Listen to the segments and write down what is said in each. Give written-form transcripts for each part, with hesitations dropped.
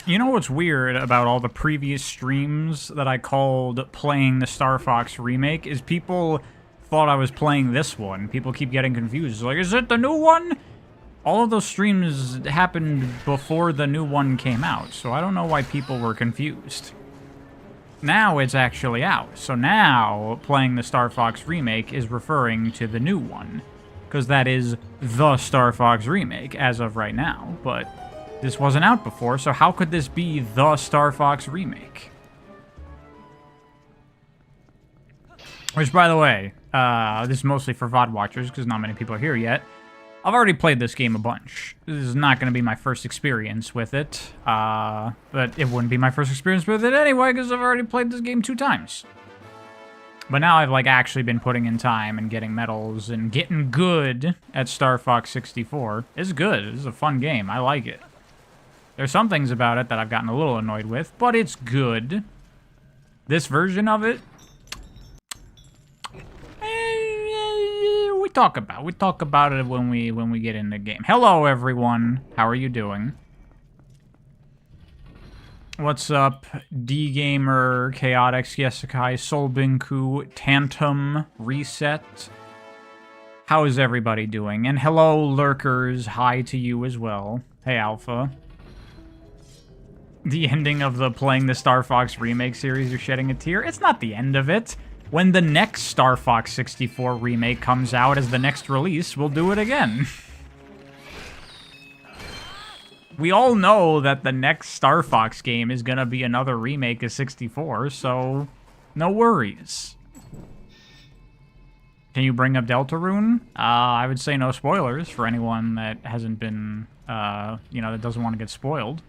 You know what's weird about all the previous streams that I called playing the Star Fox Remake is people thought I was playing this one. People keep getting confused. Like, is it the new one? All of those streams happened before the new one came out, so I don't know why people were confused. Now it's actually out, so now playing the Star Fox Remake is referring to the new one, because that is the Star Fox Remake as of right now, but this wasn't out before, so how could this be the Star Fox Remake? Which, by the way, this is mostly for VOD watchers, because not many people are here yet. I've already played this game a bunch. This is not going to be my first experience with it, but it wouldn't be my first experience with it anyway, because I've already played this game 2 times. But now I've, like, actually been putting in time and getting medals and getting good at Star Fox 64. It's good. It's a fun game. I like it. There's some things about it that I've gotten a little annoyed with, but it's good. This version of it, we talk about it when we get in the game. Hello, everyone. How are you doing? What's up, D-Gamer, Chaotix, Yesakai, Solbinku, Tantum, Reset? How is everybody doing? And hello, lurkers. Hi to you as well. Hey, Alpha. The ending of the playing the Star Fox Remake series, you're shedding a tear? It's not the end of it. When the next Star Fox 64 remake comes out as the next release, we'll do it again. We all know that the next Star Fox game is gonna be another remake of 64, so no worries. Can you bring up Deltarune? I would say no spoilers for anyone that hasn't been, you know, that doesn't want to get spoiled.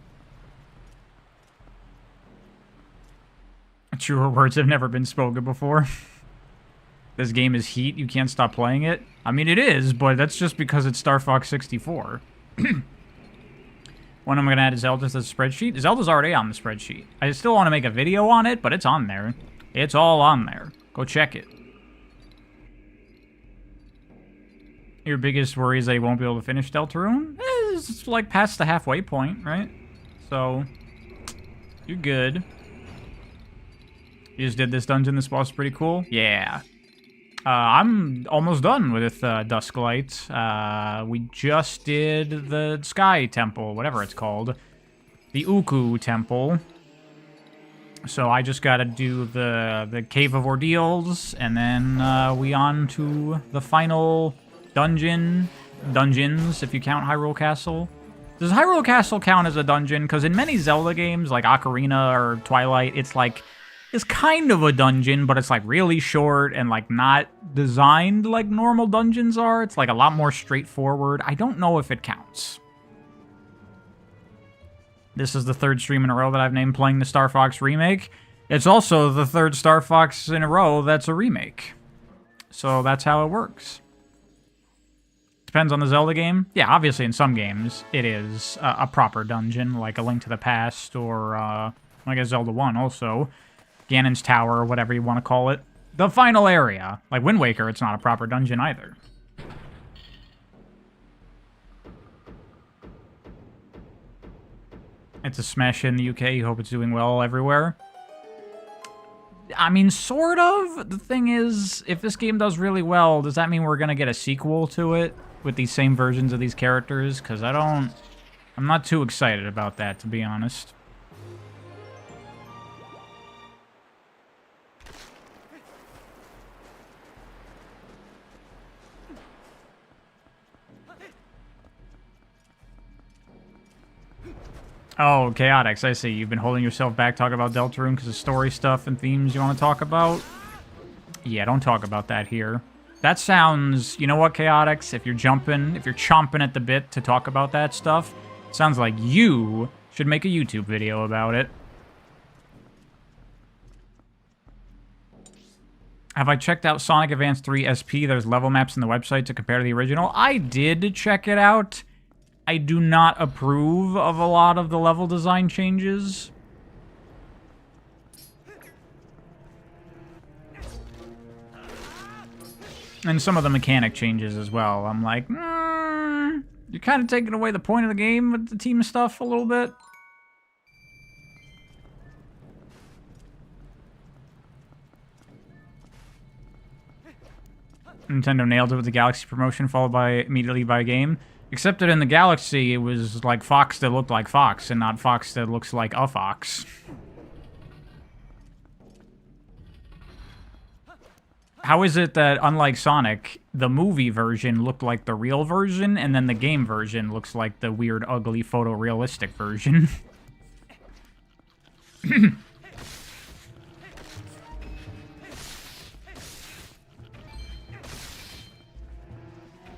Truer words have never been spoken before. This game is heat, you can't stop playing it. I mean, it is, but that's just because it's Star Fox 64. When am I going to add Zelda to the spreadsheet? Zelda's already on the spreadsheet. I still want to make a video on it, but it's on there. It's all on there. Go check it. Your biggest worry is that you won't be able to finish Deltarune? It's like past the halfway point, right? So, you're good. You just did this dungeon. This boss is pretty cool. Yeah. I'm almost done with Dusklight. We just did the Sky Temple, whatever it's called. The Uku Temple. So I just gotta do the Cave of Ordeals, and then we on to the final dungeons, if you count Hyrule Castle. Does Hyrule Castle count as a dungeon? Because in many Zelda games, like Ocarina or Twilight, it's like... It's kind of a dungeon, but it's like really short and like not designed like normal dungeons are. It's like a lot more straightforward. I don't know if it counts. This is the 3rd stream in a row that I've named playing the Star Fox Remake. It's also the 3rd Star Fox in a row that's a remake. So that's how it works. Depends on the Zelda game. Yeah, obviously in some games it is a proper dungeon, like A Link to the Past or I guess Zelda 1 also. Ganon's Tower, or whatever you want to call it. The final area. Like Wind Waker, it's not a proper dungeon either. It's a smash hit in the UK. You hope it's doing well everywhere. I mean, sort of. The thing is, if this game does really well, does that mean we're going to get a sequel to it with these same versions of these characters? Because I'm not too excited about that, to be honest. Oh, Chaotix, I see. You've been holding yourself back talking about Deltarune because of story stuff and themes you want to talk about? Yeah, don't talk about that here. That sounds... You know what, Chaotix? If you're chomping at the bit to talk about that stuff, it sounds like you should make a YouTube video about it. Have I checked out Sonic Advance 3 SP? There's level maps in the website to compare to the original. I did check it out. I do not approve of a lot of the level design changes. And some of the mechanic changes as well. I'm like, you're kind of taking away the point of the game with the team stuff a little bit. Nintendo nailed it with the Galaxy promotion, followed by immediately by a game. Except that in the Galaxy, it was like Fox that looked like Fox, and not Fox that looks like a fox. How is it that, unlike Sonic, the movie version looked like the real version, and then the game version looks like the weird, ugly, photorealistic version?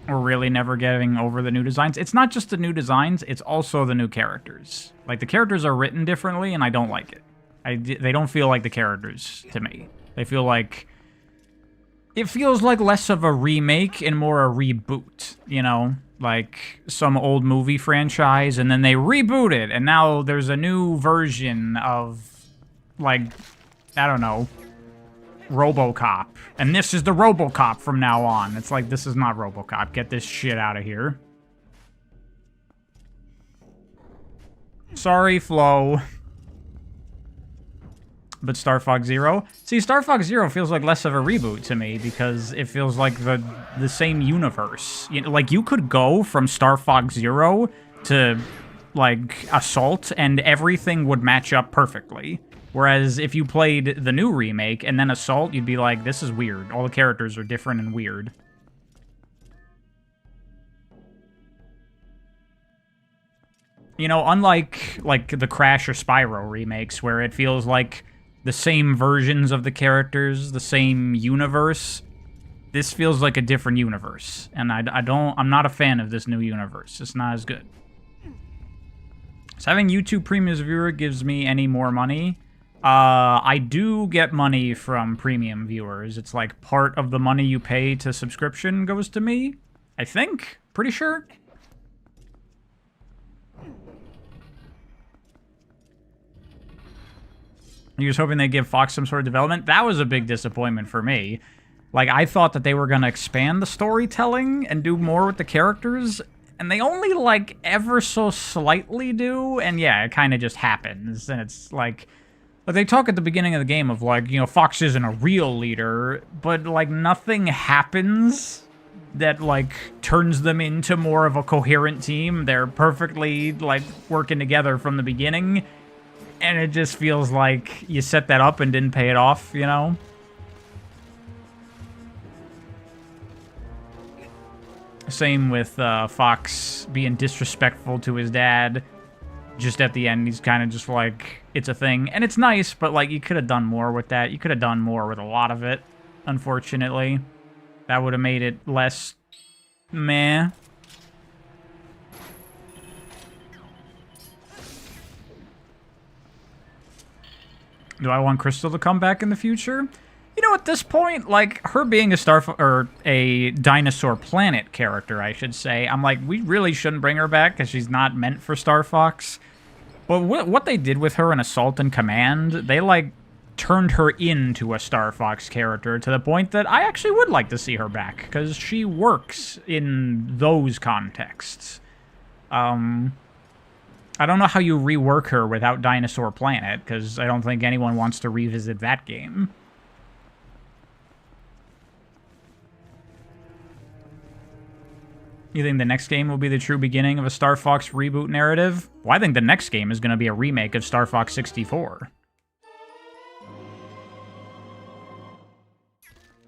We're really never getting over the new designs. It's not just the new designs, it's also the new characters. Like, the characters are written differently, and I don't like it. They don't feel like the characters to me. They feel like... It feels like less of a remake and more a reboot, you know? Like, some old movie franchise, and then they reboot it, and now there's a new version of, like, I don't know, RoboCop. And this is the RoboCop from now on. It's like, this is not RoboCop. Get this shit out of here. Sorry, Flo. But Star Fox Zero? See, Star Fox Zero feels like less of a reboot to me because it feels like the same universe. You know, like, you could go from Star Fox Zero to, like, Assault and everything would match up perfectly. Whereas if you played the new remake and then Assault, you'd be like, this is weird. All the characters are different and weird. You know, unlike, like, the Crash or Spyro remakes, where it feels like the same versions of the characters, the same universe, this feels like a different universe. And I'm not a fan of this new universe. It's not as good. So having YouTube Premium as a viewer gives me any more money. I do get money from premium viewers. It's like part of the money you pay to subscription goes to me, I think. Pretty sure. You was hoping they'd give Fox some sort of development? That was a big disappointment for me. Like, I thought that they were going to expand the storytelling and do more with the characters, and they only, like, ever so slightly do, and yeah, it kind of just happens, and it's like... But they talk at the beginning of the game of, like, you know, Fox isn't a real leader, but, like, nothing happens that, like, turns them into more of a coherent team. They're perfectly, like, working together from the beginning, and it just feels like you set that up and didn't pay it off, you know? Same with Fox being disrespectful to his dad. Just at the end, he's kind of just like, it's a thing. And it's nice, but, like, you could have done more with that. You could have done more with a lot of it, unfortunately. That would have made it less meh. Do I want Crystal to come back in the future? You know, at this point, like, her being a Dinosaur Planet character, I should say, I'm like, we really shouldn't bring her back because she's not meant for Star Fox. But what they did with her in Assault and Command, they, like, turned her into a Star Fox character to the point that I actually would like to see her back because she works in those contexts. I don't know how you rework her without Dinosaur Planet, because I don't think anyone wants to revisit that game. You think the next game will be the true beginning of a Star Fox reboot narrative? Well, I think the next game is going to be a remake of Star Fox 64.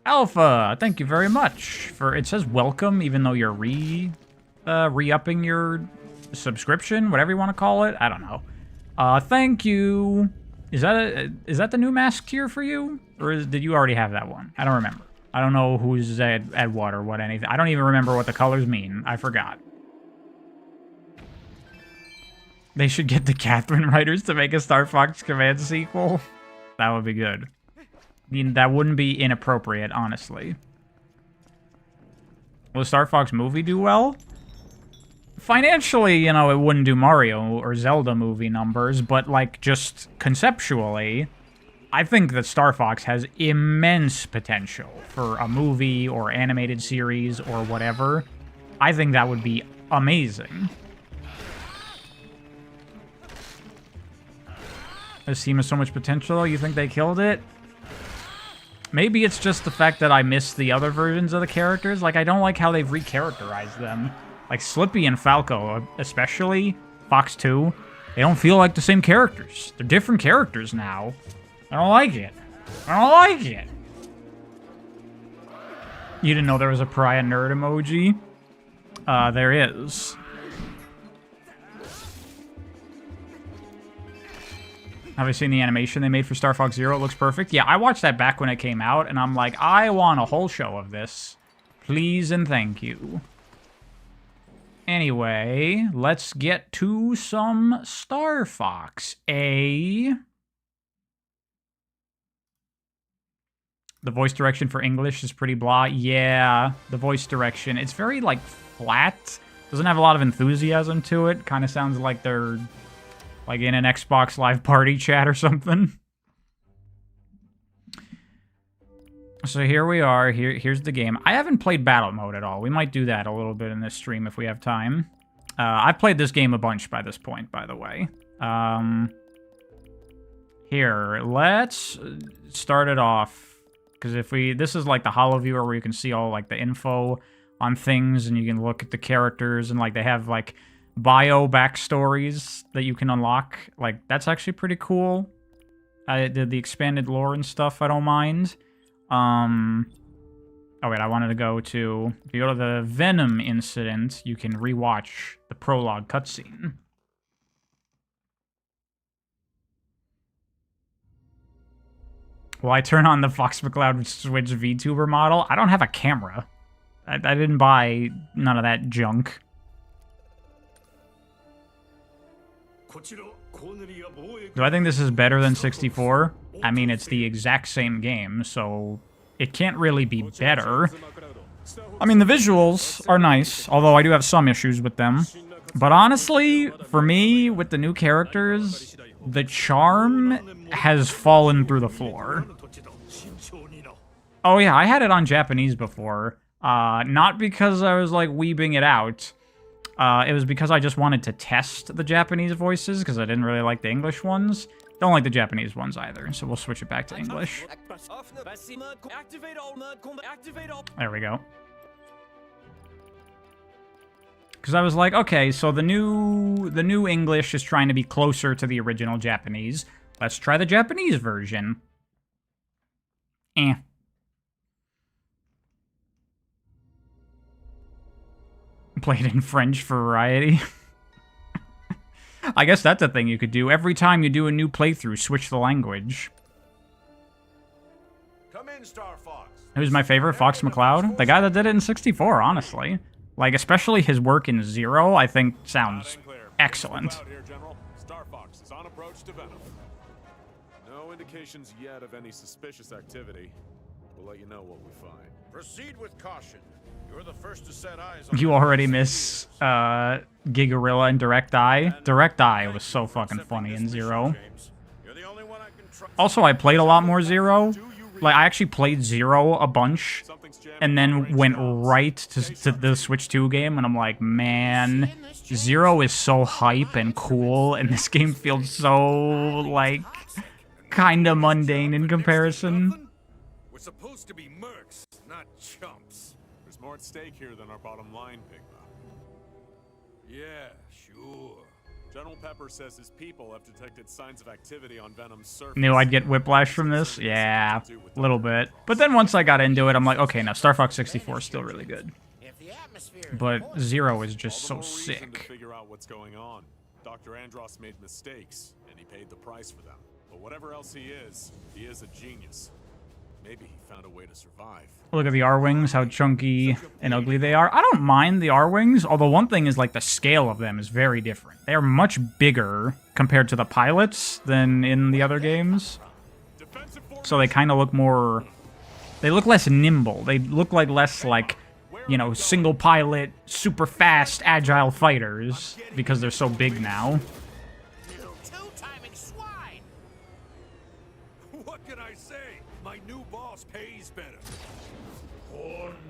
Alpha, thank you very much for... It says welcome, even though you're re-upping your subscription, whatever you want to call it. I don't know. Thank you. Is that the new mask tier for you? Or did you already have that one? I don't remember. I don't know who's at what or what anything. I don't even remember what the colors mean. I forgot. They should get the Catherine writers to make a Star Fox Command sequel. That would be good. I mean, that wouldn't be inappropriate, honestly. Will the Star Fox movie do well? Financially, you know, it wouldn't do Mario or Zelda movie numbers, but, like, just conceptually, I think that Star Fox has immense potential for a movie or animated series or whatever. I think that would be amazing. This team has so much potential. You think they killed it? Maybe it's just the fact that I miss the other versions of the characters. Like, I don't like how they've recharacterized them. Like, Slippy and Falco, especially, Fox 2, they don't feel like the same characters. They're different characters now. I don't like it. I don't like it. You didn't know there was a pariah nerd emoji? There is. Have you seen the animation they made for Star Fox Zero? It looks perfect. Yeah, I watched that back when it came out, and I'm like, I want a whole show of this. Please and thank you. Anyway, let's get to some Star Fox. The voice direction for English is pretty blah. Yeah, the voice direction. It's very, like, flat. Doesn't have a lot of enthusiasm to it. Kind of sounds like they're... like in an Xbox Live Party chat or something. So here we are. Here's the game. I haven't played battle mode at all. We might do that a little bit in this stream if we have time. I've played this game a bunch by this point, by the way. Here, let's start it off. Because if we... this is like the holo viewer where you can see all like the info on things and you can look at the characters and like they have like... bio backstories that you can unlock. Like, that's actually pretty cool. I did the expanded lore and stuff, I don't mind. Oh wait, I wanted to go to... if you go to the Venom incident, you can rewatch the prologue cutscene. Will I turn on the Fox McCloud Switch VTuber model? I don't have a camera. I didn't buy none of that junk. Do I think this is better than 64? I mean, it's the exact same game, so it can't really be better. I mean, the visuals are nice, although I do have some issues with them. But honestly, for me, with the new characters, the charm has fallen through the floor. Oh yeah, I had it on Japanese before. Not because I was, like, weebing it out. It was because I just wanted to test the Japanese voices, because I didn't really like the English ones. Don't like the Japanese ones either, so we'll switch it back to English. There we go. Because I was like, okay, so the new English is trying to be closer to the original Japanese. Let's try the Japanese version. Played in French for variety. I guess that's a thing you could do. Every time you do a new playthrough, switch the language. Come in, Star Fox. Who's my favorite? Fox McCloud? The guy that did it in 64, honestly. Like, especially his work in Zero, I think sounds excellent. Star Fox is on approach to Venom. No indications yet of any suspicious activity. We'll let you know what we find. Proceed with caution. You're the first to set eyes on... You already miss Gigarilla and Direct Eye. Direct Eye was so fucking funny in Zero. Also, I played a lot more Zero. Like, I actually played Zero a bunch, and then went right to the Switch 2 game, and I'm like, man, Zero is so hype and cool, and this game feels so, like, kinda mundane in comparison. We're supposed to be mercs, not chumps. There's more at stake here than our bottom line, Pigma. Yeah, sure. General Pepper says his people have detected signs of activity on Venom's surface. Knew I'd get whiplash from this? Yeah, a little bit. But then once I got into it, I'm like, okay, now Star Fox 64 is still really good. But Zero is just so sick. To figure out what's going on. Dr. Andros made mistakes, and he paid the price for them. But whatever else he is a genius. Maybe he found a way to survive. Look at the R-Wings, how chunky and ugly they are. I don't mind the R-Wings, although one thing is, like, the scale of them is very different. They are much bigger compared to the pilots than in the other games. So they kind of look more... they look less nimble. They look like less, like, you know, single pilot, super fast, agile fighters, because they're so big now.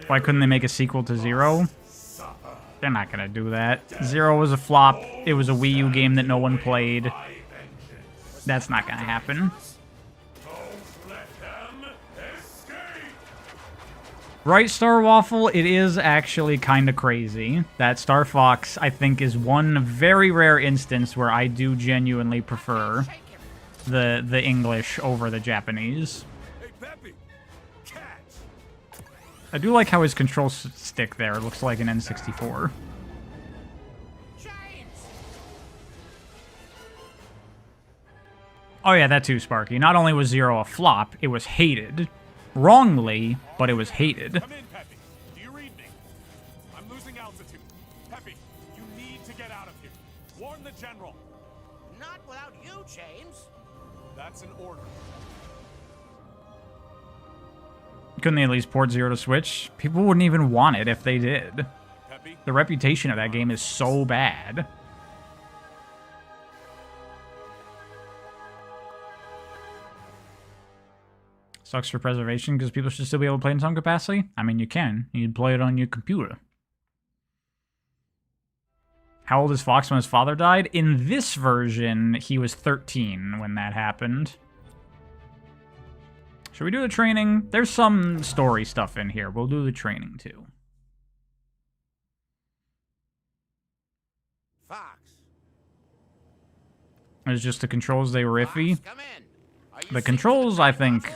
Why couldn't they make a sequel to Zero? They're not gonna do that. Zero was a flop. It was a Wii U game that no one played. That's not gonna happen. Right, Star Waffle, it is actually kind of crazy that Star Fox, I think, is one very rare instance where I do genuinely prefer the English over the Japanese. Hey, Peppy! Catch! I do like how his control stick there looks like an N64. Oh yeah, that too, Sparky. Not only was Zero a flop, it was hated. Wrongly, but it was hated. Come in, Peppy. Do you read me? I'm losing altitude. Peppy, you need to get out of here. Warn the general. Not without you, James. That's an order. Couldn't they at least port Zero to Switch? People wouldn't even want it if they did. Peppy? The reputation of that game is so bad. Sucks for preservation because people should still be able to play in some capacity. I mean, you can. You'd play it on your computer. How old is Fox when his father died? In this version, he was 13 when that happened. Should we do the training? There's some story stuff in here. We'll do the training too. Fox. It's just the controls, they were iffy. Fox, come in. Are you The sick controls, of the I think...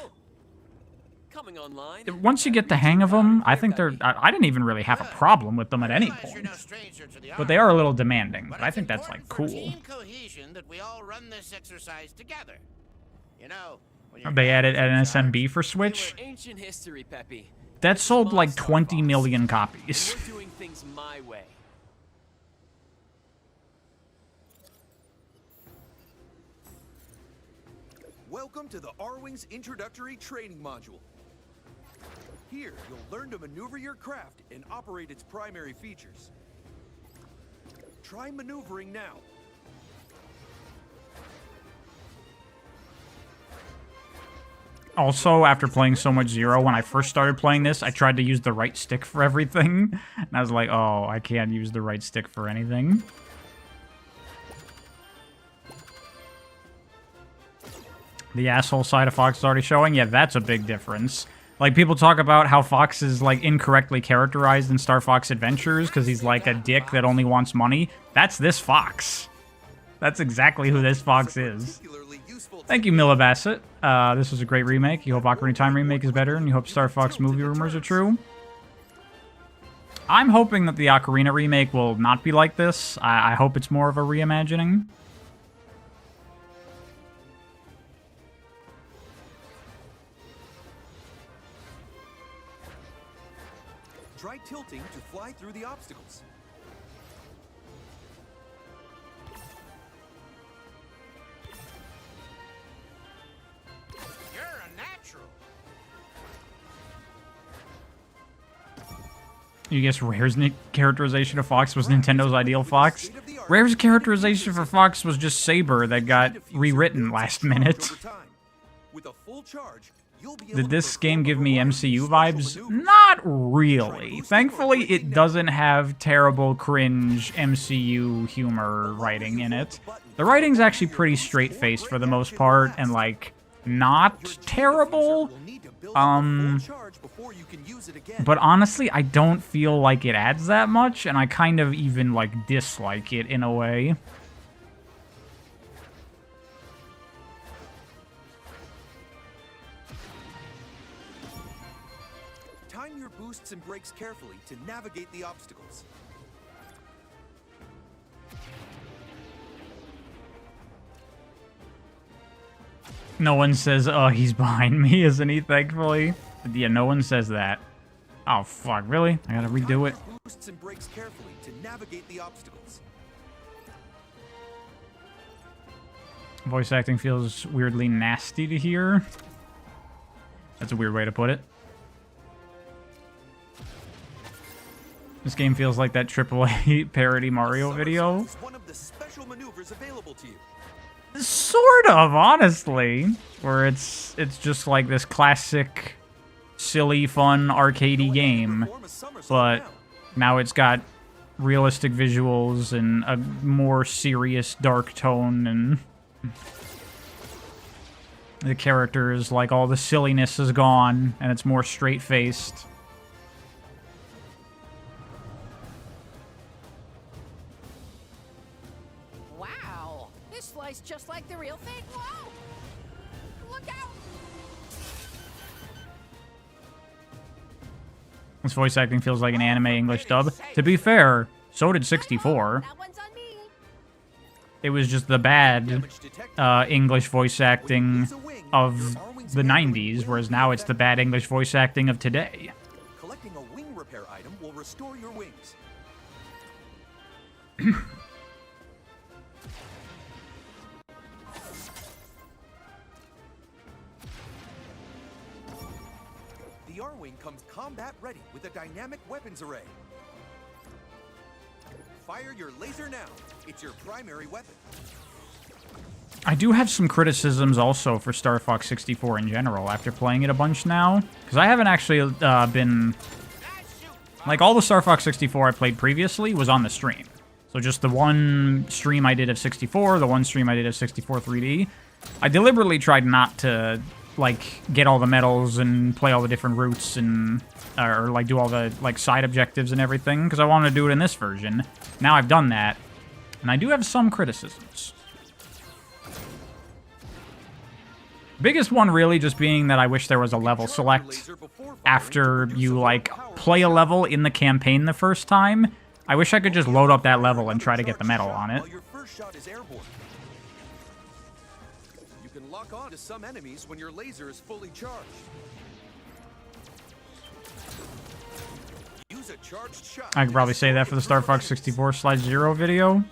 Coming online. Once you get the hang of them, I think they're... I didn't even really have a problem with them at any Realize you're point. no stranger to the But they art, are a little demanding. But I it's think that's, like, important cool. for team cohesion that we all run this exercise together. You know, when you're They added an in charge, SMB for We Switch. were ancient history, Peppy. That sold like Star 20 Fox. million And copies. we're doing things my way. Welcome to the R-Wing's introductory training module. Here, you'll learn to maneuver your craft and operate its primary features. Try maneuvering now. Also, after playing so much Zero, when I first started playing this, I tried to use the right stick for everything. And I was like, oh, I can't use the right stick for anything. The asshole side of Fox is already showing? Yeah, that's a big difference. Like, people talk about how Fox is, like, incorrectly characterized in Star Fox Adventures because he's, like, a dick that only wants money. That's this Fox. That's exactly who this Fox is. Particularly useful Thank you, Milla Bassett. This was a great remake. You hope Ocarina of Time remake is better, and you hope Star Fox movie rumors are true. I'm hoping that the Ocarina remake will not be like this. I hope it's more of a reimagining. Try tilting to fly through the obstacles. You're a natural. You guess Rare's characterization of Fox was Nintendo's ideal Fox? Rare's characterization for Fox was just Saber that got rewritten last minute. With a full charge, you'll be able Did to this perform game a give me variety MCU of special vibes? maneuvers. Not really. Thankfully, it doesn't have terrible, cringe MCU humor writing in it. The writing's actually pretty straight-faced for the most part, and, like, not terrible. You'll need to build up a full charge before you can use it again. But honestly, I don't feel like it adds that much, and I kind of even, like, dislike it in a way. Time your boosts and brakes carefully to navigate the obstacles. No one says, oh, he's behind me, isn't he, thankfully? Yeah, no one says that. Oh, fuck, really? I gotta redo it. Time your boosts and brakes carefully to navigate the obstacles. Voice acting feels weirdly nasty to hear. That's a weird way to put it. This game feels like that AAA parody Mario video. Is one of the special maneuvers available to you. Sort of, honestly. Where it's just like this classic, silly, fun, arcadey game. Perform a somersault But now. now it's got realistic visuals and a more serious, dark tone, and the characters, like, all the silliness is gone, and it's more straight-faced. flies just like the real thing. Whoa! Look out! This voice acting feels like an anime English dub. To be fair, so did 64. That one's on me. It was just the bad English voice acting of the 90s, whereas now it's the bad English voice acting of today. Collecting a wing repair item will restore your wings. The R-Wing comes combat ready with a dynamic weapons array. Fire your laser now. It's your primary weapon. I do have some criticisms also for Star Fox 64 in general after playing it a bunch now. Because I haven't actually been... Like, all the Star Fox 64 I played previously was on the stream. So just the one stream I did of 64, the one stream I did of 64 3D. I deliberately tried not to, like, get all the medals and play all the different routes and... Or, like, do all the, like, side objectives and everything. Because I wanted to do it in this version. Now I've done that. And I do have some criticisms. Biggest one really just being that I wish there was a level select after you, like, play a level in the campaign the first time. I wish I could just load up that level and try to get the medal on it. Your first shot is airborne. You can lock on to some enemies when your laser is fully charged. Use a charged shot. I could probably say that for the Star Fox 64/0 video.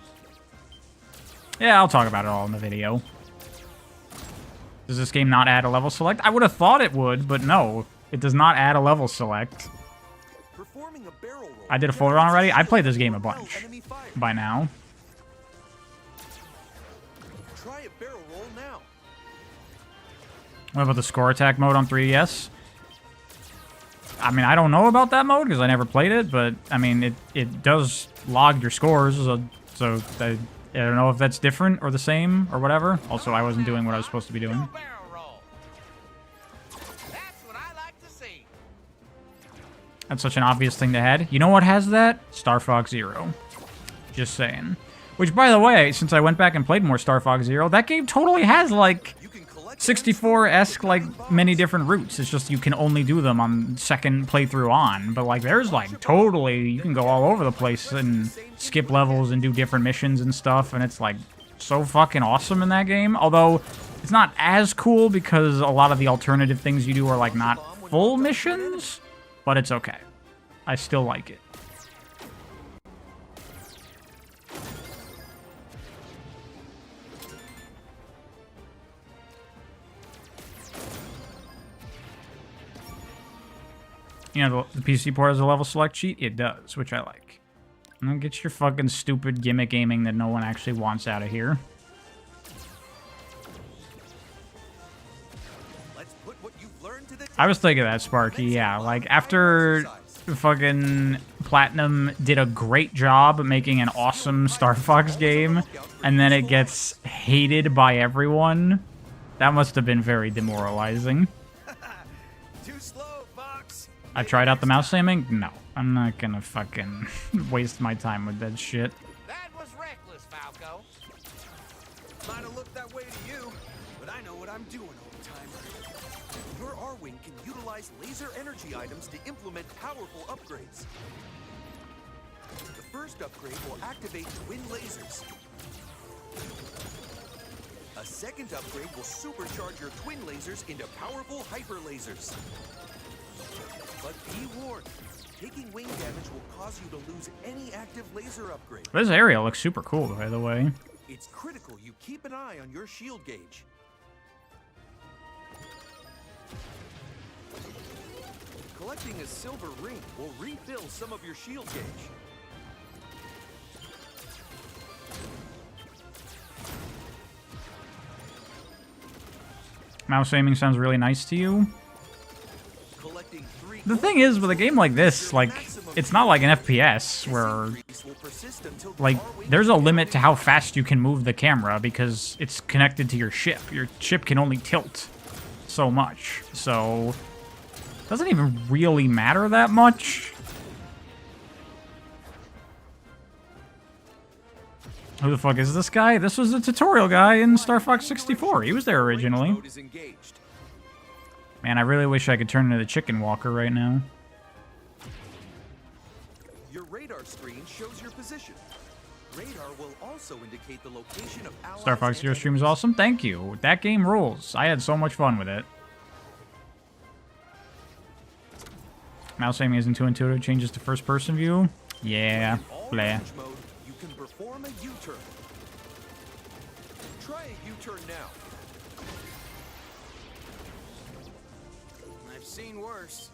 Yeah, I'll talk about it all in the video. Does this game not add a level select? I would have thought it would, but no. It does not add a level select. Performing a barrel roll. I did a full run already? I played this game a bunch by now. Try a barrel roll now. What about the score attack mode on 3DS? I mean, I don't know about that mode because I never played it, but I mean, it does log your scores, so I don't know if that's different or the same or whatever. Also, I wasn't doing what I was supposed to be doing. Barrel roll. That's what I like to see. That's such an obvious thing to add. You know what has that? Star Fox Zero. Just saying. Which, by the way, since I went back and played more Star Fox Zero, that game totally has, like, 64-esque, like, many different routes. It's just you can only do them on second playthrough on. But, like, there's, like, totally... You can go all over the place and skip levels and do different missions and stuff. And it's, like, so fucking awesome in that game. Although, it's not as cool because a lot of the alternative things you do are, like, not full missions. But it's okay. I still like it. You know, the PC port has a level select cheat? It does, which I like. And get your fucking stupid gimmick aiming that no one actually wants out of here. Let's put what you've learned to the I was thinking that, Sparky, yeah. Like, after fucking Platinum did a great job making an awesome Star Fox game, and then it gets hated by everyone, that must have been very demoralizing. Too slow, Fox. I tried out the mouse aiming? No. I'm not gonna fucking waste my time with that shit. That was reckless, Falco. Might have looked that way to you, but I know what I'm doing all the time. Your R-Wing can utilize laser energy items to implement powerful upgrades. The first upgrade will activate twin lasers. A second upgrade will supercharge your twin lasers into powerful hyper lasers. But be warned, taking wing damage will cause you to lose any active laser upgrade. This area looks super cool, by the way. It's critical you keep an eye on your shield gauge. Collecting a silver ring will refill some of your shield gauge. Mouse aiming sounds really nice to you. Collecting 3 The thing is, with a game like this, like, it's not like an FPS where, like, there's a limit to how fast you can move the camera because it's connected to your ship. Your ship can only tilt so much, so it doesn't even really matter that much. Who the fuck is this guy? This was the tutorial guy in Star Fox 64. He was there originally. Mode is engaged. Man, I really wish I could turn into the chicken walker right now. Your radar screen shows your position. Radar will also indicate the location of allies. Star Fox and Zero stream is enemies. awesome. Thank you. That game rules. I had so much fun with it. Mouse aiming isn't too intuitive. Changes to first-person view. Yeah. In all Blah. range mode, you can perform a U-turn. Try a U-turn now. I've seen worse.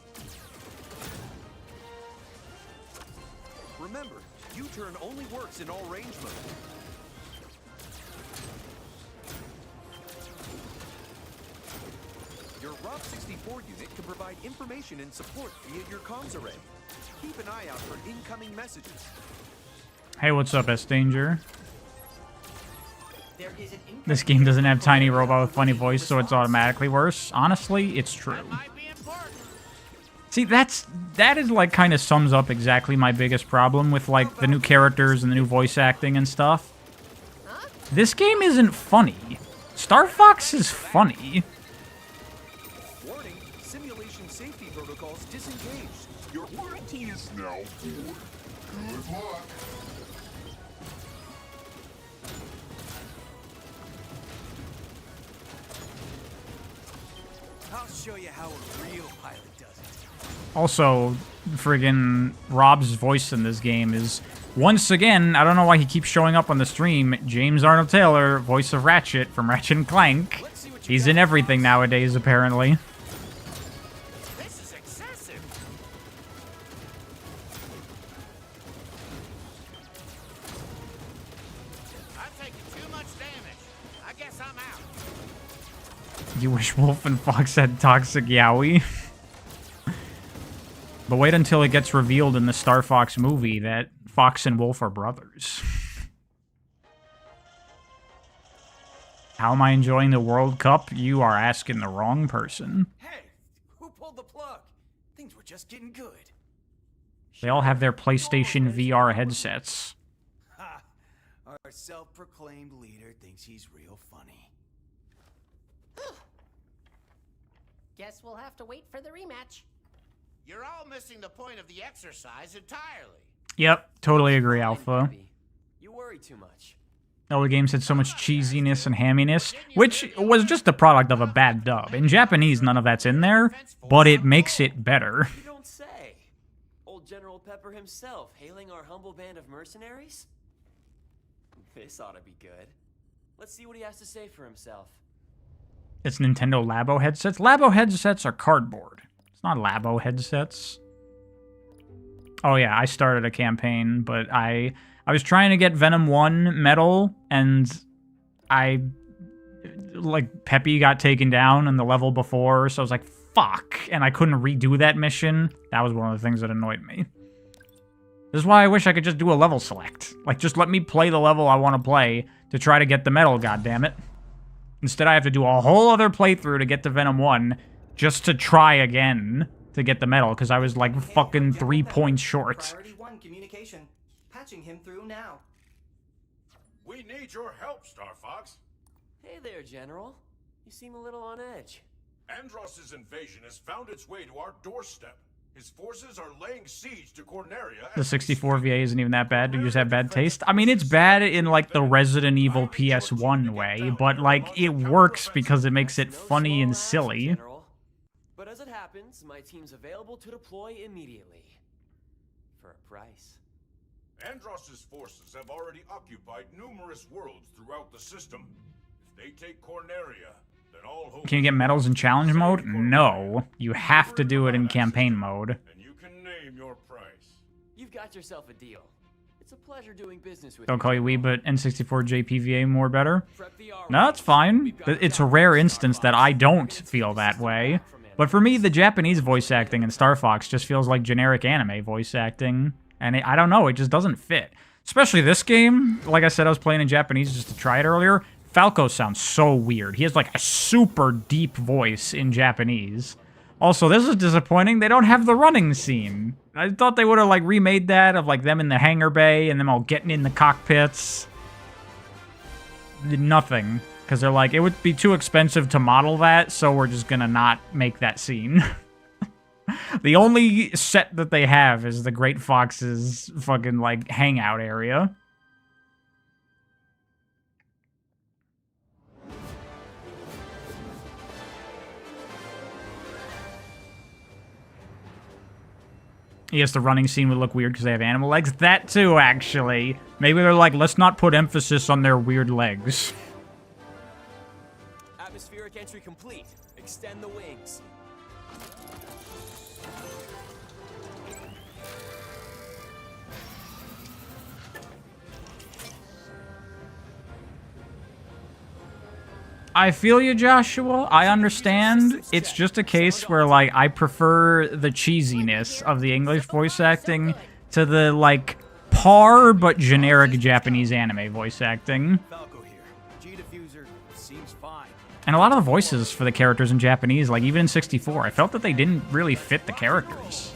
Remember, U-turn only works in all range mode. Your ROB 64 unit can provide information and support via your comms array. Keep an eye out for incoming messages. Hey, what's up, S-Danger? There is an This game doesn't have Tiny Robot with funny voice, so it's automatically worse. Honestly, it's true. Might be important. See, that is like kind of sums up exactly my biggest problem with like the new characters and the new voice acting and stuff. This game isn't funny. Star Fox is funny. Warning, simulation safety protocols disengaged. Your warranty is now good. Good luck. I'll show you how a real pilot does it. Also, friggin' Rob's voice in this game is, once again, I don't know why he keeps showing up on the stream, James Arnold Taylor, voice of Ratchet from Ratchet and Clank. He's in everything nowadays, apparently. This is excessive. I've taken too much damage. I guess I'm out. You wish Wolf and Fox had toxic yaoi? But wait until it gets revealed in the Star Fox movie that Fox and Wolf are brothers. How am I enjoying the World Cup? You are asking the wrong person. Hey, who pulled the plug? Things were just getting good. They all have their PlayStation VR headsets. Ha! Our self-proclaimed leader thinks he's real funny. Guess we'll have to wait for the rematch. You're all missing the point of the exercise entirely. Yep, totally agree, Alpha. Peppy. You worry too much. All the games had so much cheesiness and hamminess, which was just the product of a bad dub. In Japanese, none of that's in there, but it makes it better. You don't say. Old General Pepper himself hailing our humble band of mercenaries? This ought to be good. Let's see what he has to say for himself. It's Nintendo Labo headsets. Labo headsets are cardboard. It's not Labo headsets. Oh yeah, I started a campaign, but I was trying to get Venom 1 medal, and Peppy got taken down in the level before, so I was like, fuck, and I couldn't redo that mission. That was one of the things that annoyed me. This is why I wish I could just do a level select. Like, just let me play the level I want to play to try to get the medal, goddammit. Instead, I have to do a whole other playthrough to get to Venom 1 just to try again to get the medal, because I was, like, fucking 3 points short. Priority 1 communication. Patching him through now. We need your help, Star Fox. Hey there, General. You seem a little on edge. Andross's invasion has found its way to our doorstep. His forces are laying siege to Corneria. The 64 VA isn't even that bad. Do you just have bad taste? I mean, it's bad in, like, the Resident Evil PS1 way, but, like, it works because it makes it funny and silly. General. But as it happens, my team's available to deploy immediately. For a price. Andross's forces have already occupied numerous worlds throughout the system. If they take Corneria, then all hope... Can you get medals in challenge mode? No. You have to do it in campaign mode. And you can name your price. You've got yourself a deal. It's a pleasure doing business with Don't call you General. Wii, but N64 JPVA more better? Prep the No, that's fine. It's a rare instance that I don't feel that way. But for me, the Japanese voice acting in Star Fox just feels like generic anime voice acting. And I don't know, it just doesn't fit. Especially this game. Like I said, I was playing in Japanese just to try it earlier. Falco sounds so weird. He has like a super deep voice in Japanese. Also, this is disappointing. They don't have the running scene. I thought they would have like remade that of like them in the hangar bay and them all getting in the cockpits. nothing. Because they're like, it would be too expensive to model that, so we're just gonna not make that scene. The only set that they have is the Great Fox's fucking, like, hangout area. Yes, the running scene would look weird because they have animal legs. That too, actually. Maybe they're like, let's not put emphasis on their weird legs. Atmospheric entry complete. Extend the wings. I feel you, Joshua. I understand. It's just a case where, like, I prefer the cheesiness of the English voice acting to the, like, par but generic Japanese anime voice acting. Falco here. G-Diffuser seems fine. And a lot of the voices for the characters in Japanese, like, even in 64, I felt that they didn't really fit the characters.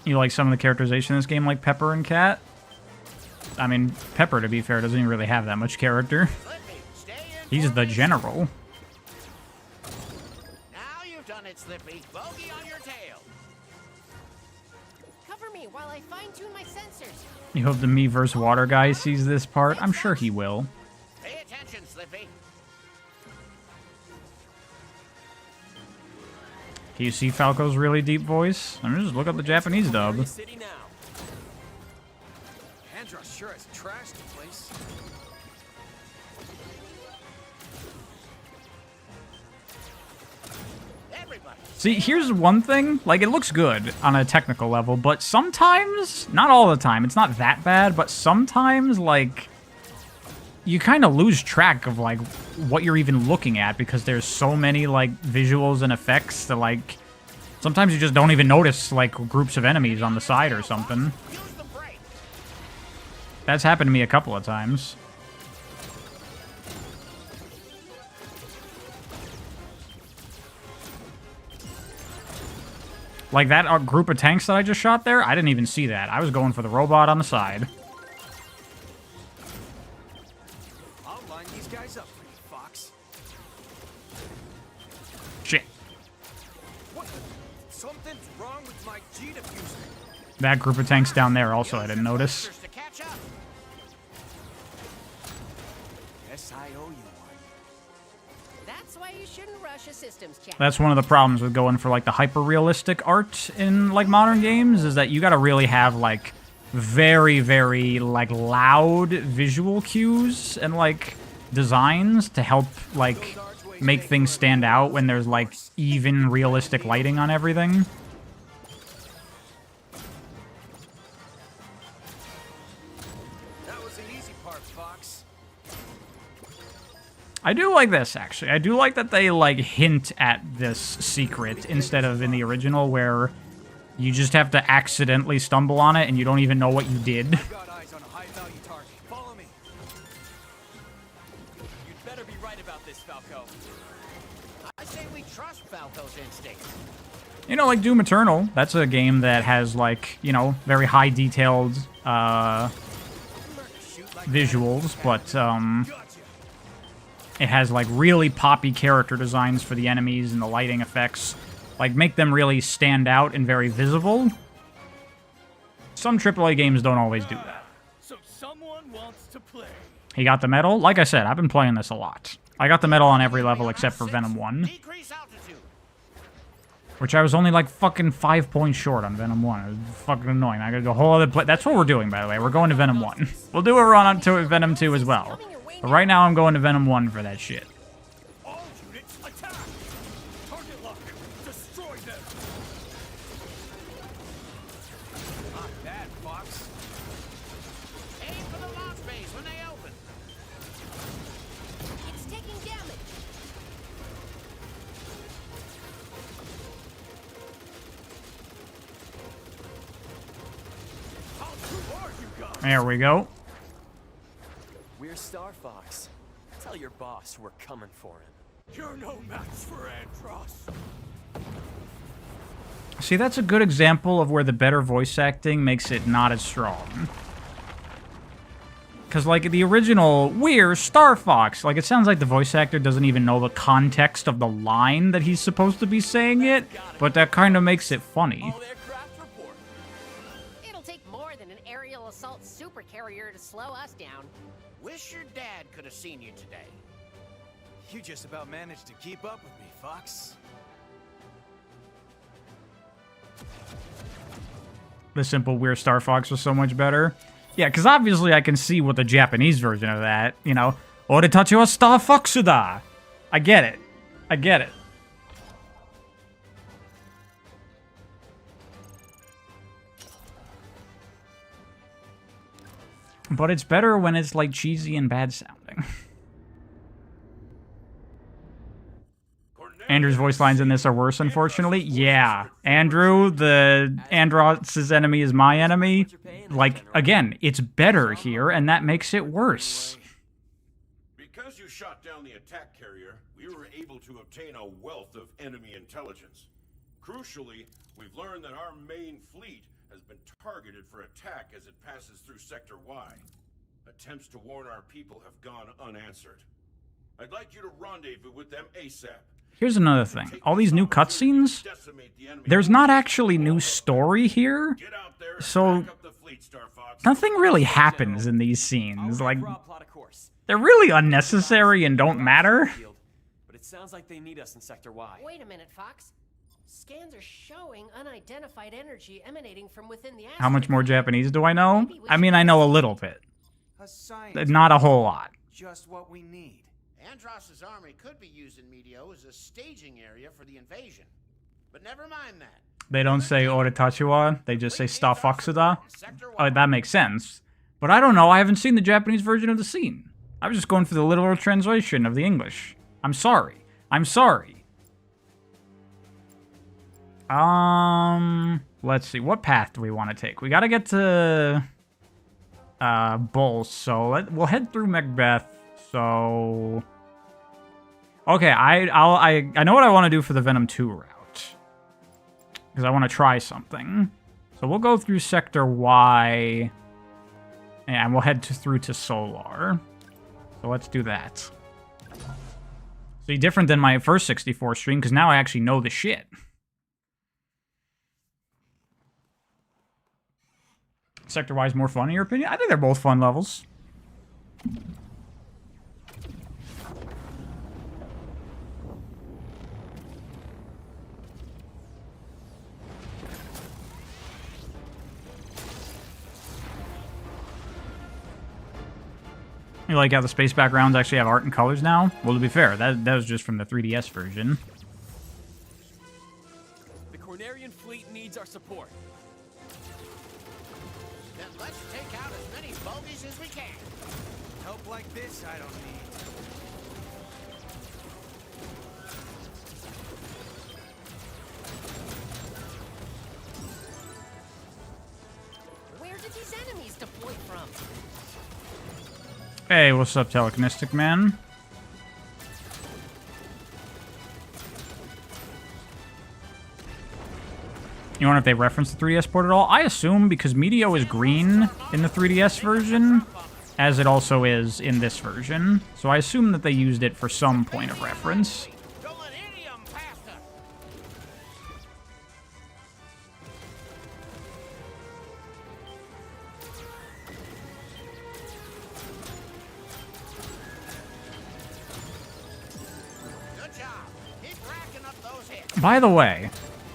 You like some of the characterization in this game, like Pepper and Cat? I mean, Pepper, to be fair, doesn't even really have that much character. He's the general. Now you've done it, Slippy. Bogey on your tail. Cover me while I fine-tune my sensors. You hope the me vs. Water guy sees this part? I'm sure he will. Pay attention, Slippy. Can you see Falco's really deep voice? I mean, just look up the Japanese dub. City now. Andros sure has trashed the place. Everybody. See, here's one thing. Like, it looks good on a technical level, but sometimes, not all the time, it's not that bad, but sometimes, like, you kind of lose track of, like, what you're even looking at because there's so many, like, visuals and effects that, like, sometimes you just don't even notice, like, groups of enemies on the side or something. Use the brake. That's happened to me a couple of times. Like that group of tanks that I just shot there, I didn't even see that. I was going for the robot on the side. I'll line these guys up for you, Fox. Shit. What? Something's wrong with my G-Diffuser. That group of tanks down there also I didn't notice. To catch up. Yes, I owe you one. That's why you shouldn't rush a systems check. That's one of the problems with going for, like, the hyper-realistic art in, like, modern games, is that you gotta really have, like, very, very, like, loud visual cues and, like, designs to help, like, make things stand out when there's, like, even realistic lighting on everything. That was the easy part, Fox. I do like this, actually. I do like that they, like, hint at this secret instead of in the original where you just have to accidentally stumble on it and you don't even know what you did. Got eyes on a high-value target. Follow me. You'd better be right about this, Falco. I say we trust Falco's instincts. You know, like Doom Eternal, that's a game that has, like, you know, very high detailed visuals, but it has, like, really poppy character designs for the enemies and the lighting effects. Like, make them really stand out and very visible. Some AAA games don't always do that. So someone wants to play. He got the medal. Like I said, I've been playing this a lot. I got the medal on every level except for Venom 1, Decrease altitude. which I was only, like, fucking 5 points short on Venom 1. It was fucking annoying. I gotta go a whole other That's what we're doing, by the way. We're going to Venom 1. We'll do a run on to Venom 2 as well. But right now, I'm going to Venom 1 for that shit. All units attack. Target lock. Destroy them. Not bad, Fox. Aim for the launch base when they open. It's taking damage. How true are you guys? There we go. We're Star Fox. Tell your boss we're coming for him. You're no match for Andros. See, that's a good example of where the better voice acting makes it not as strong. Because, like, the original, we're Star Fox. Like, it sounds like the voice actor doesn't even know the context of the line that he's supposed to be saying it, but that kind of makes it funny. All aircraft report. It'll take more than an aerial assault supercarrier to slow us down. Wish your dad could have seen you today. You just about managed to keep up with me, Fox. The simple We're Star Fox was so much better. Yeah, because obviously I can see what the Japanese version of that, you know, Oretachi wa Star Fox da. I get it. I get it. But it's better when it's, like, cheesy and bad sounding. Andrew's voice lines in this are worse, unfortunately. Yeah. Andrew, the Andros' enemy is my enemy. Like, again, it's better here, and that makes it worse. Because you shot down the attack carrier, we were able to obtain a wealth of enemy intelligence. Crucially, we've learned that our main fleet has been targeted for attack as it passes through Sector Y. Attempts to warn our people have gone unanswered. I'd like you to rendezvous with them ASAP. Here's another thing. All these new cutscenes, there's not actually new story here, so nothing really happens in these scenes. Like, they're really unnecessary and don't matter. But it sounds like they need us in Sector Y. Wait a minute, Fox. Scans are showing unidentified energy emanating from within the asteroid. How much more Japanese do I know? I mean, I know a little bit. A science. Not a whole lot. Just what we need. Andros' army could be used in Medio as a staging area for the invasion. But never mind that. They don't say Oretachi wa, they just say Star Fox da. Oh, that makes sense. But I don't know, I haven't seen the Japanese version of the scene. I was just going for the literal translation of the English. I'm sorry. I'm sorry. Let's see. What path do we want to take? We gotta get to Bull, so we'll head through Macbeth. So okay, I know what I want to do for the Venom 2 route, because I want to try something. So we'll go through Sector Y, and we'll head through to Solar. So let's do that. See, different than my first 64 stream, because now I actually know the shit. Sector Y is more fun in your opinion? I think they're both fun levels. You like how the space backgrounds actually have art and colors now? Well, to be fair, that was just from the 3DS version. The Cornerian fleet needs our support. Then let's take out as many bogies as we can. Help like this, I don't need. Where did these enemies deploy from? Hey, what's up, Telekinestic Man? You wonder if they reference the 3DS port at all? I assume because Meteor is green in the 3DS version, as it also is in this version. So I assume that they used it for some point of reference. Don't let any of them pass us. Good job. Keep racking up those hits. By the way,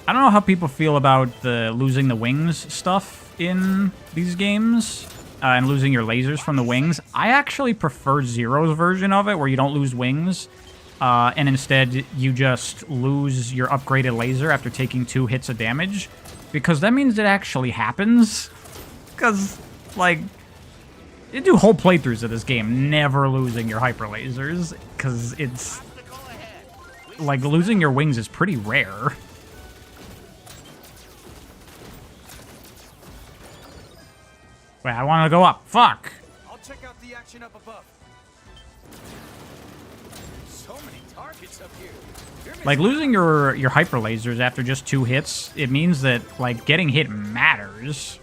I don't know how people feel about the losing the wings stuff in these games, and losing your lasers from the wings. I actually prefer Zero's version of it, where you don't lose wings, and instead you just lose your upgraded laser after taking 2 hits of damage, because that means it actually happens. Because, like, you do whole playthroughs of this game never losing your hyper lasers, because it's, Obstacle ahead. We like, losing your wings is pretty rare. Wait, I want to go up. Fuck. I'll check out the action up above. So many targets up here. Like, losing your hyper lasers after just 2 hits, it means that, like, getting hit matters.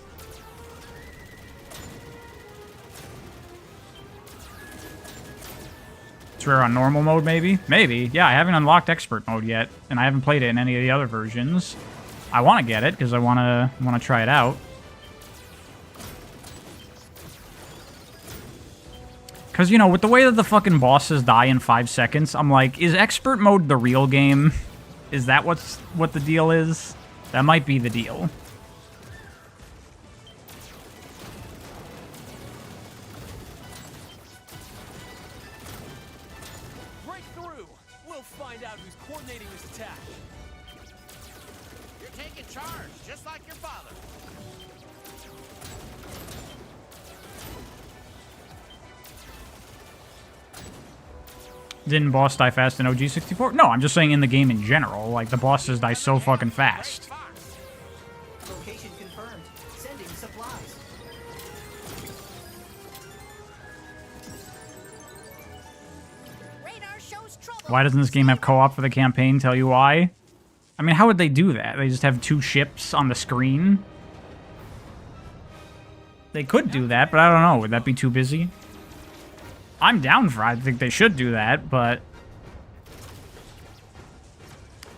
It's rare on normal mode, maybe? Maybe. Yeah, I haven't unlocked expert mode yet, and I haven't played it in any of the other versions. I want to get it, because I want to try it out. Because, you know, with the way that the fucking bosses die in 5 seconds, I'm like, is expert mode the real game? Is that what the deal is? That might be the deal. Break through. We'll find out who's coordinating this attack. You're taking charge, just like your father. Didn't boss die fast in OG64? No, I'm just saying in the game in general. Like, the bosses die so fucking fast. Location confirmed. Sending supplies. Radar shows trouble. Why doesn't this game have co-op for the campaign? Tell you why? I mean, how would they do that? They just have 2 ships on the screen? They could do that, but I don't know. Would that be too busy? I'm down for it. I think they should do that, but...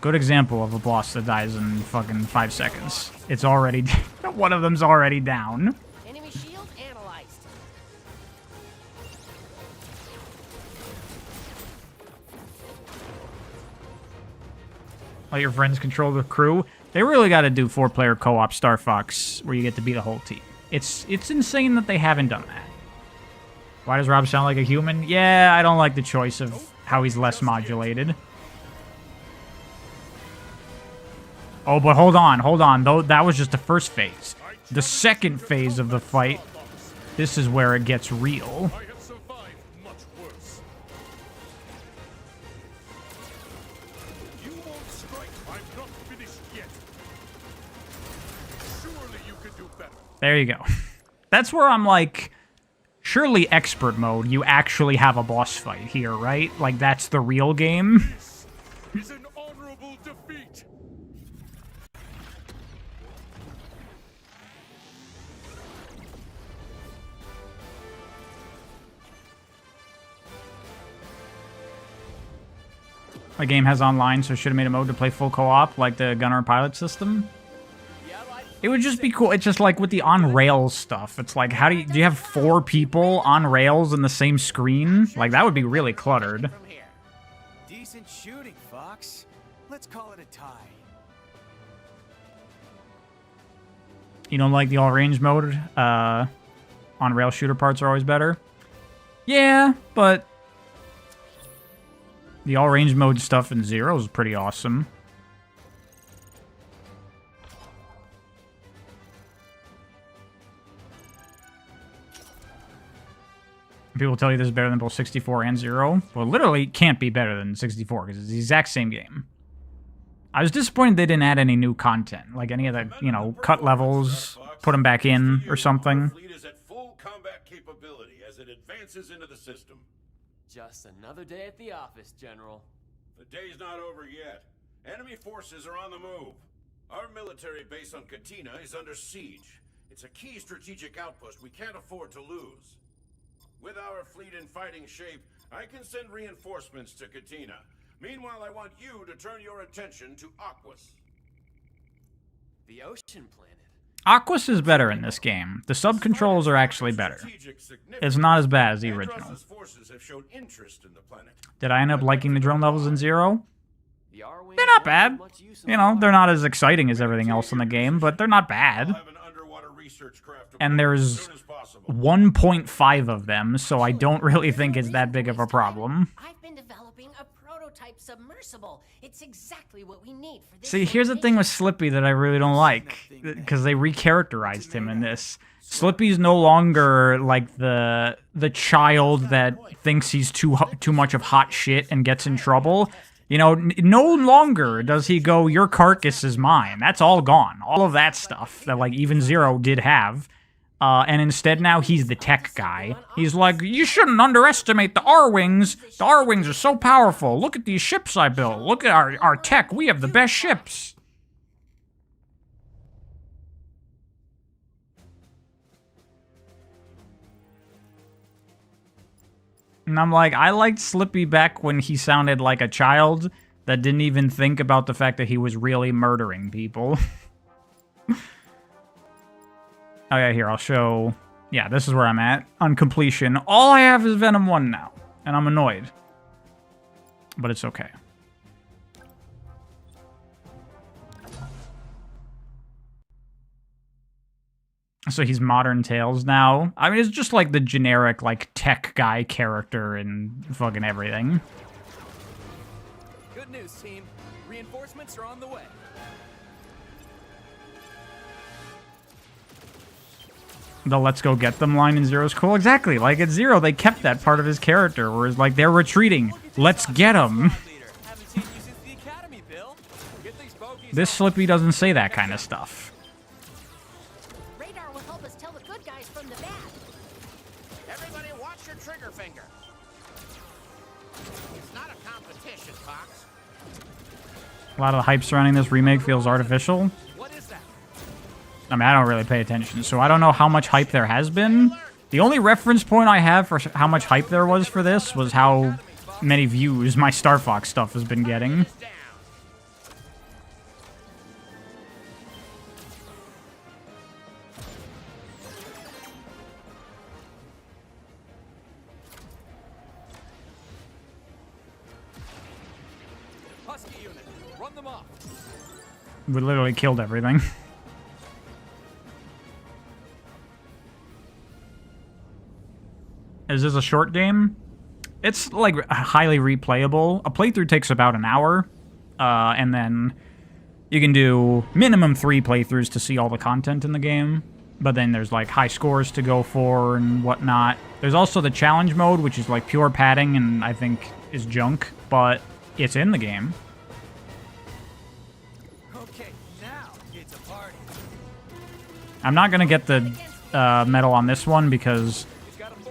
Good example of a boss that dies in fucking 5 seconds. It's already... one of them's already down. Enemy shield analyzed. Let your friends control the crew. They really got to do 4-player co-op Star Fox where you get to beat a whole team. It's insane that they haven't done that. Why does Rob sound like a human? Yeah, I don't like the choice of how he's less modulated. Oh, but hold on. Though that was just the first phase. The second phase of the fight, this is where it gets real. I have survived much worse. You won't strike. I'm not finished yet. Surely you could do better. There you go. That's where I'm like, surely expert mode, you actually have a boss fight here, right? Like, that's the real game. This is an honorable defeat. The game has online, so should have made a mode to play full co-op, like the Gunner Pilot system. It would just be cool. It's just like with the on-rails stuff. It's like, how do you have 4 people on rails in the same screen? Like, that would be really cluttered. From here. Decent shooting, Fox. Let's call it a tie. You don't like the all-range mode? On-rail shooter parts are always better? Yeah, but the all-range mode stuff in Zero is pretty awesome. People tell you this is better than both 64 and Zero. Well, literally can't be better than 64 because it's the exact same game. I was disappointed they didn't add any new content, like any of the, you know, cut levels, put them back in or something. Our fleet is at full combat capability as it advances into the system. Just another day at the office, General. The day's not over yet. Enemy forces are on the move. Our military base on Katina is under siege. It's a key strategic outpost we can't afford to lose. With our fleet in fighting shape, I can send reinforcements to Katina. Meanwhile, I want you to turn your attention to Aquas. The ocean planet. Aquas is better in this game. The sub-controls are actually better. It's not as bad as the original. Andross's forces have shown interest in the planet. Did I end up liking the drone levels in Zero? The R-Wing They're not won't bad. have much use of You know, water. they're not as exciting as everything else in the game, but they're not bad. I'll have an underwater research craft And aboard as there's soon as possible. 1.5 of them, so I don't really think it's that big of a problem. I've been developing a prototype submersible. It's exactly what we need for this. See, here's the thing with Slippy that I really don't like, because they recharacterized him in this. Slippy's no longer like the child that thinks he's too much of hot shit and gets in trouble. You know, no longer does he go, your carcass is mine. That's all gone. All of that stuff that, like, even Zero did have. And instead now he's the tech guy. He's like, you shouldn't underestimate the R-Wings. The R-Wings are so powerful. Look at these ships I built. Look at our tech. We have the best ships. And I'm like, I liked Slippy back when he sounded like a child that didn't even think about the fact that he was really murdering people. Oh yeah, here, I'll show... Yeah, this is where I'm at. On completion, all I have is Venom 1 now. And I'm annoyed. But it's okay. So he's Modern Tales now. I mean, it's just like the generic, like, tech guy character and fucking everything. Good news, team. Reinforcements are on the way. The let's go get them line in Zero's cool. Exactly. Like at Zero, they kept that part of his character where it's like they're retreating. Let's get them. This Slippy doesn't say that kind of stuff. Radar will help us tell the good guys from the bad. Everybody watch your trigger finger. It's not a competition, Fox. A lot of the hype surrounding this remake feels artificial. What is that? I mean, I don't really pay attention, so I don't know how much hype there has been. The only reference point I have for how much hype there was for this was how many views my Star Fox stuff has been getting. Husky unit, run them off. We literally killed everything. Is this a short game? It's, like, highly replayable. A playthrough takes about an hour, and then you can do minimum 3 playthroughs to see all the content in the game. But then there's, like, high scores to go for and whatnot. There's also the challenge mode, which is, like, pure padding and I think is junk, but it's in the game. Okay, now it's a party. I'm not gonna get the medal on this one because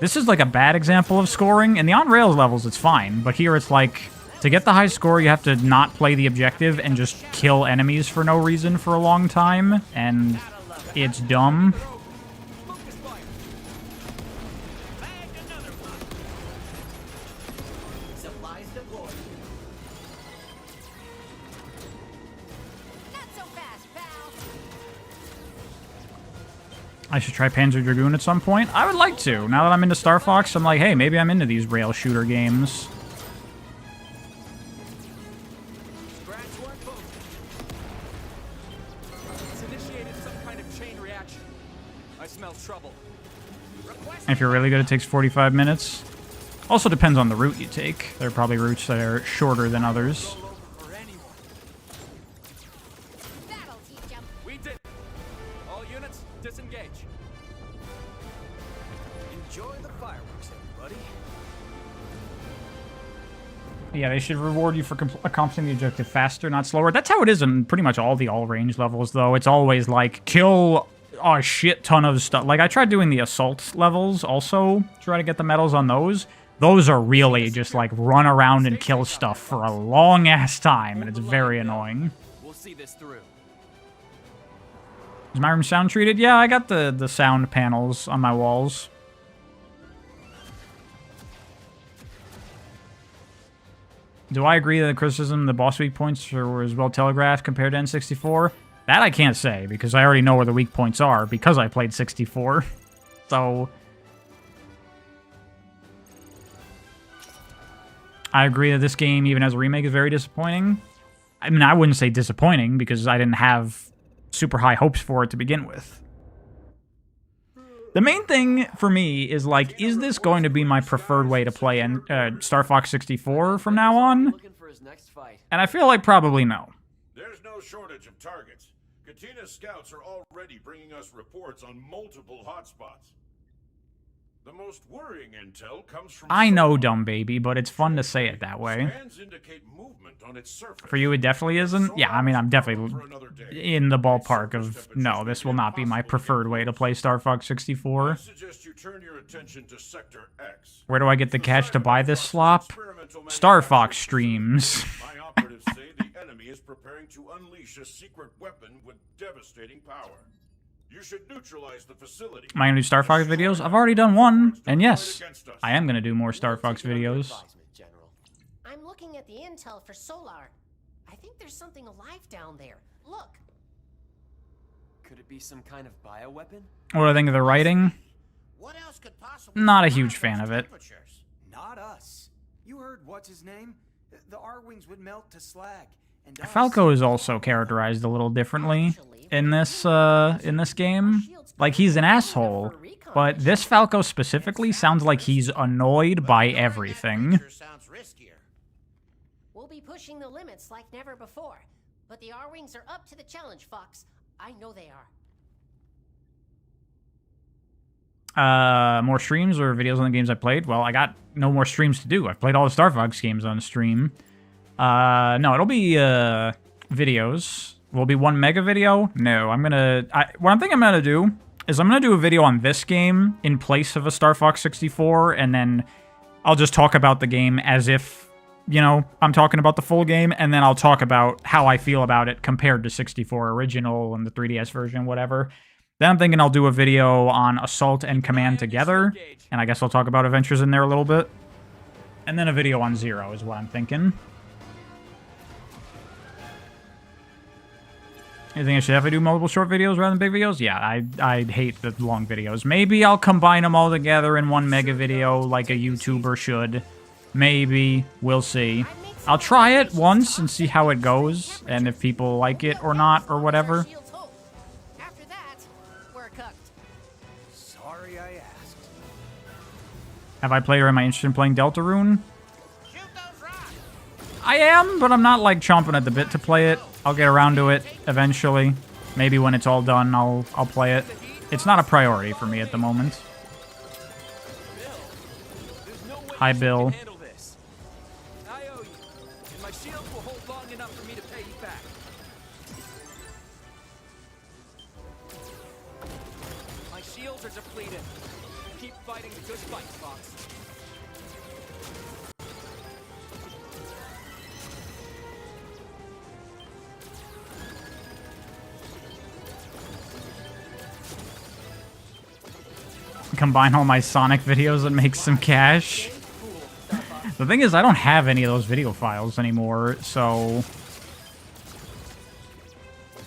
this is like a bad example of scoring. In the on-rails levels, it's fine, but here it's like, to get the high score, you have to not play the objective and just kill enemies for no reason for a long time, and it's dumb. Focus fire. Bagged another one. Supplies deployed. Not so fast, pal. I should try Panzer Dragoon at some point. I would like to. Now that I'm into Star Fox, I'm like, hey, maybe I'm into these rail shooter games. Scratch one, boom. It's initiated some kind of chain reaction. I smell trouble. If you're really good, it takes 45 minutes. Also depends on the route you take. There are probably routes that are shorter than others. Roll over for anyone. That'll teach 'em. We did it. All units, disengage. Enjoy the fireworks, everybody. Yeah, they should reward you for accomplishing the objective faster, not slower. That's how it is in pretty much all the all-range levels, though. It's always like, kill a shit ton of stuff. Like, I tried doing the assault levels also, try to get the medals on those. Those are really just, like, run around and kill stuff for a long-ass time, and it's very annoying. We'll see this through. Is my room sound treated? Yeah, I got the sound panels on my walls. Do I agree that the criticism, the boss weak points were as well telegraphed compared to N64? That I can't say, because I already know where the weak points are, because I played 64. So I agree that this game, even as a remake, is very disappointing. I mean, I wouldn't say disappointing, because I didn't have super high hopes for it to begin with. The main thing for me is, like, is this going to be my preferred way to play Star Fox 64 from now on? Looking for his next fight. And I feel like probably no. There's no shortage of targets. Katina's scouts are already bringing us reports on multiple hotspots. The most worrying intel comes from I know, sonar. dumb baby, but it's fun to say it that way. Scans indicate movement on its surface. For you, it definitely isn't? Yeah, I mean, I'm definitely For another day. in the ballpark of, no, this will not be my preferred way to play Star Fox 64. I suggest you turn your attention to Sector X. Where do I get the cash to buy this slop? Star Fox streams. My operatives say the enemy is preparing to unleash a secret weapon with devastating power. You should neutralize the facility. Am I gonna do Star Fox videos? I've already done one, and yes, I am gonna do more Star Fox videos. General. I'm looking at the intel for Solar. I think there's something alive down there. Look. Could it be some kind of bioweapon? What do I think of the writing? What else could possibly Not a survive huge those fan of it. temperatures? Not us. You heard what's his name? The R-Wings would melt to slag. And us- Falco is also characterized a little differently in this game. Like, he's an asshole, but this Falco specifically sounds like he's annoyed by everything. Sure sounds riskier. We'll be pushing the limits like never before. But the R-Wings are up to the challenge, Fox. I know they are. More streams or videos on the games I played? Well, I got no more streams to do. I've played all the Star Fox games on stream. No, it'll be, videos. Will it be one mega video? No, what I think I'm gonna do is I'm gonna do a video on this game in place of a Star Fox 64, and then I'll just talk about the game as if, you know, I'm talking about the full game, and then I'll talk about how I feel about it compared to 64 original and the 3DS version, whatever. Then I'm thinking I'll do a video on Assault and Command together, and I guess I'll talk about Adventures in there a little bit. And then a video on Zero is what I'm thinking. You think I should definitely do multiple short videos rather than big videos? Yeah, I hate the long videos. Maybe I'll combine them all together in one mega video like a YouTuber should. Maybe. We'll see. I'll try it once and see how it goes, and if people like it or not, or whatever. After that, we're cooked. Sorry I asked. Have I played or am I interested in playing Deltarune? Shoot those rocks! I am, but I'm not, like, chomping at the bit to play it. I'll get around to it eventually. Maybe when it's all done, I'll play it. It's not a priority for me at the moment. Hi, Bill. Handle this. I owe you, and my shields will hold long enough for me to pay you back. My shields are depleted. Keep fighting the good fight, Fox. Combine all my Sonic videos and make some cash. The thing is, I don't have any of those video files anymore, so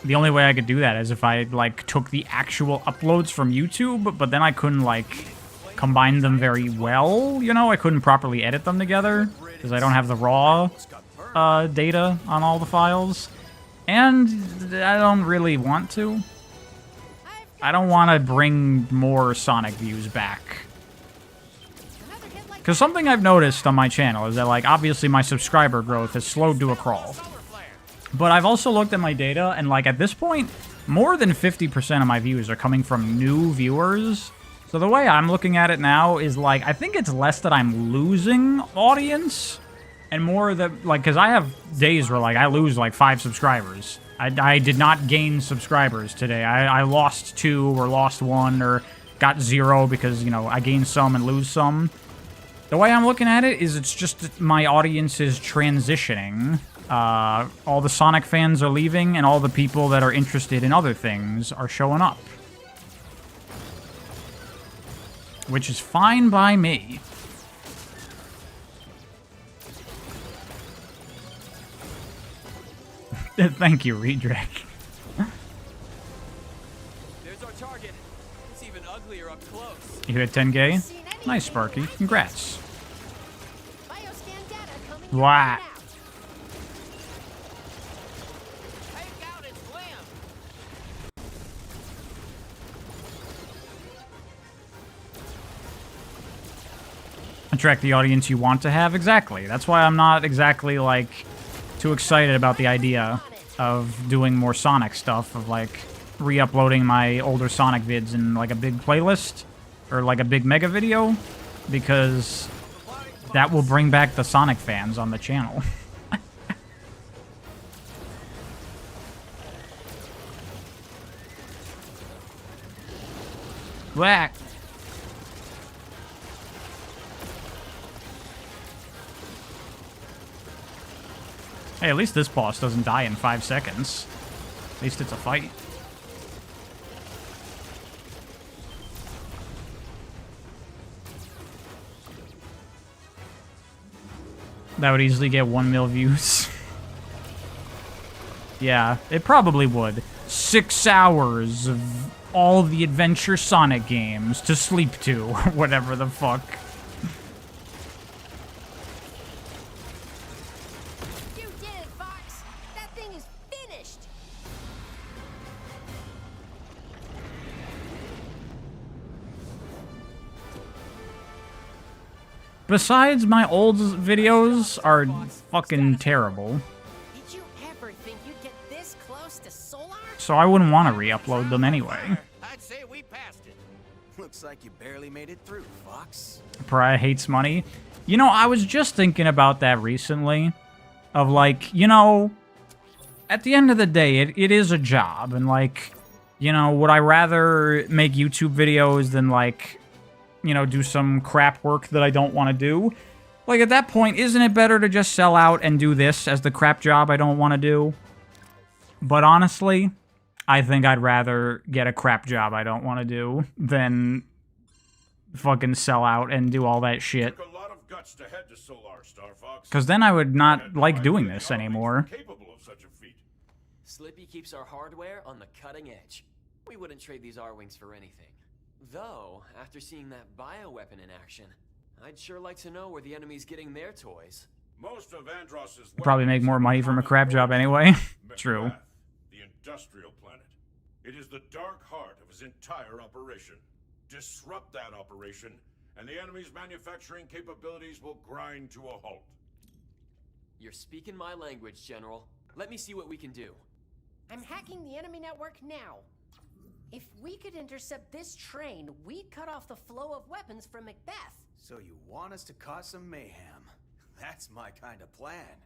the only way I could do that is if I, like, took the actual uploads from YouTube, but then I couldn't, like, combine them very well, you know? I couldn't properly edit them together, because I don't have the raw data on all the files. And I don't really want to. I don't want to bring more Sonic views back. Because something I've noticed on my channel is that, like, obviously my subscriber growth has slowed to a crawl. But I've also looked at my data, and, like, at this point, more than 50% of my views are coming from new viewers. So the way I'm looking at it now is, like, I think it's less that I'm losing audience, and more that, like, because I have days where, like, I lose, like, 5 subscribers. I did not gain subscribers today. I lost 2 or lost 1 or got 0 because, you know, I gain some and lose some. The way I'm looking at it is it's just that my audience is transitioning. All the Sonic fans are leaving and all the people that are interested in other things are showing up. Which is fine by me. Thank you, Redrick. There's our target. It's even uglier up close. You hit 10K? Nice, Sparky. Congrats. Bioscan data coming Wow. right now. Take out its limb! Attract the audience you want to have? Exactly. That's why I'm not exactly, like, too excited about the idea of doing more Sonic stuff, of, like, re-uploading my older Sonic vids in, like, a big playlist. or like a big mega video, because that will bring back the Sonic fans on the channel. Whack. Hey, at least this boss doesn't die in 5 seconds. At least it's a fight. That would easily get 1 mil views. Yeah, it probably would. 6 hours of all the Adventure Sonic games to sleep to, whatever the fuck. You did it, Fox! That thing is finished! Besides, my old videos are fucking terrible. Did you ever think you'd get this close to Solar? So I wouldn't want to re-upload them anyway. I'd say we passed it. Looks like you barely made it through, Fox. Pariah hates money. You know, I was just thinking about that recently. Of like, you know, at the end of the day, it is a job. And like, you know, would I rather make YouTube videos than like, you know, do some crap work that I don't want to do? Like, at that point, isn't it better to just sell out and do this as the crap job I don't want to do? But honestly, I think I'd rather get a crap job I don't want to do than fucking sell out and do all that shit. Took a lot of guts to head to Solar, Star Fox. Because then I would not Had no like idea doing the this Arwings were anymore. Capable of such a feat. Slippy keeps our hardware on the cutting edge. We wouldn't trade these R-Wings for anything. Though, after seeing that bioweapon in action, I'd sure like to know where the enemy's getting their toys. Most of Andross's Probably make weapons more are money from a common crap job origin. anyway. True. Metrath, the industrial planet. It is the dark heart of his entire operation. Disrupt that operation, and the enemy's manufacturing capabilities will grind to a halt. You're speaking my language, General. Let me see what we can do. I'm hacking the enemy network now. If we could intercept this train, we'd cut off the flow of weapons from Macbeth. So you want us to cause some mayhem? That's my kind of plan.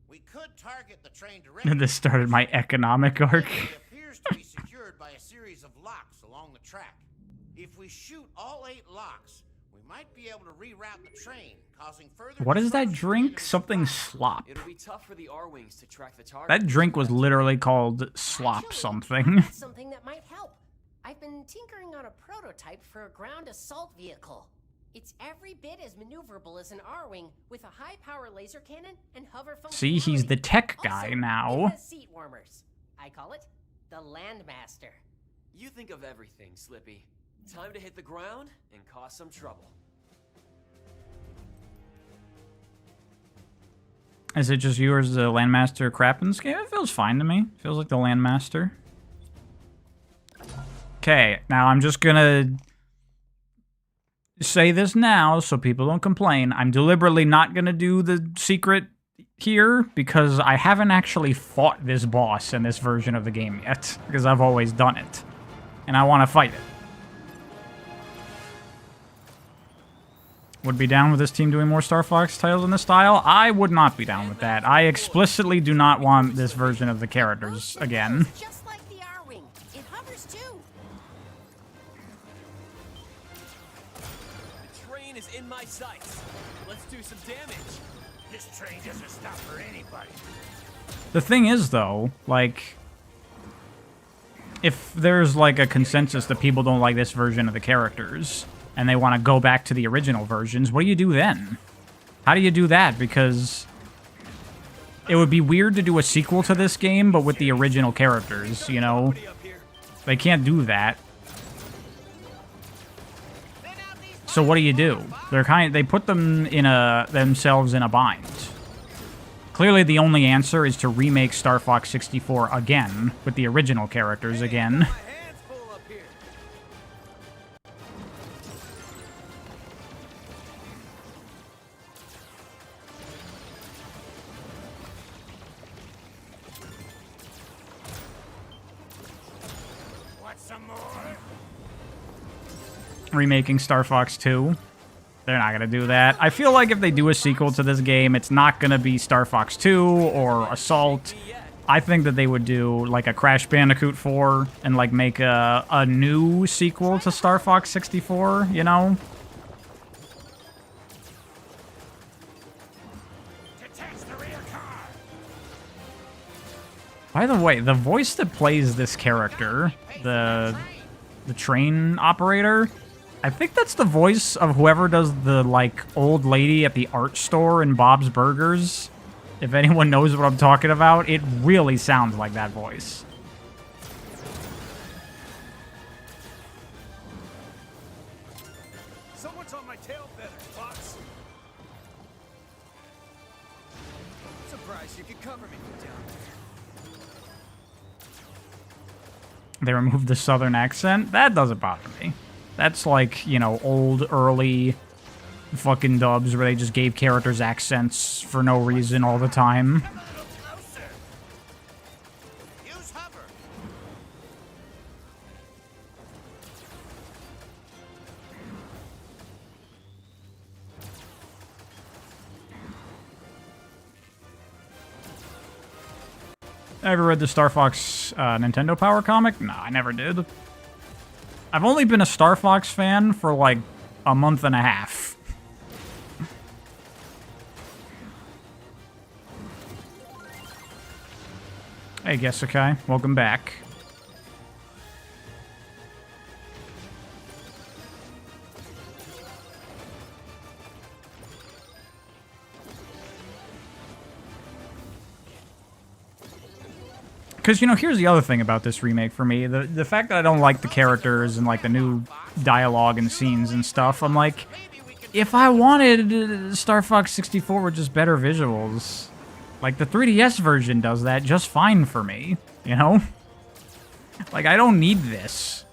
We could target the train directly. This started my economic arc. It appears to be secured by a series of locks along the track. If we shoot all 8 locks, we might be able to reroute the train, causing further. What is that disruption to drink? enemy Something supplies. slop. It'll be tough for the R-Wings to track the target. That drink was literally called slop Actually, something. that's something that might help. I've been tinkering on a prototype for a ground assault vehicle. It's every bit as maneuverable as an R-Wing with a high-power laser cannon and hover functionality. See, he's the tech guy Also, now. it has seat warmers. I call it the Landmaster. You think of everything, Slippy. Time to hit the ground and cause some trouble. Is it just you or is the Landmaster crap in this game? It feels fine to me. Feels like the Landmaster. Okay, now I'm just gonna say this now so people don't complain. I'm deliberately not gonna do the secret here because I haven't actually fought this boss in this version of the game yet, because I've always done it. And I want to fight it. Would be down with this team doing more Star Fox titles in this style? I would not be down with that. I explicitly do not want this version of the characters again. Just like the R-Wing. It hovers too. The train is in my sights. Let's do some damage. This train doesn't stop for anybody. The thing is, though, like, if there's, like, a consensus that people don't like this version of the characters, and they want to go back to the original versions, what do you do then? How do you do that? Because it would be weird to do a sequel to this game, but with the original characters, you know? They can't do that. So what do? They put them in themselves in a bind. Clearly the only answer is to remake Star Fox 64 again, with the original characters again. My hands full up here. Want some more? remaking Star Fox 2. They're not going to do that. I feel like if they do a sequel to this game, it's not going to be Star Fox 2 or Assault. I think that they would do like a Crash Bandicoot 4 and like make a new sequel to Star Fox 64, you know? By the way, the voice that plays this character, the train operator, I think that's the voice of whoever does the, like, old lady at the art store in Bob's Burgers. If anyone knows what I'm talking about, it really sounds like that voice. Someone's on my tail feather, Fox. I'm surprised you could cover me from down there. They removed the southern accent? That doesn't bother me. That's like, you know, old, early fucking dubs where they just gave characters accents for no reason all the time. Use hover. Ever read the Star Fox Nintendo Power comic? No, I never did. I've only been a Star Fox fan for like a month and a half. Hey, Gesukai. Welcome back. Because, you know, here's the other thing about this remake for me. The fact that I don't like the characters and, like, the new dialogue and scenes and stuff, I'm like, if I wanted Star Fox 64 with just better visuals, like, the 3DS version does that just fine for me, you know? Like, I don't need this.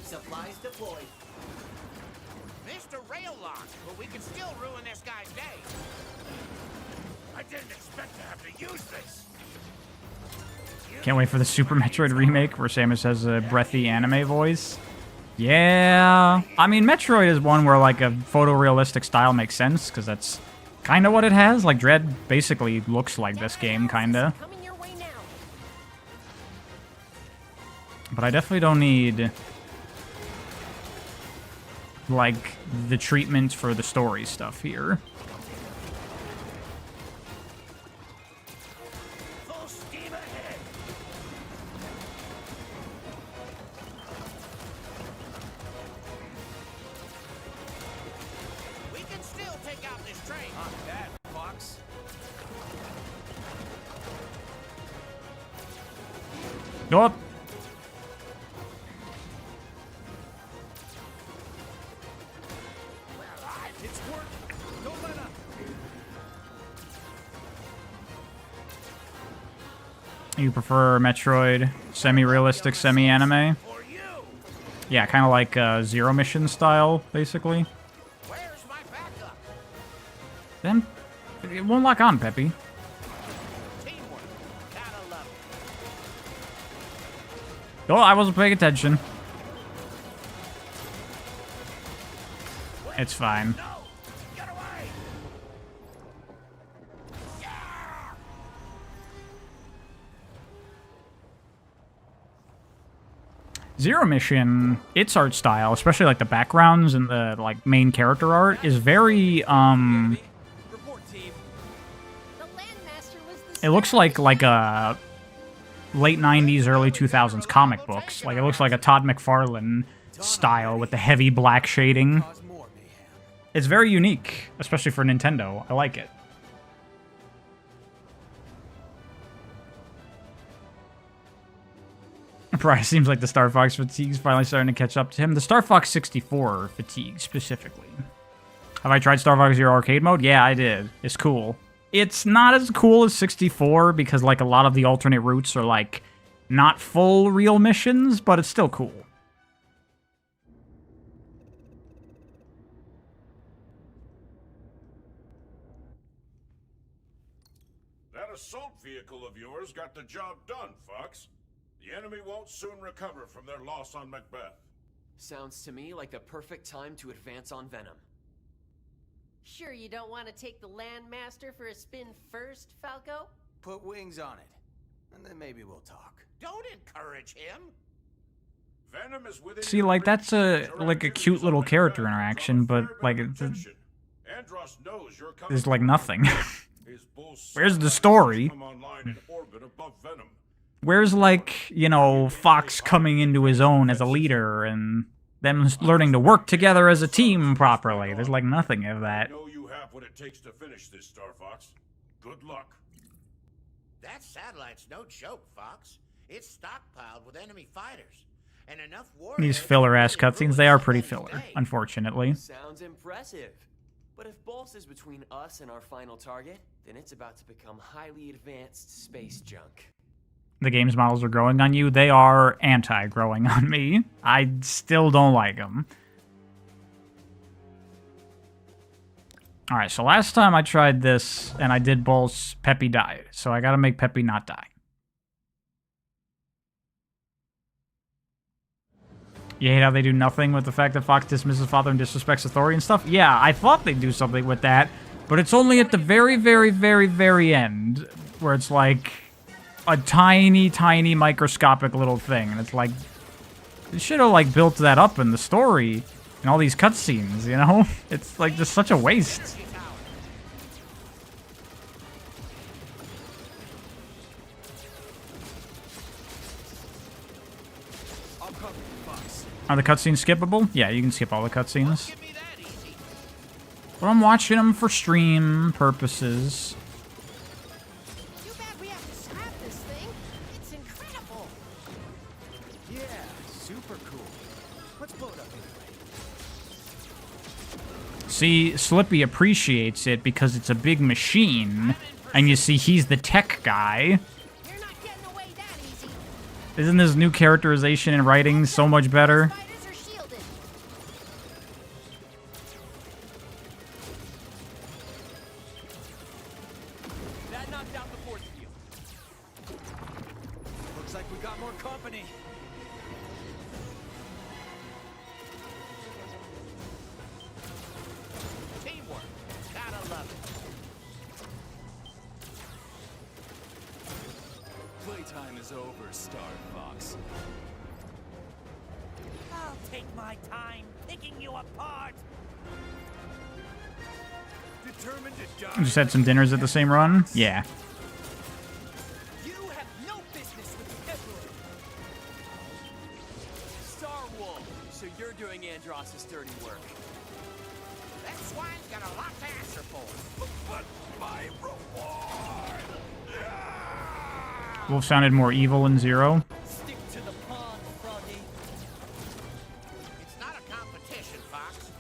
Supplies deployed. Missed a rail lock, but we can still ruin this guy's day. I didn't expect to have to use this. Can't wait for the Super Metroid remake where Samus has a breathy anime voice. Yeah. I mean, Metroid is one where, like, a photorealistic style makes sense, because that's kind of what it has. Like, Dread basically looks like this game, kind of. Coming your way now. But I definitely don't need, like, the treatment for the story stuff here. Full steam ahead. We can still take out this train. Not bad, Fox. Go up. It's working. Don't let up. You prefer Metroid semi-realistic, semi-anime? For you. Yeah, kind of like Zero Mission style, basically. Where's my backup? Then it won't lock on, Peppy. Teamwork. Gotta love it. Oh, I wasn't paying attention. It's fine. No! Get away! Zero Mission, its art style, especially like the backgrounds and the like main character art, is very Report, team. The Landmaster was the it looks like a late 90s, early 2000s comic books. Like it looks like a Todd McFarlane style with the heavy black shading. Cause more mayhem. It's very unique, especially for Nintendo. I like it. Probably seems like the Star Fox fatigue's finally starting to catch up to him. The Star Fox 64 fatigue, specifically. Have I tried Star Fox Zero Arcade Mode? Yeah, I did. It's cool. It's not as cool as 64, because, like, a lot of the alternate routes are, like, not full real missions, but it's still cool. That assault vehicle of yours got the job done, Fox. The enemy won't soon recover from their loss on Macbeth. Sounds to me like the perfect time to advance on Venom. Sure you don't want to take the Landmaster for a spin first, Falco? Put wings on it, and then maybe we'll talk. Don't encourage him. Venom is within See, your like, that's reach. a like a cute little character interaction, but like Andros knows you're coming there's like through. nothing. His bull's Where's the satellites story? come online in orbit above Venom. Where's, like, you know, Fox coming into his own as a leader and them learning to work together as a team properly? There's like nothing of I that. know you have what it takes to finish this, Star Fox. Good luck. That satellite's no joke, Fox. It's stockpiled with enemy fighters. And enough warheads These filler-ass to really cutscenes, they are ruin pretty Scully's filler, day. unfortunately. Sounds impressive. But if Bolts is between us and our final target, then it's about to become highly advanced space junk. The game's models are growing on you. They are anti-growing on me. I still don't like them. Alright, so last time I tried this and I did Bolts, Peppy died. So I gotta make Peppy not die. You hate how they do nothing with the fact that Fox dismisses father and disrespects authority and stuff? Yeah, I thought they'd do something with that, but it's only at the very, very, very, very end where it's like a tiny, tiny microscopic little thing, and it's like, you should have like built that up in the story and all these cutscenes, you know? It's like just such a waste. I'll cover you, Fox. Are the cutscenes skippable? Yeah, you can skip all the cutscenes. Give me that easy. But I'm watching them for stream purposes. Too bad we have to scrap this thing. It's incredible. Yeah, super cool. Let's blow it up anyway. See, Slippy appreciates it because it's a big machine, and you see he's the tech guy. You're not getting away that easy. Isn't this new characterization and writing so much better? Spiders are shielded. That knocked out the force field. Looks like we got more company. Teamwork. Gotta love it. Playtime is over, Star Fox. I'll take my time picking you apart. Determined to die. Just had some dinners at the same run? Yeah. You have no business with the Emperor. Star Wolf, so you're doing Andros' dirty work. That swine's got a lot to answer for. But my reward. Wolf sounded more evil in Zero. Stick to the pond, Froggy. It's not a competition, Fox.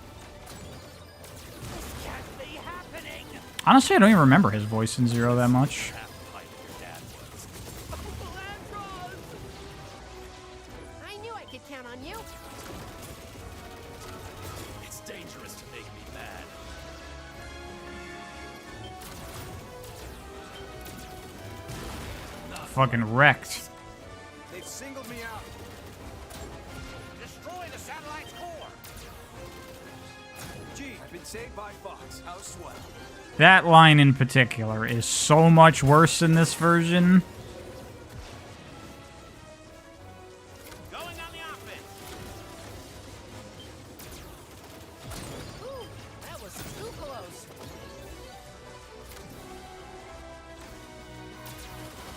This can't be happening. Honestly, I don't even remember his voice in Zero that much. Half pipe your dad was. I knew I could count on you. It's dangerous to make me mad. Fucking wrecked. They've singled me out. Destroy the satellite's core. Gee, I've been saved by Fox. How swell. That line in particular is so much worse in this version. Going on the offense. Ooh, that was too close.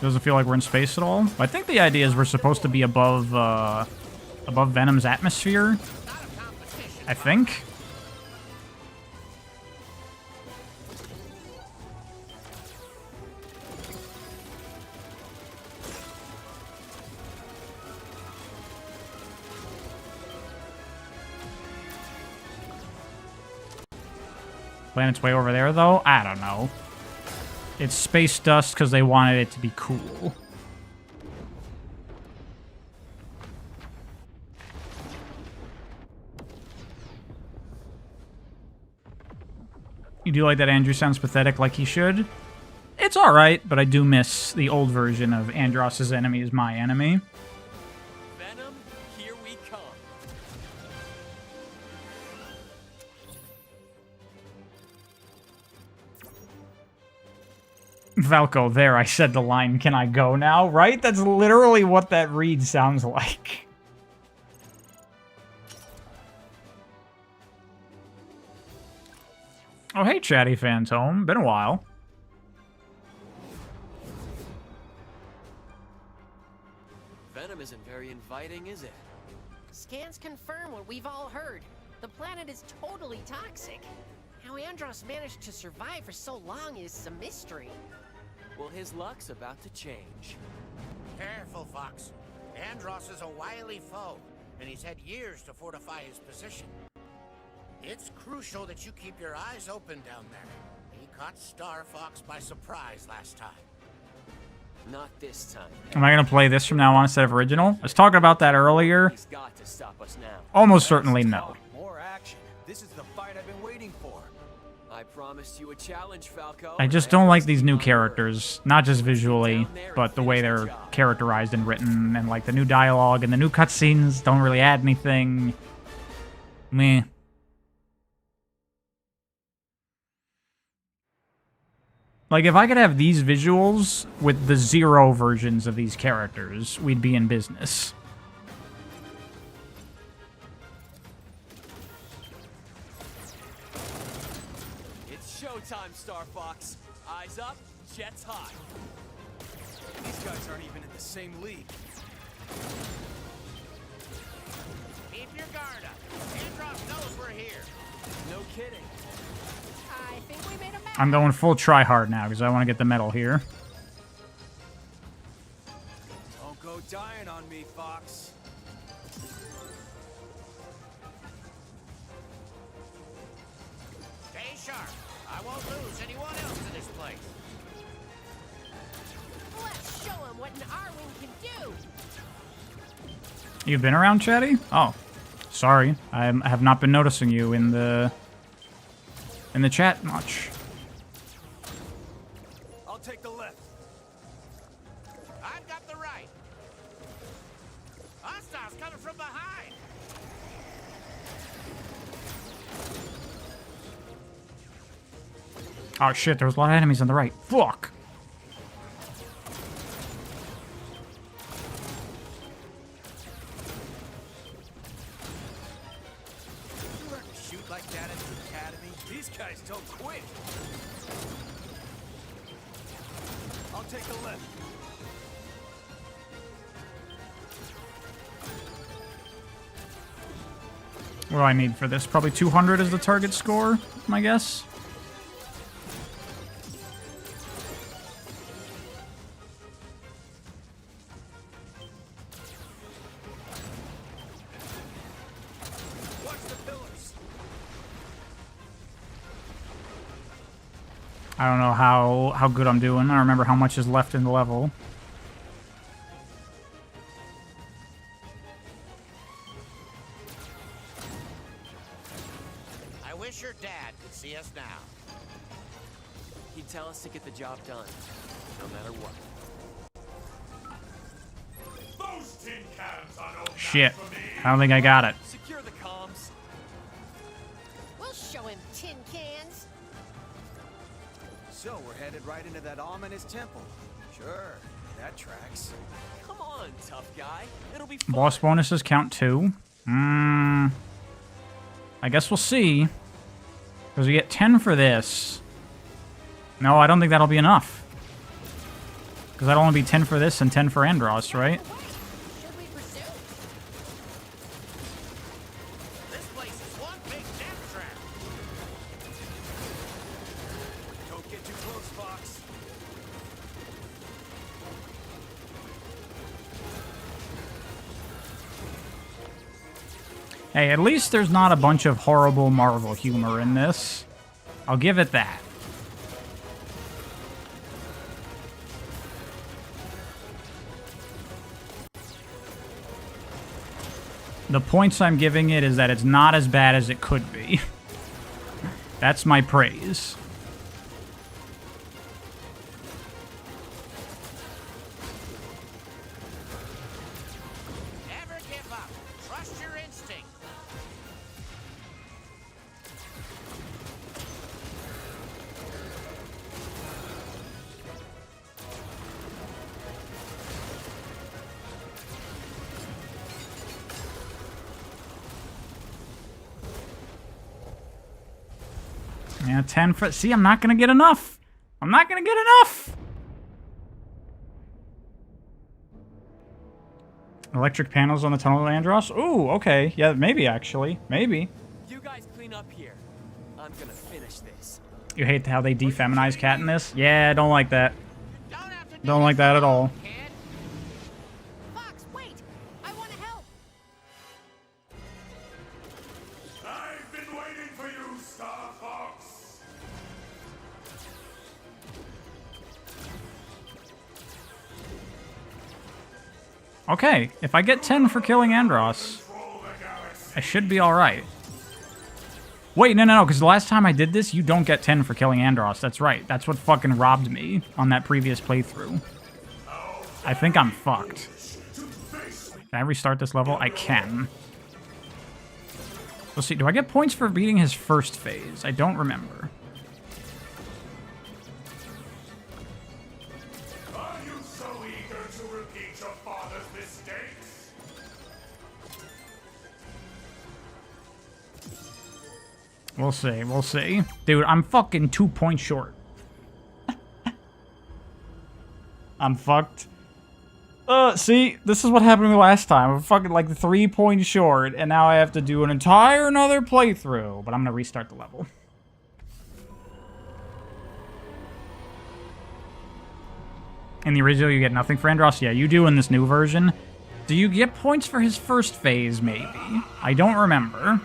Doesn't feel like we're in space at all. I think the idea is we're supposed to be above, above Venom's atmosphere. Not a competition. I think. Planet's way over there, though? I don't know. It's space dust because they wanted it to be cool. You do like that Andrew sounds pathetic like he should? It's alright, but I do miss the old version of Andros' enemy is my enemy. Falco, there, I said the line, can I go now? Right? That's literally what that read sounds like. Oh, hey, Chatty Phantom. Been a while. Venom isn't very inviting, is it? Scans confirm what we've all heard. The planet is totally toxic. How Andros managed to survive for so long is a mystery. Well, his luck's about to change. Careful, Fox. Andros is a wily foe, and he's had years to fortify his position. It's crucial that you keep your eyes open down there. He caught Star Fox by surprise last time. Not this time. Am I going to play this from now on instead of original? I was talking about that earlier. He's got to stop us now. Almost certainly no. More action. This is the fight I've been waiting for. I promised you a challenge, Falco. I just don't like these new characters. Not just visually, but the way they're characterized and written. And like the new dialogue and the new cutscenes don't really add anything. Meh. Like, if I could have these visuals with the 0 versions of these characters, we'd be in business. It's showtime, Star Fox. Eyes up, jets high. These guys aren't even in the same league. Keep your guard up. Andros knows we're here. No kidding. I think we made a match. I'm going full try-hard now, because I want to get the medal here. Don't go dying on me, Fox. Stay sharp. I won't lose anyone else in this place. Let's show him what an R-Wing can do. You've been around, Chatty? Oh. Sorry. I have not been noticing you in the chat much. I'll take the left. I've got the right. Hostiles coming from behind. Oh shit, there was a lot of enemies on the right. Fuck! You learn to shoot like that at the academy? These guys don't quit. I'll take the left. What do I need for this? Probably 200 is the target score, my guess. Watch the pillars. I don't know how good I'm doing. I don't remember how much is left in the level. I wish your dad could see us now. He'd tell us to get the job done, no matter what. Those tin cans are no match Shit. for me. I don't think I got it. Secure the comms. We'll show him tin cans. So we're headed right into that ominous temple. Sure, that tracks. Come on, tough guy. It'll be fun. Boss bonuses count too. I guess we'll see. Because we get 10 for this. No, I don't think that'll be enough. Because that'll only be 10 for this and 10 for Andros, right? Should we pursue? This place is one big death trap. Don't get too close, Fox. Hey, at least there's not a bunch of horrible Marvel humor in this. I'll give it that. The points I'm giving it is that it's not as bad as it could be. That's my praise. Never give up. Trust your instinct. Yeah, 10 for... See, I'm not gonna get enough. I'm not gonna get enough. Electric panels on the tunnel of Andros? Ooh, okay. Yeah, maybe, actually. Maybe. You guys clean up here. I'm gonna finish this. You hate how they defeminize Cat in this? Yeah, I don't like that. Have to Don't like that at all. kid. Fox, wait! I want to help! I've been waiting for you, Star Fox. Okay, if I get 10 for killing Andros, I should be alright. Wait, no, because the last time I did this, you don't get 10 for killing Andros. That's right. That's what fucking robbed me on that previous playthrough. I think I'm fucked. Can I restart this level? I can. Let's see, do I get points for beating his first phase? I don't remember. Are you so eager to repeat your father's mistakes? We'll see, we'll see. Dude, I'm fucking 2 points short. I'm fucked. See, this is what happened to me last time. I'm fucking like 3 points short, and now I have to do an entire another playthrough. But I'm gonna restart the level. In the original, you get nothing for Andros? Yeah, you do in this new version. Do you get points for his first phase, maybe? I don't remember.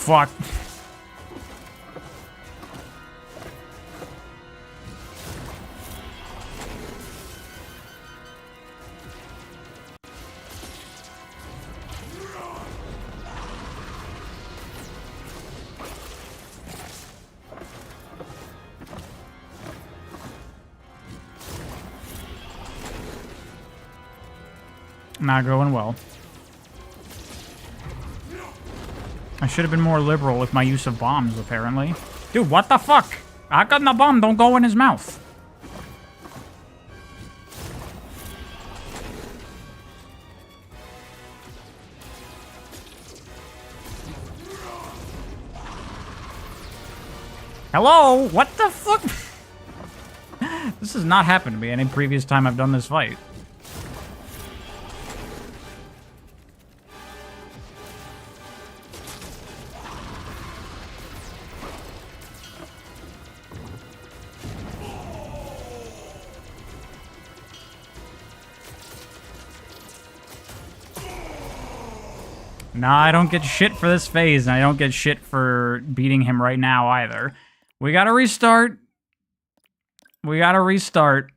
Fuck. Not going well. I should have been more liberal with my use of bombs, apparently. Dude, what the fuck? How come the bomb don't go in his mouth? Hello? What the fuck? This has not happened to me any previous time I've done this fight. Nah, I don't get shit for this phase, and I don't get shit for beating him right now either. We gotta restart. We gotta restart.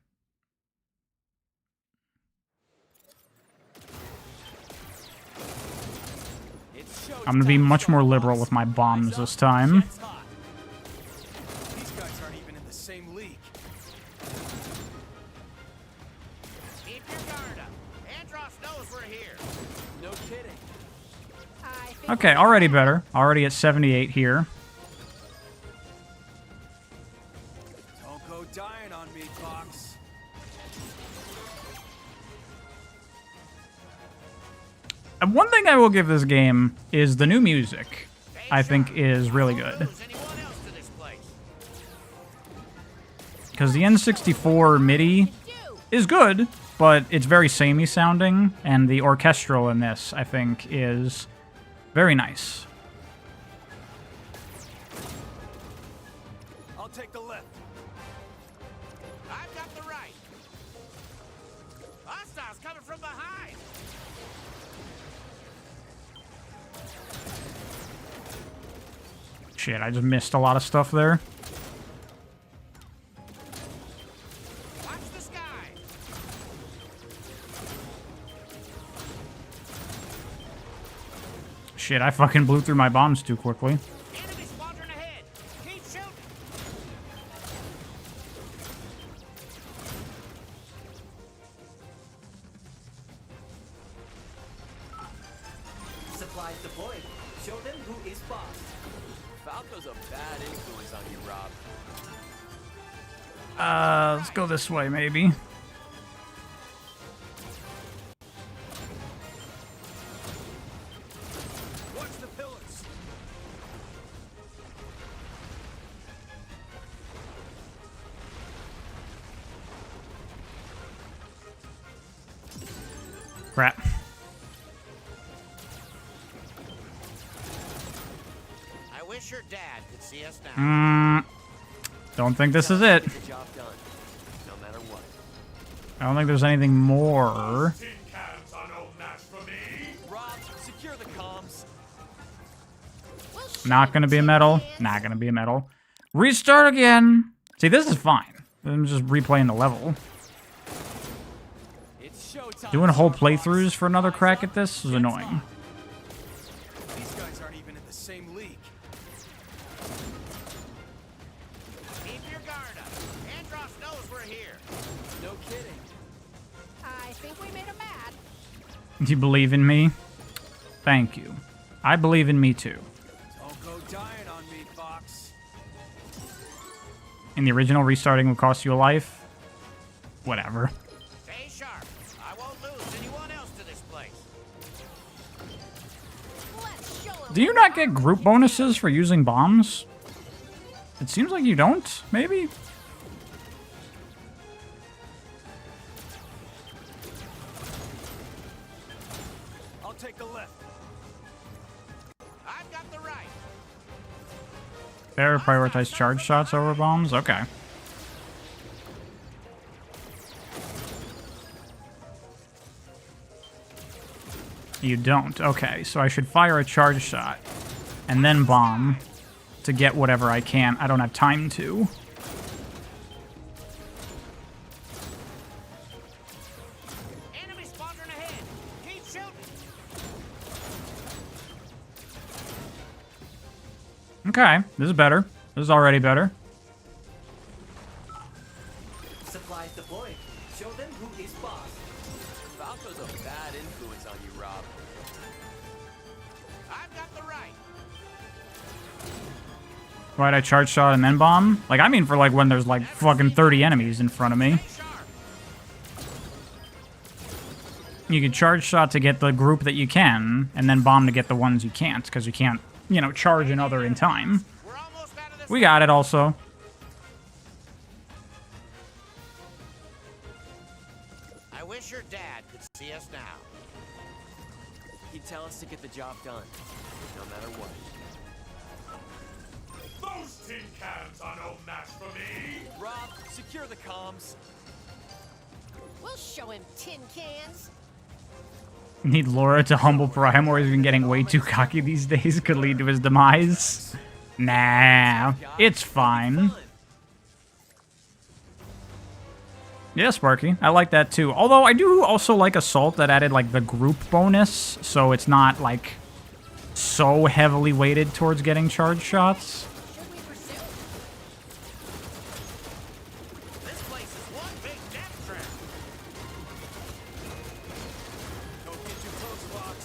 I'm gonna be much more liberal with my bombs this time. These guys aren't even in the same league. Keep your guard up. Andros knows we're here. No kidding. Okay, already better. Already at 78 here. Don't go dying on me, Fox. And one thing I will give this game is the new music. I think is really good. Lose anyone else to this place. Because the N64 MIDI is good, but it's very samey sounding, and the orchestral in this, I think, is very nice. I'll take the left. I've got the right. Hostiles coming from behind. Shit, I just missed a lot of stuff there. Watch the sky. Shit, I fucking blew through my bombs too quickly. Enemy squadron ahead. Keep shooting. Supplies deployed. Show them who is boss. Falco's a bad influence on you, Rob. Let's go this way, maybe. Watch the pillars. Crap. I wish your dad could see us now. Don't think this is it. Get the job done, no matter what. I don't think there's anything more. Tin cans are no match for me. Rob, secure the comms. Not gonna be a medal. Not gonna be a medal. Restart again. See, this is fine. I'm just replaying the level. It's showtime. Doing whole Star Fox. playthroughs for another crack at this is annoying. These guys aren't even in the same league. Keep your guard up. Andros knows we're here. No kidding. I think we made him mad. Do you believe in me? Thank you. I believe in me too. Don't go dying on me, Fox. In the original, restarting would cost you a life. Whatever. Stay sharp. I won't lose anyone else to this place. Let's show him. Do you not get group bonuses for using bombs? It seems like you don't, maybe? I'll take the left. I've got the right. Better prioritize charge shots over bombs? Okay. You don't. Okay, so I should fire a charge shot and then bomb to get whatever I can. I don't have time to. Enemy squadron ahead. Keep shooting. Okay, this is better. This is already better. Supplies deployed. Show them who is boss. Falco's a bad influence on you, Rob. I've got the right. Why'd I charge shot and then bomb? Like, I mean for like when there's like fucking 30 enemies in front of me. Stay sharp. You can charge shot to get the group that you can, and then bomb to get the ones you can't, because you can't, you know, charge another in time. We're almost out of this. We got it also. I wish your dad could see us now. He'd tell us to get the job done, no matter what. Those tin cans are no match for me. Rob, secure the comms. We'll show him tin cans. Need Laura to humble Prime, or he's been getting way too cocky these days. Could lead to his demise. Nah, it's fine. Yeah, Sparky. I like that too. Although I do also like Assault that added like the group bonus, so it's not like so heavily weighted towards getting charge shots. Should we pursue? This place is one big death trap. Don't get too close, Fox.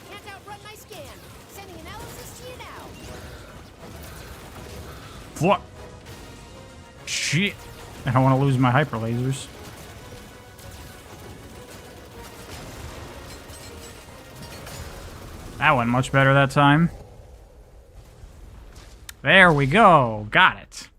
Can't outrun my scan. Sending analysis to you now. What? Shit. I don't want to lose my hyper lasers. That went much better that time. There we go. Got it.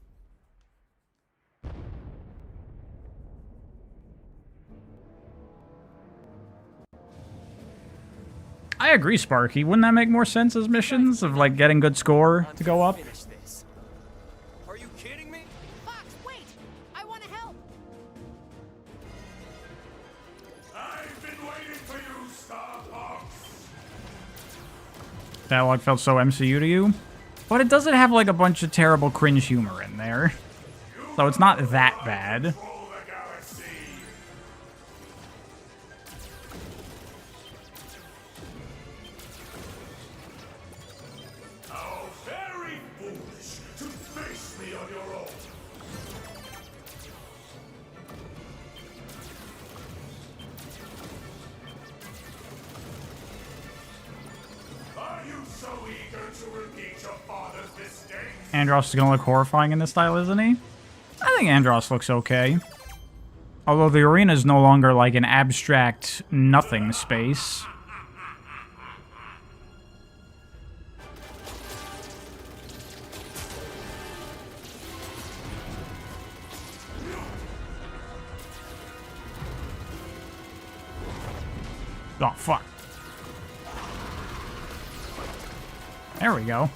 I agree, Sparky. Wouldn't that make more sense as missions of like getting good score to go up? Finish this. Are you kidding me? Fox, wait! I want to help. I've been waiting for you, Star Fox. Dialogue felt so MCU to you? But it doesn't have like a bunch of terrible cringe humor in there. So it's not that bad. Control the galaxy. How very foolish to face me on your own. Andros is going to look horrifying in this style, isn't he? I think Andros looks okay. Although the arena is no longer like an abstract nothing space. Oh, fuck. There we go.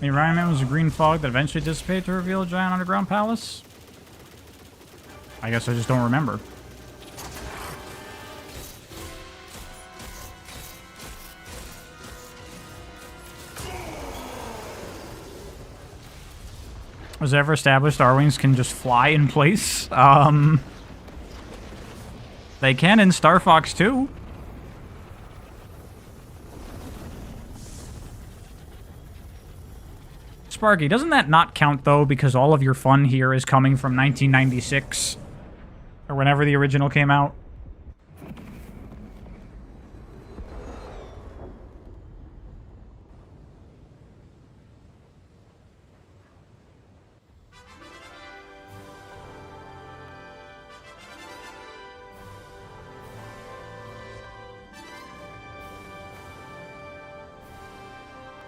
The environment was a green fog that eventually dissipated to reveal a giant underground palace. I guess I just don't remember. Was it ever established R-Wings can just fly in place? They can in Star Fox 2. Sparky, doesn't that not count, though, because all of your fun here is coming from 1996? Or whenever the original came out?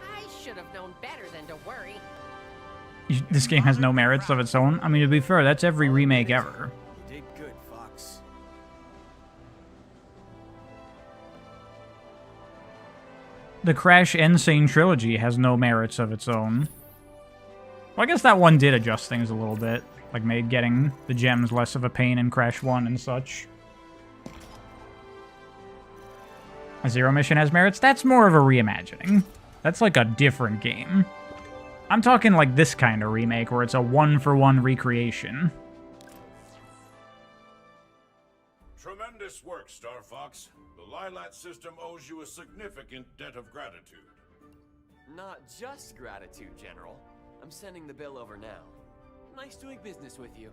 I should have known better than to worry. This game has no merits of its own. I mean, to be fair, that's every remake ever. You did good, Fox. The Crash Insane trilogy has no merits of its own. Well, I guess that one did adjust things a little bit. Like, made getting the gems less of a pain in Crash 1 and such. A Zero Mission has merits? That's more of a reimagining. That's like a different game. I'm talking like this kind of remake, where it's a one-for-one recreation. Tremendous work, Star Fox. The Lilat system owes you a significant debt of gratitude. Not just gratitude, General. I'm sending the bill over now. Nice doing business with you.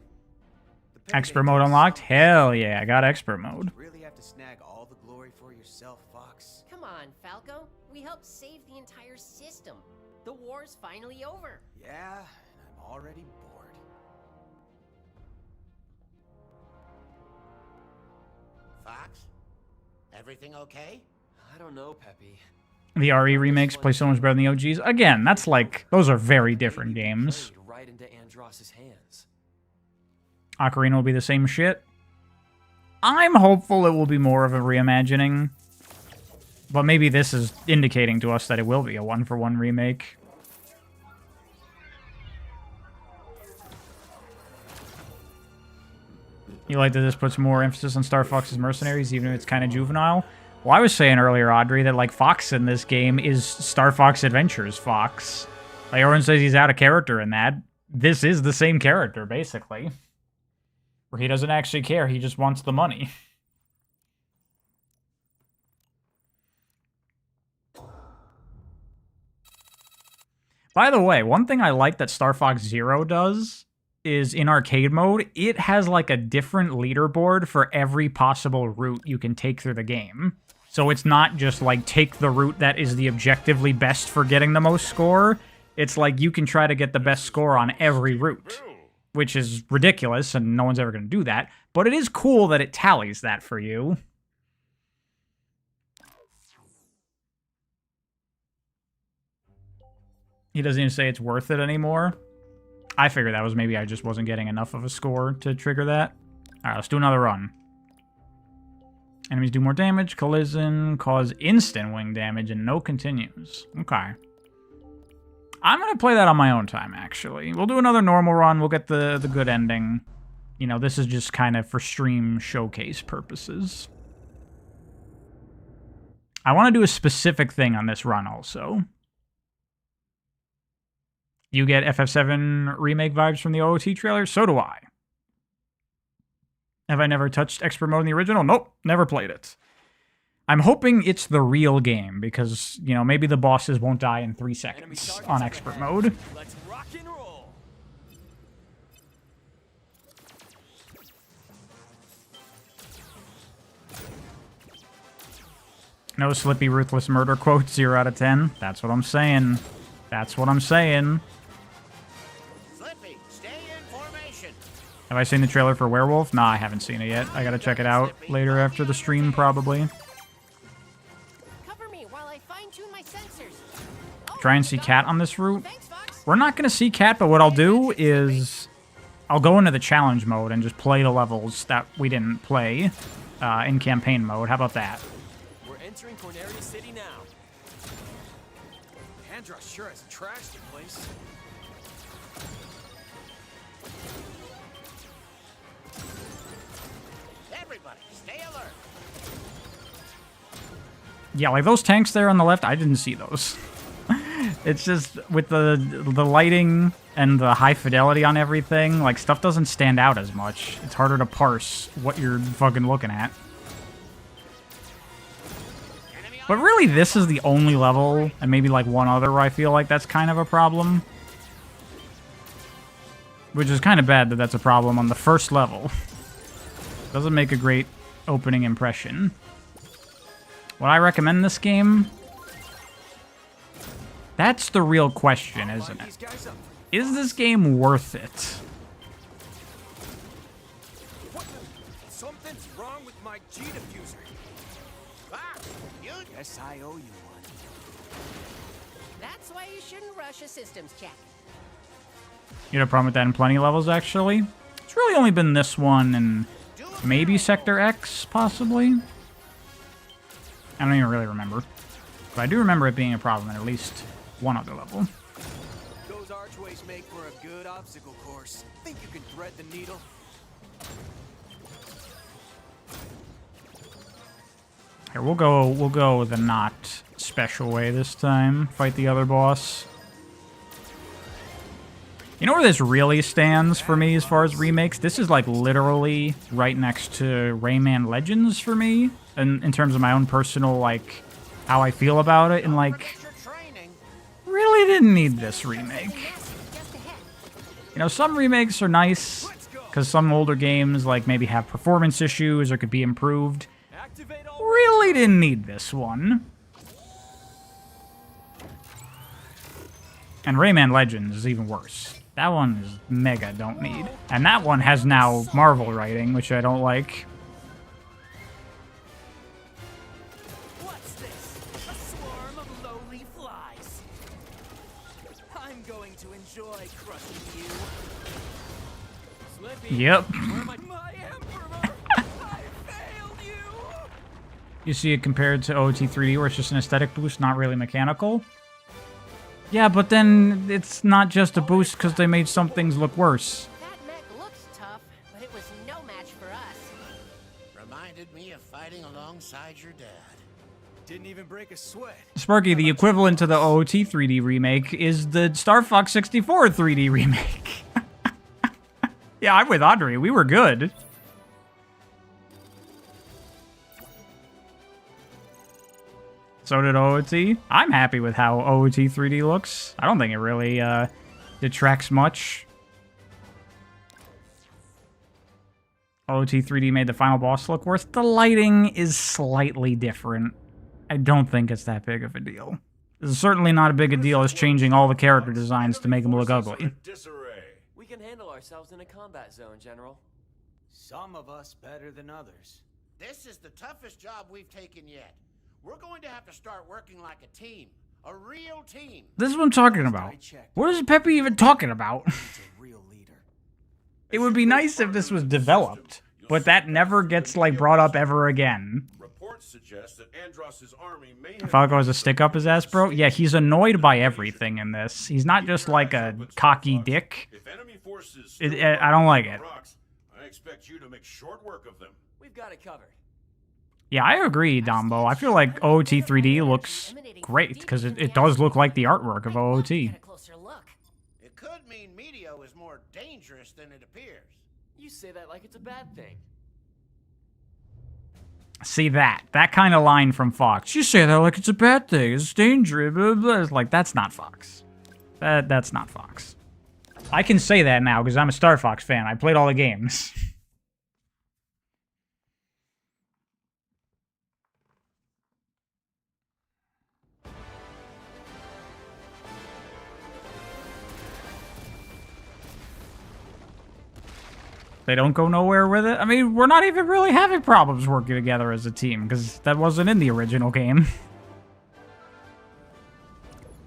Expert mode unlocked? Hell yeah, I got expert mode. Really have to snag all the glory for yourself, Fox. Come on, Falco. We helped save the entire system. The war's finally over. Yeah, and I'm already bored. Fox? Everything okay? I don't know, Peppy. The RE remakes play so much better than the OGs. Again, that's like, those are very different games. Right into Andross's hands. Ocarina will be the same shit. I'm hopeful it will be more of a reimagining. But maybe this is indicating to us that it will be a one-for-one remake. You like that this puts more emphasis on Star Fox's mercenaries, even if it's kind of juvenile? Well, I was saying earlier, Audrey, that, like, Fox in this game is Star Fox Adventures Fox. Like, everyone says he's out of character in that. This is the same character, basically. Where he doesn't actually care, he just wants the money. By the way, one thing I like that Star Fox Zero does is in arcade mode, it has like a different leaderboard for every possible route you can take through the game. So it's not just like take the route that is the objectively best for getting the most score. It's like you can try to get the best score on every route, which is ridiculous and no one's ever going to do that. But it is cool that it tallies that for you. He doesn't even say it's worth it anymore. I figured that was maybe I just wasn't getting enough of a score to trigger that. Alright, let's do another run. Enemies do more damage, collision, cause instant wing damage, and no continues. Okay. I'm going to play that on my own time, actually. We'll do another normal run. We'll get the good ending. You know, this is just kind of for stream showcase purposes. I want to do a specific thing on this run also. You get FF7 remake vibes from the OOT trailer? So do I. Have I never touched expert mode in the original? Nope, never played it. I'm hoping it's the real game because, you know, maybe the bosses won't die in 3 Enemy seconds targets on up expert ahead. mode. Let's rock and roll. No Slippy Ruthless Murder quote, 0 out of 10. That's what I'm saying. That's what I'm saying. Slippy, stay in formation. Have I seen the trailer for Werewolf? Nah, I haven't seen it yet. I gotta check it out later after the stream, probably. Cover me while I fine-tune my sensors. Oh, Try and see Cat on this route. thanks, Fox. We're not gonna see Cat, but what I'll do is I'll go into the challenge mode and just play the levels that we didn't play in campaign mode. How about that? We're entering Corneria City now. Andros sure has trashed the place. Everybody, stay alert. Yeah, like those tanks there on the left, I didn't see those. It's just with the lighting and the high fidelity on everything, like stuff doesn't stand out as much. It's harder to parse what you're fucking looking at. But really, this is the only level, and maybe like one other where I feel like that's kind of a problem. Which is kind of bad that that's a problem on the first level. Doesn't make a great opening impression. Would I recommend this game? That's the real question, isn't it? Is this game worth it? What? Something's wrong with my G diffuser. Fox, you... Guess I owe you one. That's why you shouldn't rush a systems check. You had a problem with that in plenty of levels, actually? It's really only been this one and maybe Sector X, possibly? I don't even really remember. But I do remember it being a problem in at least one other level. Those archways make for a good obstacle course. Think you can thread the needle? Here, we'll go the not special way this time. Fight the other boss. You know where this really stands for me as far as remakes? This is like literally right next to Rayman Legends for me. And in terms of my own personal, like, how I feel about it. And like, really didn't need this remake. You know, some remakes are nice. Because some older games, like, maybe have performance issues or could be improved. Really didn't need this one. And Rayman Legends is even worse. That one is mega don't need. And that one has now Marvel writing, which I don't like. What's this? A swarm of lowly flies. I'm going to enjoy crushing you. Slippy. Yep. My emperor! I failed you! You see it compared to OT3D where it's just an aesthetic boost, not really mechanical. Yeah, but then it's not just a boost because they made some things look worse. That mech looks tough, but it was no match for us. Reminded me of fighting alongside your dad. Didn't even break a sweat. Sparky, the equivalent to the OT3D remake is the Star Fox 64 3D remake. Yeah, I'm with Audrey. We were good. So did OOT. I'm happy with how OOT 3D looks. I don't think it really detracts much. OOT 3D made the final boss look worse. The lighting is slightly different. I don't think it's that big of a deal. This is certainly not a big a deal as changing all the character designs to make them look ugly. We can handle ourselves in a combat zone, General. Some of us better than others. This is the toughest job we've taken yet. We're going to have to start working like a team. A real team. This is what I'm talking about. What is Peppy even talking about? He's a real leader. It would be nice if this was developed, but that never gets, like, brought up ever again. Reports suggest that Andros's army may have... Falco has a stick up his ass, bro? Yeah, he's annoyed by everything in this. He's not just, like, a cocky dick. If enemy forces I don't like it. I expect you to make short work of them. We've got it covered. Yeah, I agree, Dombo. I feel like OOT3D looks great, because it does look like the artwork of OOT. Get a closer look. It could mean Meteo is more dangerous than it appears. You say that like it's a bad thing. See that kind of line from Fox. You say that like it's a bad thing. It's dangerous. Blah, blah. It's like, that's not Fox. That's not Fox. I can say that now because I'm a Star Fox fan. I played all the games. They don't go nowhere with it. I mean, we're not even really having problems working together as a team because that wasn't in the original game.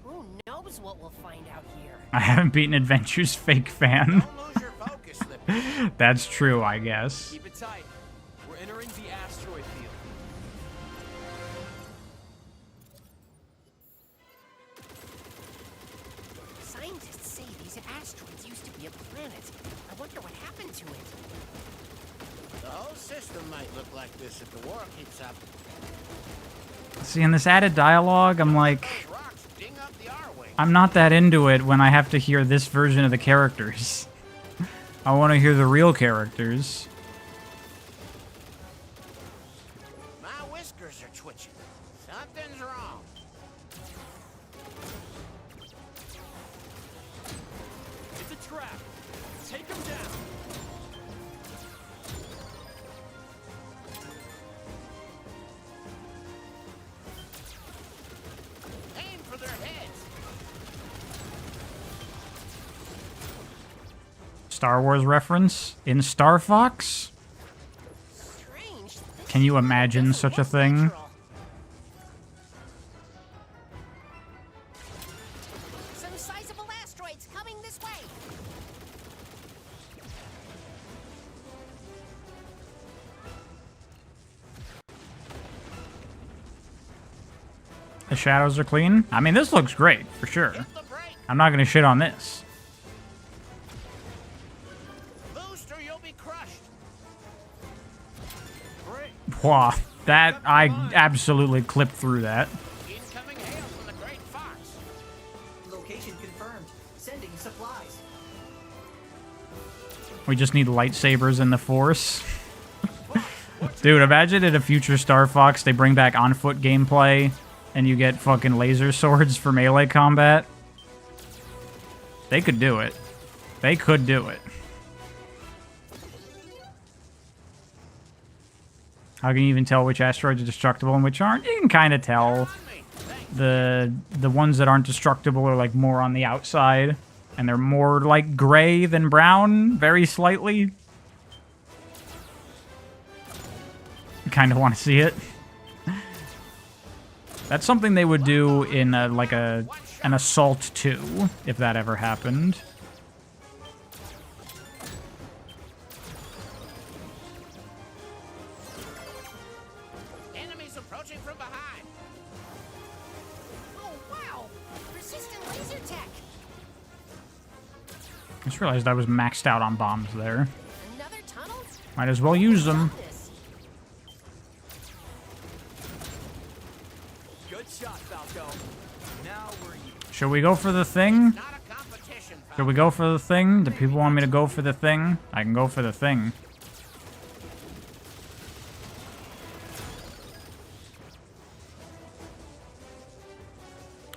Who knows what we'll find out here? I haven't beaten Adventure's fake fan. Don't lose your focus, Slippy. That's true, I guess. Keep it tight. We're entering the asteroid field. Scientists say these asteroids used to be a planet. I wonder what happened to it. The whole system might look like this if the war keeps up. See, in this added dialogue, I'm like, Those rocks ding up the R-wing. I'm not that into it when I have to hear this version of the characters. I want to hear the real characters. My whiskers are twitching. Something's wrong. It's a trap. Take him down. Aim for their heads. Star Wars reference in Star Fox? Strange. This Can you imagine doesn't such a look thing? natural. Some sizable asteroids coming this way. The shadows are clean? I mean, this looks great, for sure. Hit the brake. I'm not gonna shit on this. Boost or you'll be crushed. Whoa, that, I absolutely clipped through that. Incoming hail from the Great Fox. Location confirmed. Sending supplies. We just need lightsabers and the Force. Dude, imagine in a future Star Fox they bring back on-foot gameplay and you get fucking laser swords for melee combat. They could do it. They could do it. How can you even tell which asteroids are destructible and which aren't? You can kind of tell. The ones that aren't destructible are like more on the outside. And they're more like gray than brown, very slightly. Kind of want to see it. That's something they would do in like an Assault 2, if that ever happened. Enemies approaching from behind. Oh wow! Resistant laser tech. I just realized I was maxed out on bombs there. Another tunnel? Might as well use them. This. Good shot, Falco. Now we're you. Should we go for the thing? Not a competition. Should we go for the thing? Do people want me to go for the thing? I can go for the thing.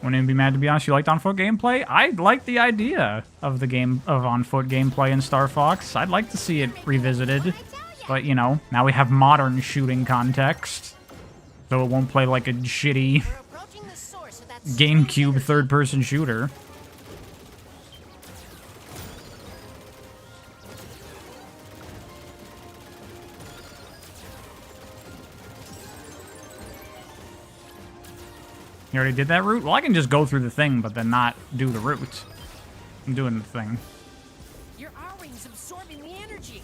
Wouldn't even be mad, to be honest. You liked on-foot gameplay? I like the idea of the game of on-foot gameplay in Star Fox. I'd like to see it revisited. But, you know, now we have modern shooting context. So it won't play like a shitty We're approaching the source of that GameCube third-person shooter. You already did that route? Well, I can just go through the thing, but then not do the route. I'm doing the thing. Your R-wing's absorbing the energy.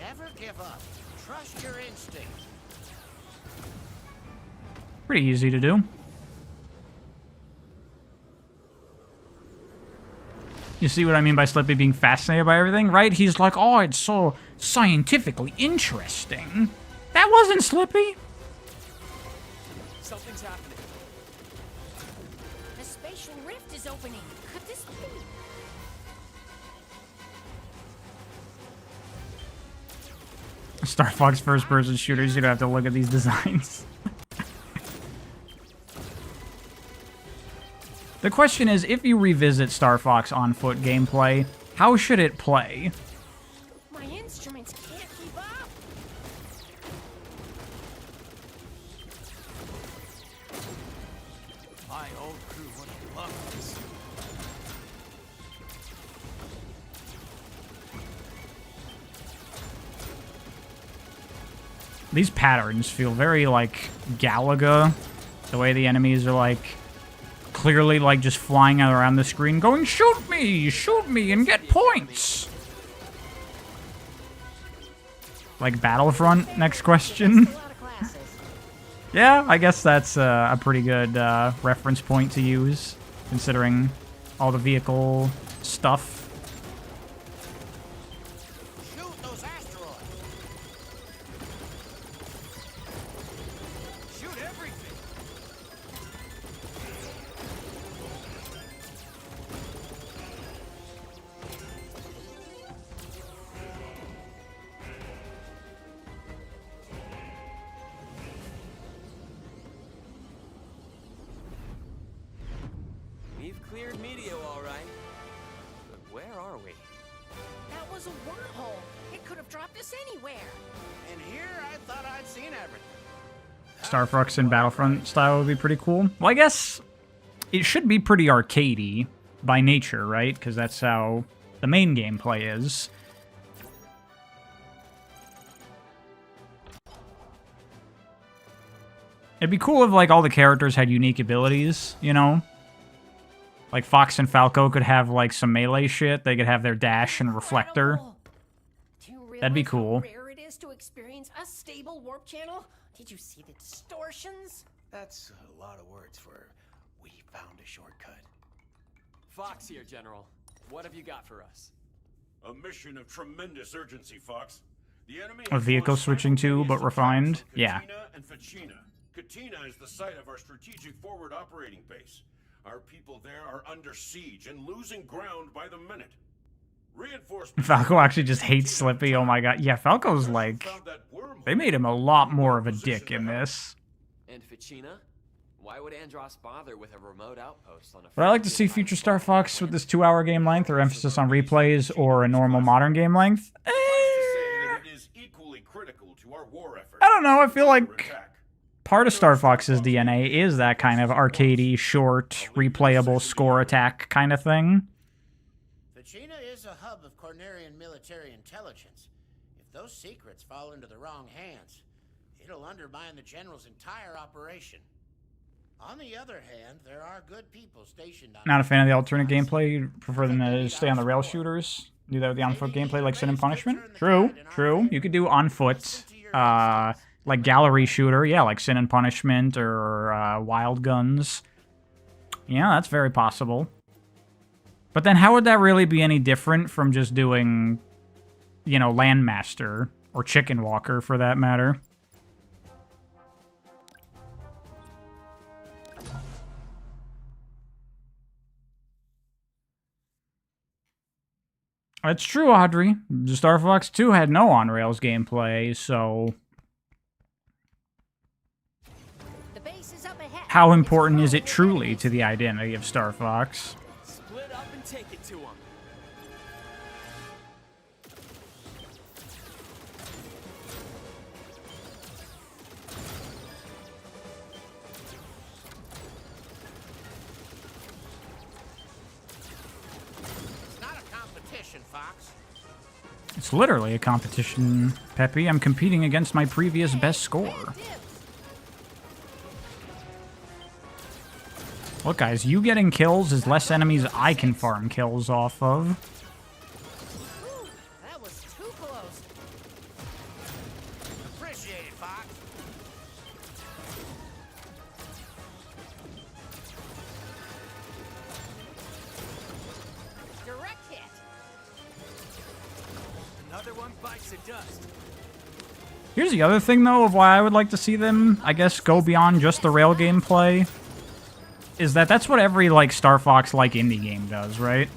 Never give up. Trust your instinct. Pretty easy to do. You see what I mean by Slippy being fascinated by everything, right? He's like, oh, it's so scientifically interesting. That wasn't Slippy. Something's happening. A spatial rift is opening. Could this be? Star Fox first-person shooters, you don't have to look at these designs. The question is, if you revisit Star Fox on foot gameplay, how should it play? My instruments can't keep up. My old crew would have loved this. These patterns feel very, like, Galaga. The way the enemies are, like, clearly, like, just flying around the screen going, shoot me, and get points! Like Battlefront, next question. A lot of classes. Yeah, I guess that's a pretty good reference point to use, considering all the vehicle stuff. Shoot those asteroids. Shoot everything! We've cleared Medio all right. But where are we? That was a wormhole. It could have dropped us anywhere. And here I thought I'd seen everything. Star Fox in Battlefront style would be pretty cool. Well, I guess it should be pretty arcadey by nature, right? Because that's how the main gameplay is. It'd be cool if, like, all the characters had unique abilities, you know? Like, Fox and Falco could have, like, some melee shit. They could have their dash and reflector. Incredible. Do you realize That'd be cool. how rare it is to experience a stable warp channel? Did you see the distortions? That's a lot of words for we found a shortcut. Fox here, General. What have you got for us? A mission of tremendous urgency, Fox. The enemy A has vehicle launched switching to, but simultaneous refined? attacks on Yeah. Katina and Ficina. Katina is the site of our strategic forward operating base. Our people there are under siege and losing ground by the minute. Reinforcements. Falco actually just hates Slippy. Oh my god. Yeah, Falco's like... Found that wormhole. They made him a lot more of a dick in this. And Ficina? Why would Andros bother with a remote outpost on a... Would I like to see future Star Fox with this 2-hour game length or emphasis on replays or a normal modern game length? Suffice to say that it is equally critical to our war effort. I don't know. I feel like Attack. part of Star Fox's DNA is that kind of arcadey, short, replayable score attack kind of thing. Ficina is a hub of Cornerian military intelligence. If those secrets fall into the wrong hands, it'll undermine the General's entire operation. On the other hand, there are good people stationed on... Not a fan of the alternate gameplay. You prefer them to stay on the rail shooters. Do that with the on-foot gameplay like Sin and Punishment? True, true. You could do on-foot, like gallery shooter. Yeah, like Sin and Punishment or Wild Guns. Yeah, that's very possible. But then how would that really be any different from just doing, you know, Landmaster or Chicken Walker for that matter? That's true, Audrey. Star Fox 2 had no on-rails gameplay, so... The base is up ahead. How important is it truly to the identity of Star Fox? Split up and take it to him. It's not a competition, Fox. It's literally a competition, Peppy. I'm competing against my previous best score. Look, guys, you getting kills is less enemies I can farm kills off of. Ooh, that was too close. Appreciate it, Fox. Direct hit. Another one bites the dust. Here's the other thing, though, of why I would like to see them, I guess, go beyond just the rail gameplay. Is that that's what every, like, Star Fox-like indie game does, right?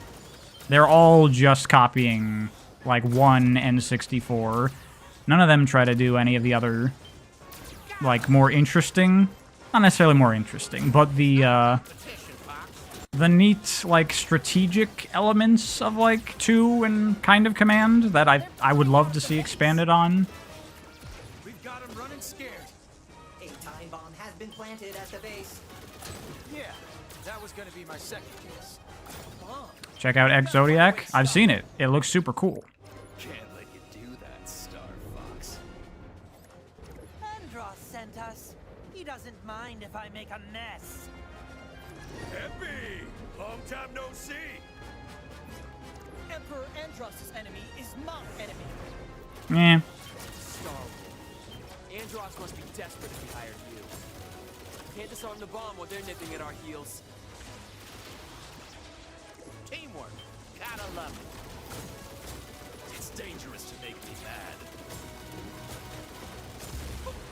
They're all just copying, like, one N64. None of them try to do any of the other, like, more interesting, not necessarily more interesting, but the neat, like, strategic elements of, like, 2 and kind of Command that I would love to see expanded on. We've got him running scared. A time bomb has been planted at the base. Yeah, that was gonna be my second guess. Bomb. Check out X Zodiac. I've seen it. It looks super cool. Can't let you do that, Star Fox. Andros sent us. He doesn't mind if I make a mess. Epi! Long time no see! Emperor Andros' enemy is my enemy. Eh. Star Wars. Andros must be desperate if he hired you. Can't disarm the bomb while they're nipping at our heels. Teamwork. Gotta love it. It's dangerous to make me mad.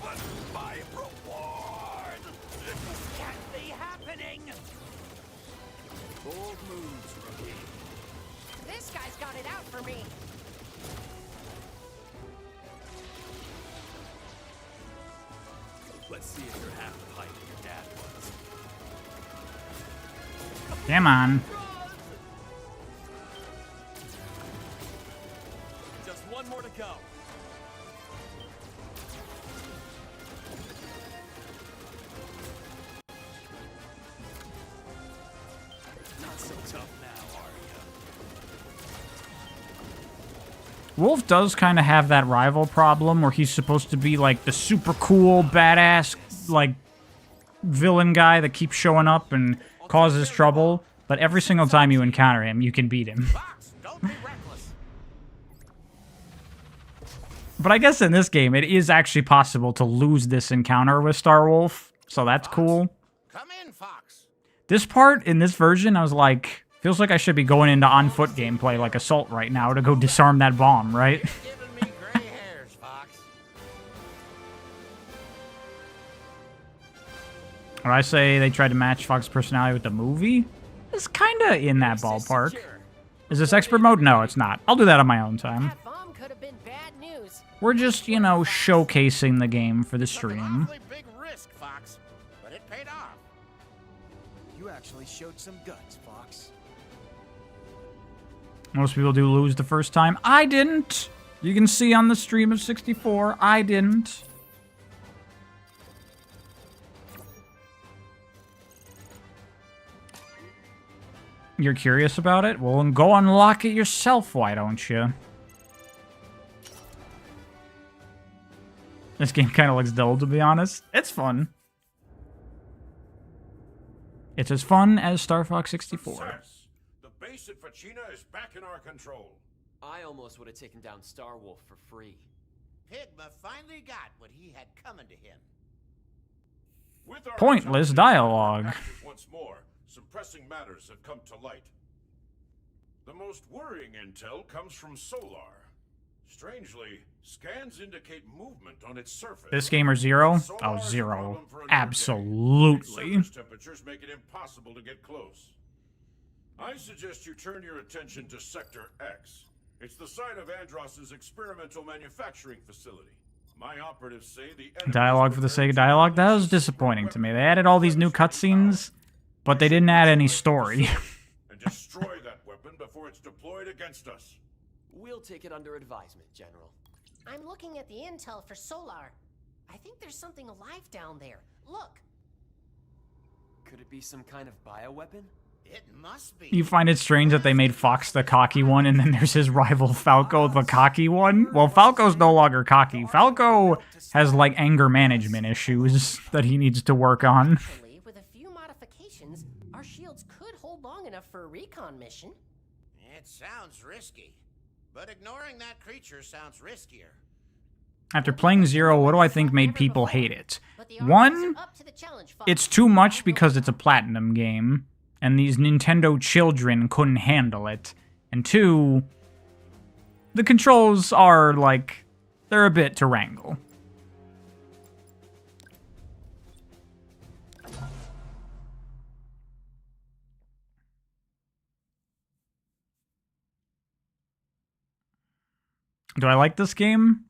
But my reward! This can't be happening. Bold moves, rookie. This guy's got it out for me. Let's see if you're half the height your dad was. Come on. Just one more to go. Not so tough now, are ya? Wolf does kind of have that rival problem where he's supposed to be like the super cool, badass, like villain guy that keeps showing up and causes trouble, but every single time you encounter him, you can beat him. Fox, don't be reckless. But I guess in this game, it is actually possible to lose this encounter with Star Wolf, so that's cool. Come in, Fox. This part, in this version, I was like, feels like I should be going into on-foot gameplay like Assault right now to go disarm that bomb, right? Giving me gray hairs, Fox. Or I say they tried to match Fox's personality with the movie? It's kind of in that ballpark. Is this expert mode? No, it's not. I'll do that on my own time. That bomb could have been bad news. We're just, you know, showcasing the game for the Took an stream. awfully big risk, Fox, but it paid off. You actually showed some guts, Fox. Most people do lose the first time. I didn't. You can see on the stream of 64, I didn't. You're curious about it? Well, then go unlock it yourself, why don't you? This game kind of looks dull, to be honest. It's fun. It's as fun as Star Fox 64. Success. The base at Fachina is back in our control. I almost would have taken down Star Wolf for free. Pigma finally got what he had coming to him. With our Pointless intelligence dialogue. active once more, some pressing matters have come to light. The most worrying intel comes from Solar. Strangely, scans indicate movement on its surface. This game or Zero? Solar Oh, is a Zero. problem for a new Absolutely. day. Surface temperatures make it impossible to get close. I suggest you turn your attention to Sector X. It's the site of Andros's experimental manufacturing facility. My operatives say the enemy Dialogue for the sake of dialogue? That was disappointing to me. They added all these new cutscenes, but they didn't add any story. and destroy that weapon before it's deployed against us. We'll take it under advisement, General. I'm looking at the intel for Solar. I think there's something alive down there. Look. Could it be some kind of bioweapon? It must be. You find it strange that they made Fox the cocky one, and then there's his rival Falco the cocky one? Well, Falco's no longer cocky. Falco has, like, anger management issues that he needs to work on. Actually, with a few modifications, our shields could hold long enough for a recon mission. It sounds risky, but ignoring that creature sounds riskier. After playing Zero, what do I think made people hate it? But the Armies One, are up to the challenge, Fox. it's too much because it's a Platinum game, and these Nintendo children couldn't handle it. And two, the controls are, like, they're a bit to wrangle. Do I like this game?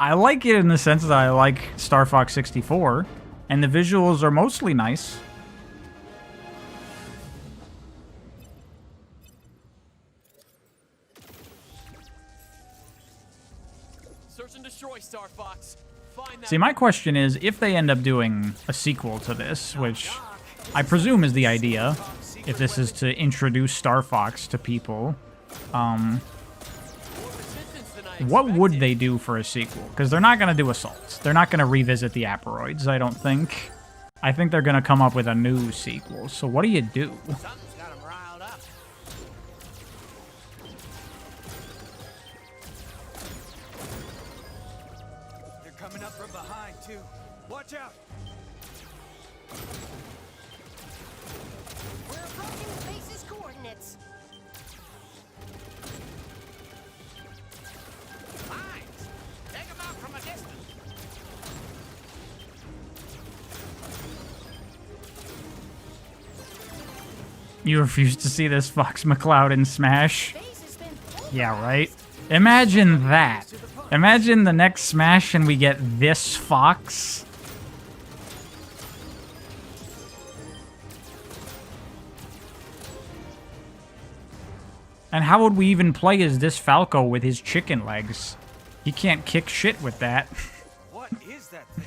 I like it in the sense that I like Star Fox 64, and the visuals are mostly nice. Search and destroy, Star Fox. Find that. See, my question is, if they end up doing a sequel to this, which I presume is the idea, if this is to introduce Star Fox to people, what would they do for a sequel? Because they're not going to do Assaults. They're not going to revisit the Aperoids, I don't think. I think they're going to come up with a new sequel. So what do you do? Something's got him riled up. They're coming up from behind, too. Watch out! We're approaching the base's coordinates. Mines! Take him out from a distance. You refuse to see this Fox McCloud in Smash? Base has been Yeah, right? Imagine that. Imagine the next Smash and we get this Fox. And how would we even play as this Falco with his chicken legs? He can't kick shit with that. What is that thing?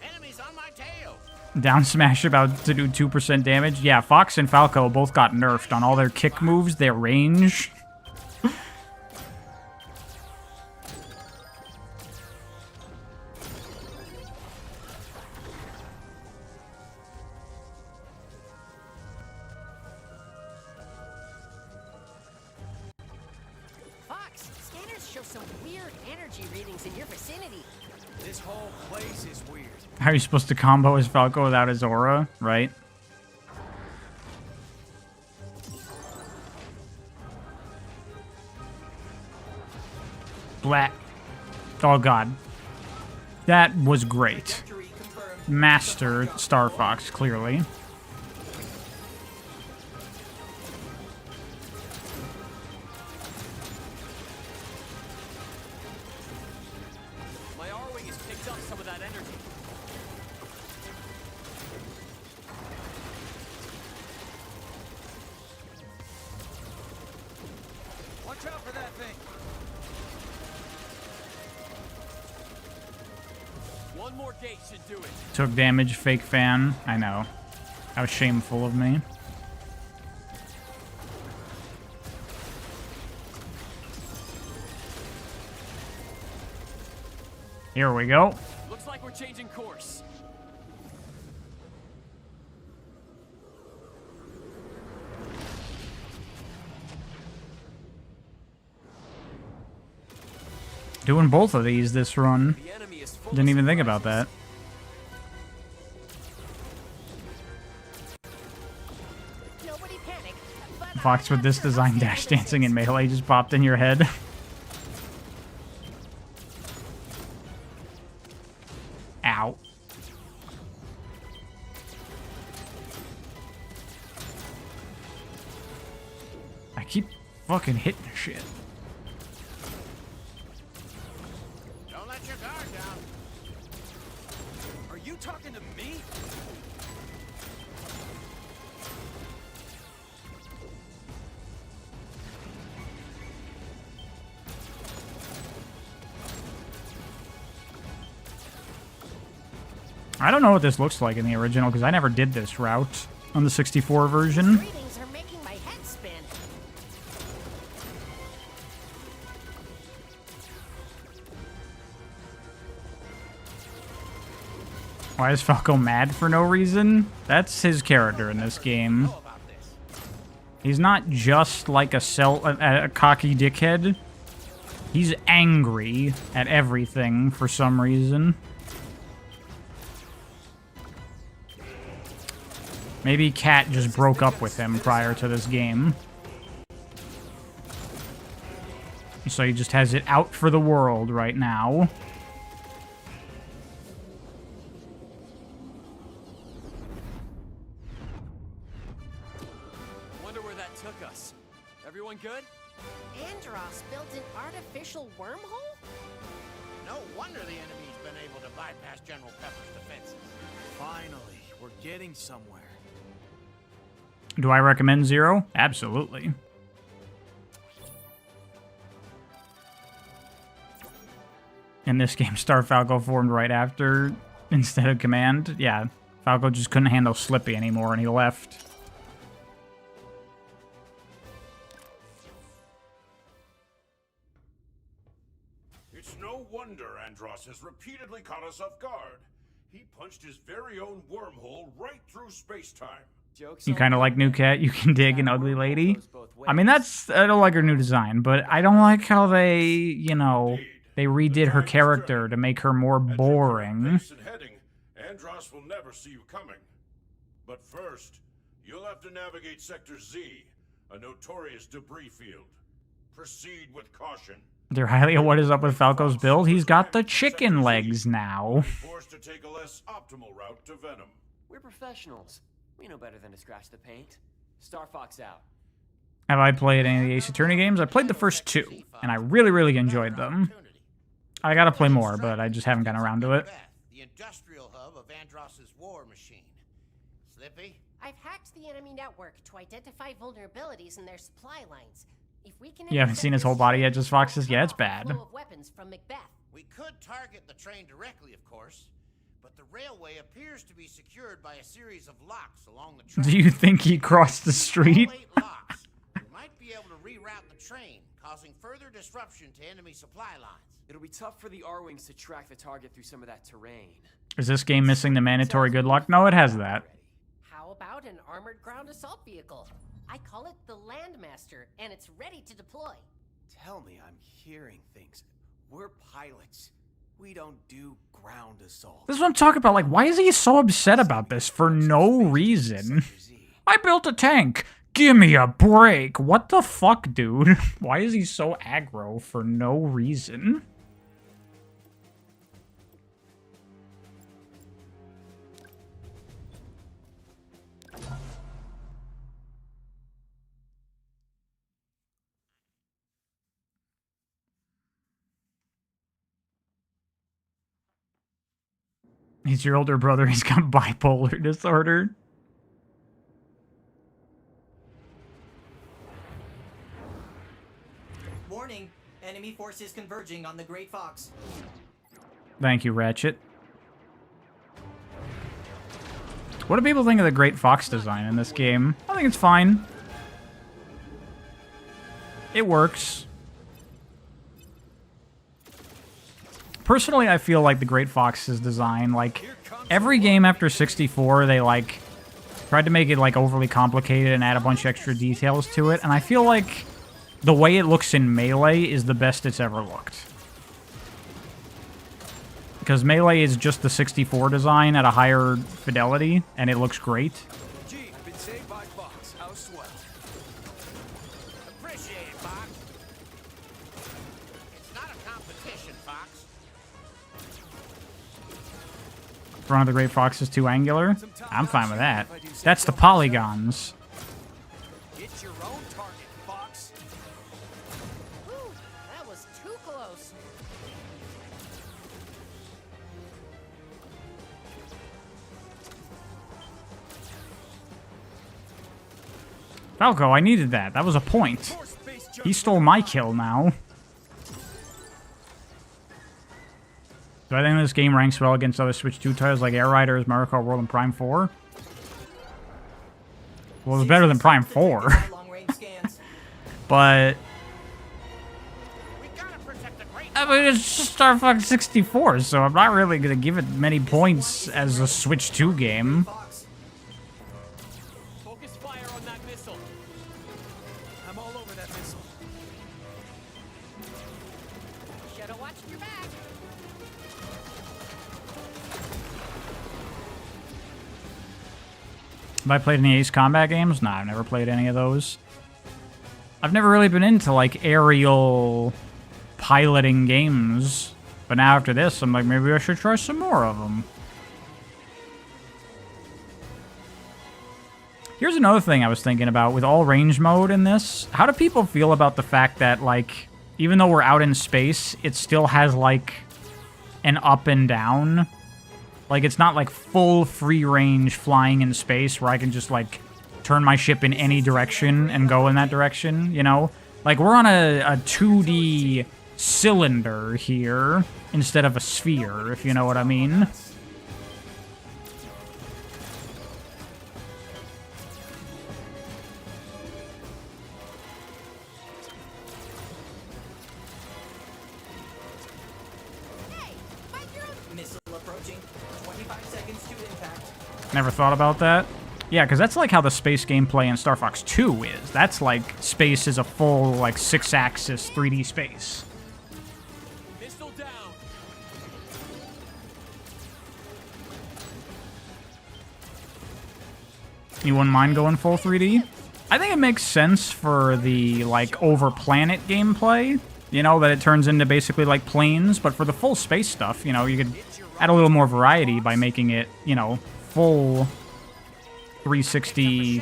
Enemies on my tail. Down smash about to do 2% damage. Yeah, Fox and Falco both got nerfed on all their kick moves, their range. Fox, scanners show some weird energy readings in your vicinity. This whole place is weird. How are you supposed to combo as Falco without his aura, right? Blat. Oh god. That was great. Master Star Fox, clearly. My R-Wing has picked up some of that energy. Watch out for that thing. One more gate should do it. Took damage, fake fan. I know. That was shameful of me. Here we go. Looks like we're changing course. Doing both of these this run. The enemy is full Didn't of even think about surprises. that. Nobody panic. But Fox with this design dash dancing in Melee just popped in your head. Ow. I keep fucking hitting shit. Don't let your guard down. Are you talking to me? I don't know what this looks like in the original because I never did this route on the 64 version. readings are making my head spin. Why is Falco mad for no reason? That's his character in this game. Know about this. He's not just like a cocky dickhead. He's angry at everything for some reason. Maybe Cat just broke up with him prior to this game. So he just has it out for the world right now. Wonder where that took us. Everyone good? Andros built an artificial wormhole? No wonder the enemy's been able to bypass General Pepper's defenses. Finally, we're getting somewhere. Do I recommend Zero? Absolutely. In this game, Star Falco formed right after instead of Command. Yeah, Falco just couldn't handle Slippy anymore and he left. It's no wonder Andros has repeatedly caught us off guard. He punched his very own wormhole right through space-time. Jokes You on kind of you, like New Cat? You can dig an that ugly wormhole lady? goes both I mean, ways. I don't like her new design, but I don't like how they, you know, Indeed. they The redid her time is character turning. to make her more At your boring. current pace and heading, Andros will never see you coming. But first, you'll have to navigate Sector Z, a notorious debris field. Proceed with caution. Dear Hylia, what is up with Falco's build? He's got the chicken legs now. Forced to take a less optimal route to Venom. We're professionals. We know better than to scratch the paint. Star Fox out. Have I played any of the Ace Attorney games? I played the first two, and I really, really enjoyed them. I gotta play more, but I just haven't gotten around to it. The industrial hub of Andros's war machine. Slippy? I've hacked the enemy network to identify vulnerabilities in their supply lines. If we can You haven't seen his whole body yet, just Fox's? Yeah, it's bad. Flow of weapons from Macbeth. We could target the train directly, of course, but the railway appears to be secured by a series of locks along the track. Do you think he crossed the street? All 8 locks. We might be able to reroute the train, causing further disruption to enemy supply lines. It'll be tough for the R-Wings to track the target through some of that terrain. Is this game missing the mandatory good luck? No, it has that. How about an armored ground assault vehicle? I call it the Landmaster, and it's ready to deploy. Tell me I'm hearing things. We're pilots. We don't do ground assault. This is what I'm talking about. Like, why is he so upset about this for no reason? I built a tank. Give me a break. What the fuck, dude? Why is he so aggro for no reason? He's your older brother. He's got bipolar disorder. Warning, enemy forces converging on the Great Fox. Thank you, Ratchet. What do people think of the Great Fox design in this game? I think it's fine. It works. Personally, I feel like the Great Fox's design, like, every game after 64, they, like, tried to make it, like, overly complicated and add a bunch of extra details to it, and I feel like the way it looks in Melee is the best it's ever looked. Because Melee is just the 64 design at a higher fidelity, and it looks great. Gee, I've been saved by Fox. How swell. Appreciate it, Fox. It's not a competition, Fox. Front of the Great Fox is too angular. I'm fine with that. That's the polygons. Get your own target, Fox. Whew, that was too close. Falco, I needed that. That was a point. He stole my kill now. Do I think this game ranks well against other Switch 2 titles like Air Riders, Mario Kart World, and Prime 4? Well, it was better than Prime 4. Long-range scans. But, We gotta protect the great. I mean, it's just Star Fox 64, so I'm not really going to give it many points as a Switch 2 game. Fox. Focus fire on that missile. I'm all over that missile. Should've watched your back. Have I played any Ace Combat games? Nah, I've never played any of those. I've never really been into, like, aerial piloting games. But now after this, I'm like, maybe I should try some more of them. Here's another thing I was thinking about with all range mode in this. How do people feel about the fact that, like, even though we're out in space, it still has, like, an up and down? Like, it's not, like, full free range flying in space where I can just, like, turn my ship in any direction and go in that direction, you know? Like, we're on a 2D cylinder here instead of a sphere, if you know what I mean. Missile approaching. 25 seconds to impact. Never thought about that. Yeah, because that's like how the space gameplay in Star Fox 2 is. That's like space is a full, like, 6-axis 3D space. Missile down. You wouldn't mind going full 3D? I think it makes sense for the, like, over-planet gameplay. You know, that it turns into basically like planes. But for the full space stuff, you know, you could add a little more variety by making it, you know, full 360,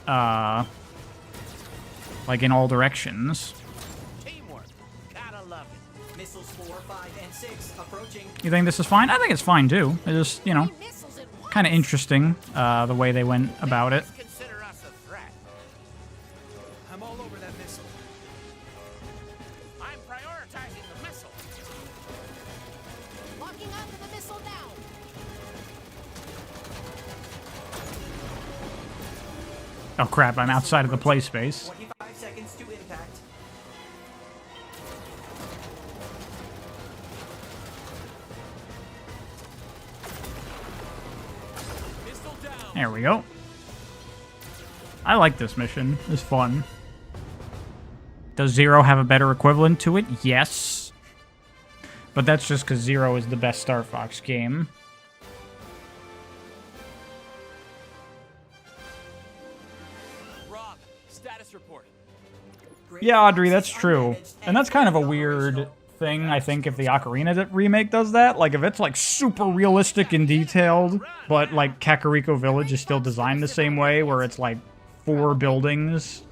like in all directions. Teamwork. Gotta love it. Missiles 4, 5, and 6 approaching. You think this is fine? I think it's fine too. It's just, you know, kind of interesting the way they went about it. Consider us a threat. I'm all over that missile. I'm prioritizing the missile. Locking onto the missile now. Oh crap, I'm outside of the play space. 25 seconds to impact. Missile down. There we go. I like this mission. It's fun. Does Zero have a better equivalent to it? Yes. But that's just because Zero is the best Star Fox game. Rob, status report. Yeah, Audrey, that's true. And that's kind of a weird thing, I think, if the Ocarina remake does that. Like, if it's, like, super realistic and detailed, but, like, Kakariko Village is still designed the same way, where it's, like, 4 buildings,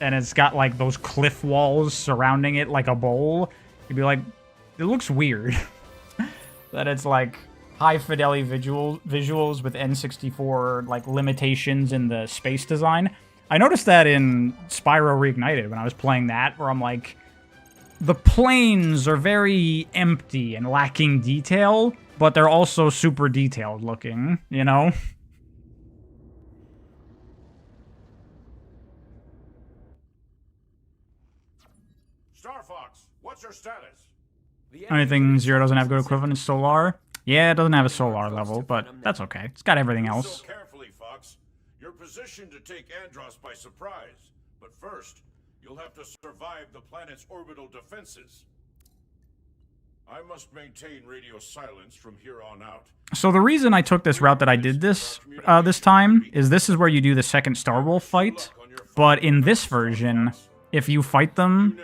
and it's got, like, those cliff walls surrounding it like a bowl, you'd be like, it looks weird. That it's, like, high-fidelity visuals with N64, like, limitations in the space design. I noticed that in Spyro Reignited when I was playing that, where I'm like, the planes are very empty and lacking detail, but they're also super detailed looking, you know? Star Fox, what's your status? Only thing Zero doesn't have good equivalent is Solar. Yeah, it doesn't have a Solar level, but that's okay. It's got everything else. So carefully, Fox. You're positioned to take Andros by surprise. But first, you'll have to survive the planet's orbital defenses. I must maintain radio silence from here on out. So the reason I took this route that I did this time is this is where you do the second Star Wolf fight. But in this version, if you fight them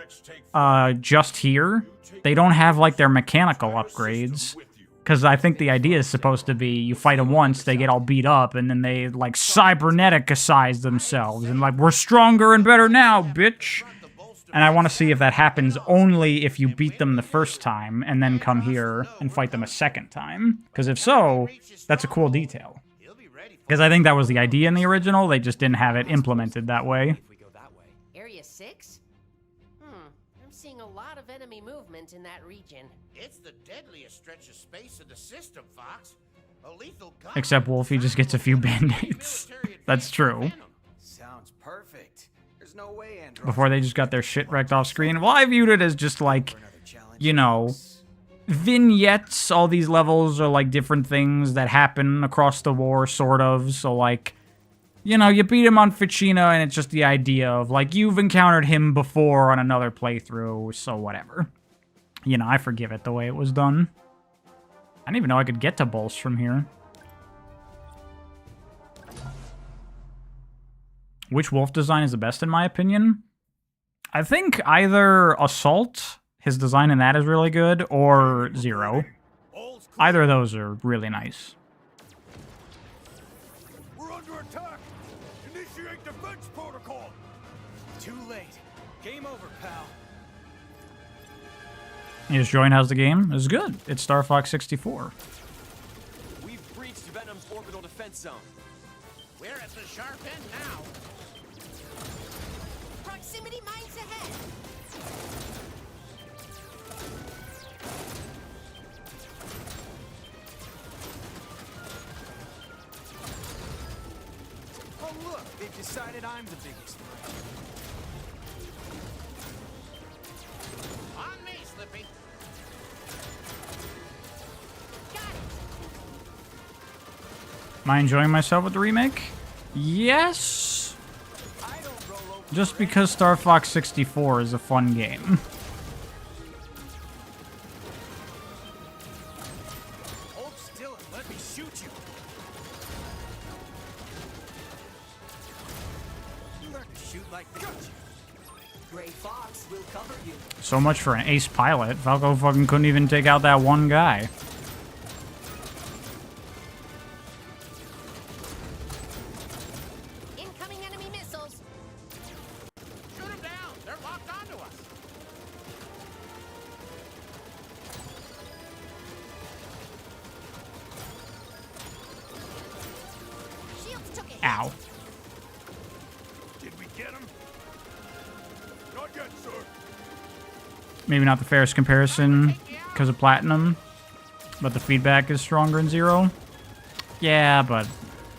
just here, they don't have like their mechanical upgrades. Because I think the idea is supposed to be you fight them once, they get all beat up, and then they like cyberneticize themselves. And like, we're stronger and better now, bitch. And I want to see if that happens only if you beat them the first time and then come here and fight them a second time. Because if so, that's a cool detail. Because I think that was the idea in the original, they just didn't have it implemented that way. If we go that way. Area 6? I'm seeing a lot of enemy movement in that region. It's the deadliest stretch of space in the system, Fox. A lethal gun. Except Wolfie just gets a few band-aids. That's true. Sounds perfect. There's no way Andros Before they just got their shit wrecked off screen. Well, I viewed it as just like, you know, vignettes. All these levels are like different things that happen across the war, sort of. So like, you know, you beat him on Ficina and it's just the idea of like, you've encountered him before on another playthrough, so whatever. You know, I forgive it the way it was done. I didn't even know I could get to Bolst from here. Which Wolf design is the best in my opinion? I think either Assault, his design in that is really good, or Zero. Either of those are really nice. We're under attack. Initiate defense protocol! Too late. Game over, pal. You just join. How's the game? It's good. It's Star Fox 64. We've breached Venom's orbital defense zone. We're at the sharp end now. Proximity mines ahead. Oh look, they've decided I'm the biggest threat. On me, Slippy. Got it. Am I enjoying myself with the remake? Yes. I don't roll over Just for because Star Fox 64 is a fun game. Hold still and let me shoot you. You learn to shoot like this. Gray Fox will cover you. So much for an ace pilot. Falco fucking couldn't even take out that one guy. Incoming enemy missiles. Shoot them down. They're locked onto us. Shields took a hit. Ow. Did we get him? Not yet, sir. Maybe not the fairest comparison because of Platinum, but the feedback is stronger in Zero. Yeah, but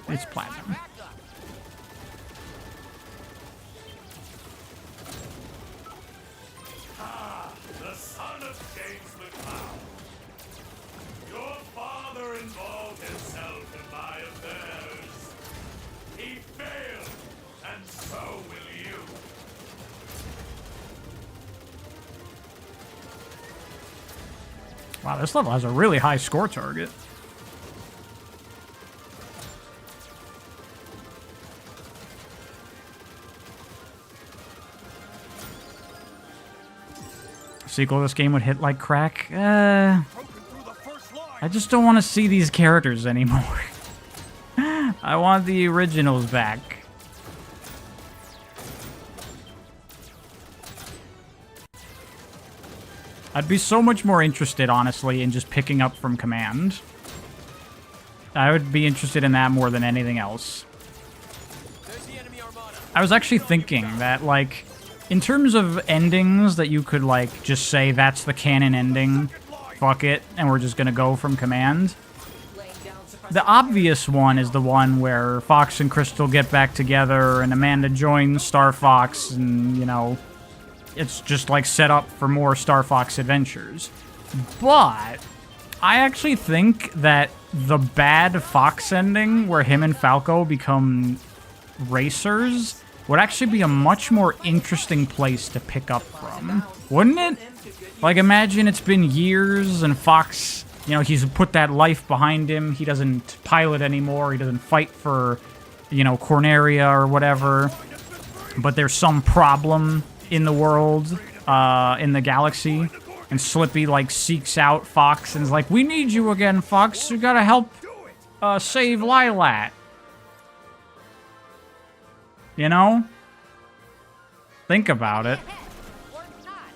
it's Platinum. Backup. The son of James McCloud. Your father involved himself in my affairs. He failed, and so will you. Wow, this level has a really high score target. Sequel to this game would hit like crack. Broken through the first line. I just don't want to see these characters anymore. I want the originals back. I'd be so much more interested, honestly, in just picking up from command. I would be interested in that more than anything else. There's the enemy armada. I was actually thinking that, like, in terms of endings that you could, like, just say that's the canon ending, fuck it, and we're just gonna go from command. Laying down suppressive The obvious one is the one where Fox and Crystal get back together and Amanda joins Star Fox and, you know, it's just like set up for more Star Fox adventures. But I actually think that the bad Fox ending where him and Falco become racers would actually be a much more interesting place to pick up from. Wouldn't it? Like, imagine it's been years and Fox, you know, he's put that life behind him. He doesn't pilot anymore. He doesn't fight for, you know, Corneria or whatever. But there's some problem in the world, in the galaxy. And Slippy, like, seeks out Fox and is like, we need you again, Fox. You gotta help save Lilat. You know? Think about it. Ahead. Or not.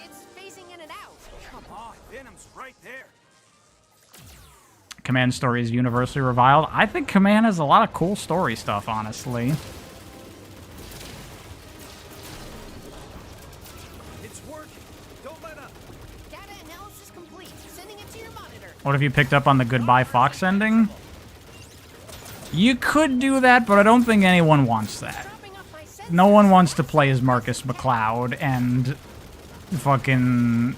It's phasing in and out. Come on, Venom's right there. Command story is universally reviled. I think Command has a lot of cool story stuff, honestly. It's working. Don't let up. Data analysis complete. Sending it to your monitor. What if you picked up on the Goodbye Fox ending? You could do that, but I don't think anyone wants that. Dropping off my sensors. No one wants to play as Marcus McCloud and fucking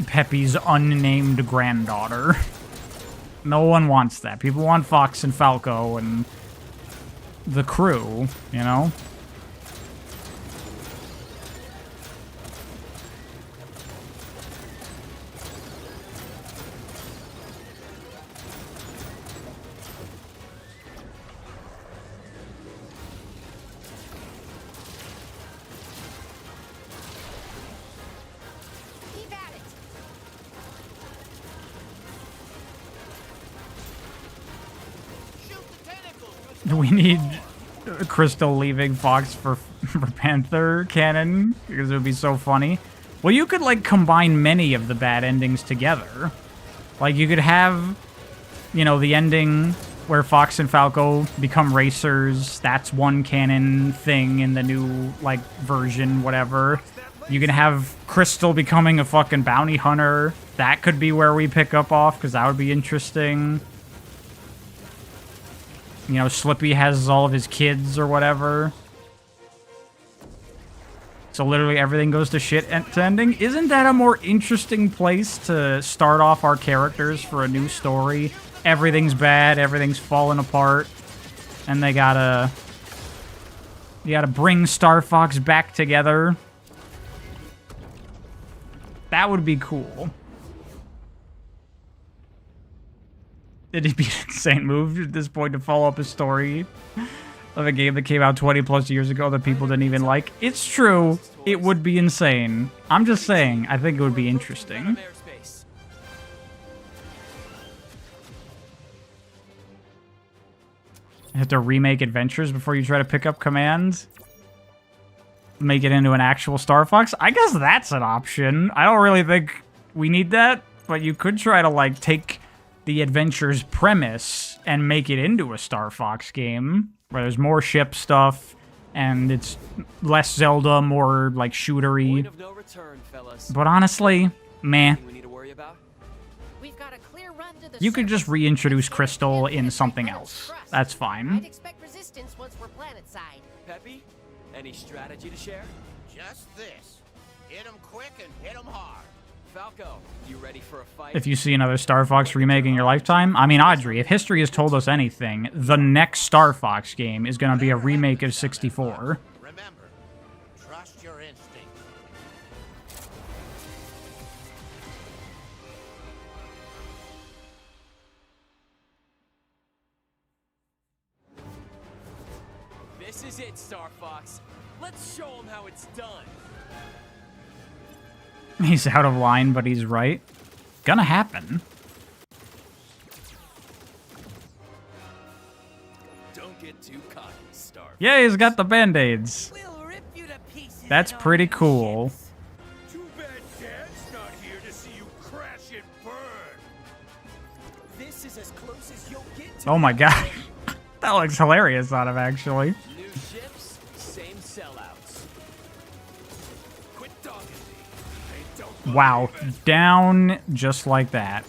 Peppy's unnamed granddaughter. No one wants that. People want Fox and Falco and the crew, you know? Keep at it. Shoot the tentacles. We need Crystal leaving Fox for Panther canon, because it would be so funny. Well, you could, like, combine many of the bad endings together. Like, you could have, you know, the ending where Fox and Falco become racers. That's one canon thing in the new, like, version, whatever. You can have Crystal becoming a fucking bounty hunter. That could be where we pick up off, because that would be interesting. You know, Slippy has all of his kids or whatever. So literally everything goes to shit to ending. Isn't that a more interesting place to start off our characters for a new story? Everything's bad, everything's falling apart, and you gotta bring Star Fox back together. That would be cool. It'd be an insane move at this point to follow up a story of a game that came out 20 plus years ago that people didn't even like. It's true, it would be insane. I'm just saying, I think it would be interesting. You have to remake Adventures before you try to pick up commands? Make it into an actual Star Fox? I guess that's an option. I don't really think we need that, but you could try to, like, take the Adventures premise and make it into a Star Fox game where there's more ship stuff and it's less Zelda, more, like, shootery. No return, but honestly, meh. We need to worry about? We've got a clear run to the You could just reintroduce Crystal in something else. That's fine. I'd expect resistance once we're planetside. Peppy, any strategy to share? Just this. Hit 'em quick and hit 'em hard. Falco, you ready for a fight? If you see another Star Fox remake in your lifetime, I mean, Audrey, if history has told us anything, the next Star Fox game is going to be a remake of 64. Remember, trust your instinct. This is it, Star Fox. Let's show them how it's done. He's out of line, but he's right. Gonna happen. Don't get too cocky, Star. Yeah, he's got the band-aids. We'll rip you to pieces. That's pretty cool. Too bad Dad's not here to see you crash and burn. This is as close as you'll get to. Oh my god. That looks hilarious on him, actually. New ships, same sellouts. Quit dogging me. They don't Wow. Down just like that.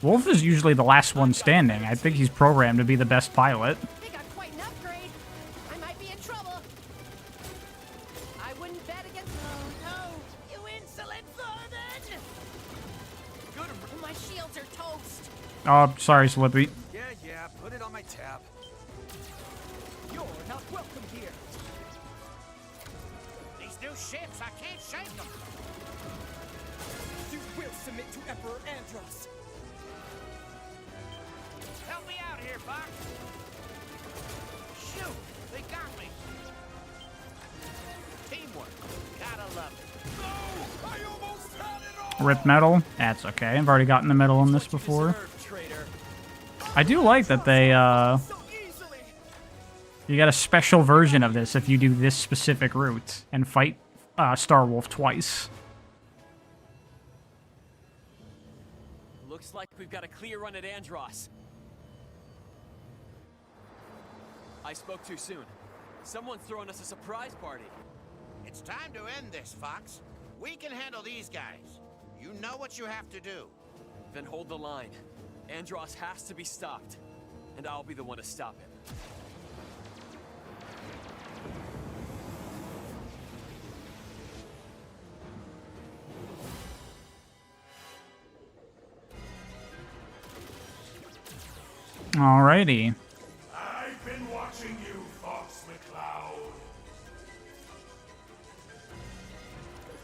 Wolf is usually the last one standing. I think he's programmed to be the best pilot. They got quite an upgrade. I might be in trouble. I wouldn't bet against. Oh no, you insolent vermin! Good. My shields are toast. Oh, sorry, Slippy. Yeah, put it on my tab. You're not welcome here. These new ships, I can't shake them. You will submit to Emperor Andros. Help me out here, Fox. Shoot, they got me. Teamwork, gotta love it. No! I almost had it all! Rip metal? That's okay. I've already gotten the metal in this before. Deserve, traitor. I do like that they, So easily. you get a special version of this if you do this specific route and fight Star Wolf twice. Looks like we've got a clear run at Andros. I spoke too soon. Someone's throwing us a surprise party. It's time to end this, Fox. We can handle these guys. You know what you have to do. Then hold the line. Andros has to be stopped. And I'll be the one to stop him. Alrighty. I've been watching you, Fox McCloud.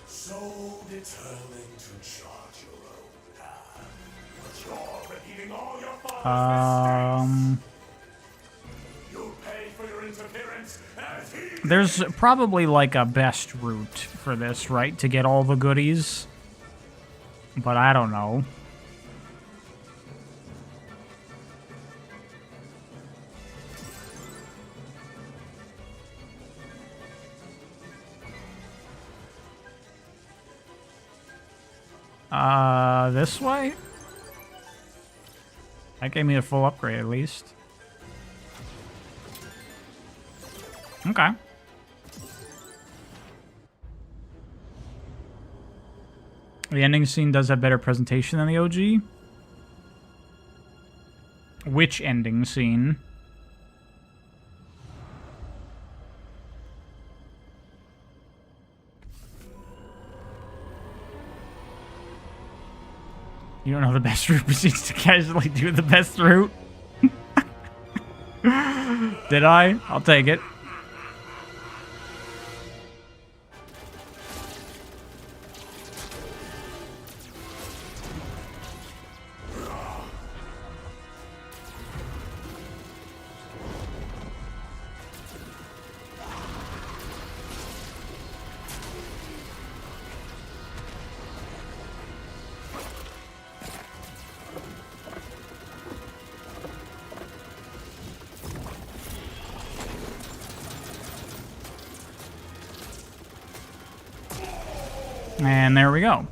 So determined to chart your own path. But you're repeating all your father's mistakes. You'll pay for your interference as he There's probably like a best route for this, right? To get all the goodies. But I don't know. This way? That gave me a full upgrade at least. Okay. The ending scene does have better presentation than the OG. Which ending scene? You don't know the best route proceeds to casually do the best route? Did I? I'll take it. And there we go.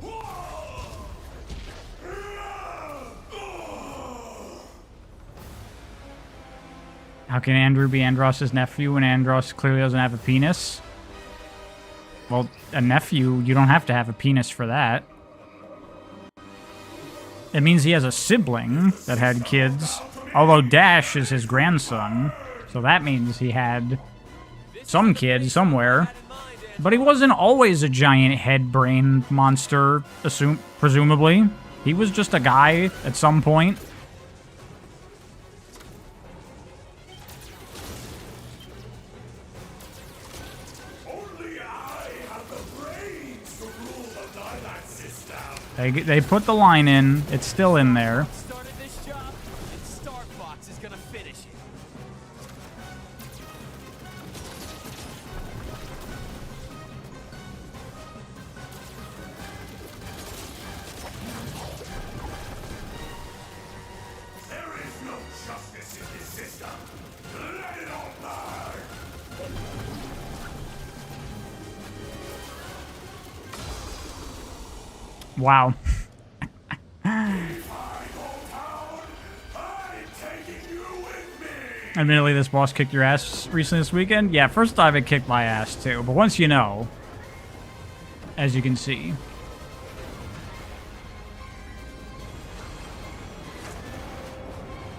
How can Andrew be Andros' nephew when Andros clearly doesn't have a penis? Well, a nephew, you don't have to have a penis for that. It means he has a sibling that had kids. Although Dash is his grandson, so that means he had some kid somewhere. But he wasn't always a giant head brain monster, presumably. He was just a guy at some point. Only I have the brains to rule the Lilac system. They put the line in. It's still in there. Started this job, and Star Fox is gonna finish it. There is no justice in this system. Let it all burn. Wow. Admittedly, this boss kicked your ass recently this weekend. Yeah, first time it kicked my ass too. But once you know, as you can see.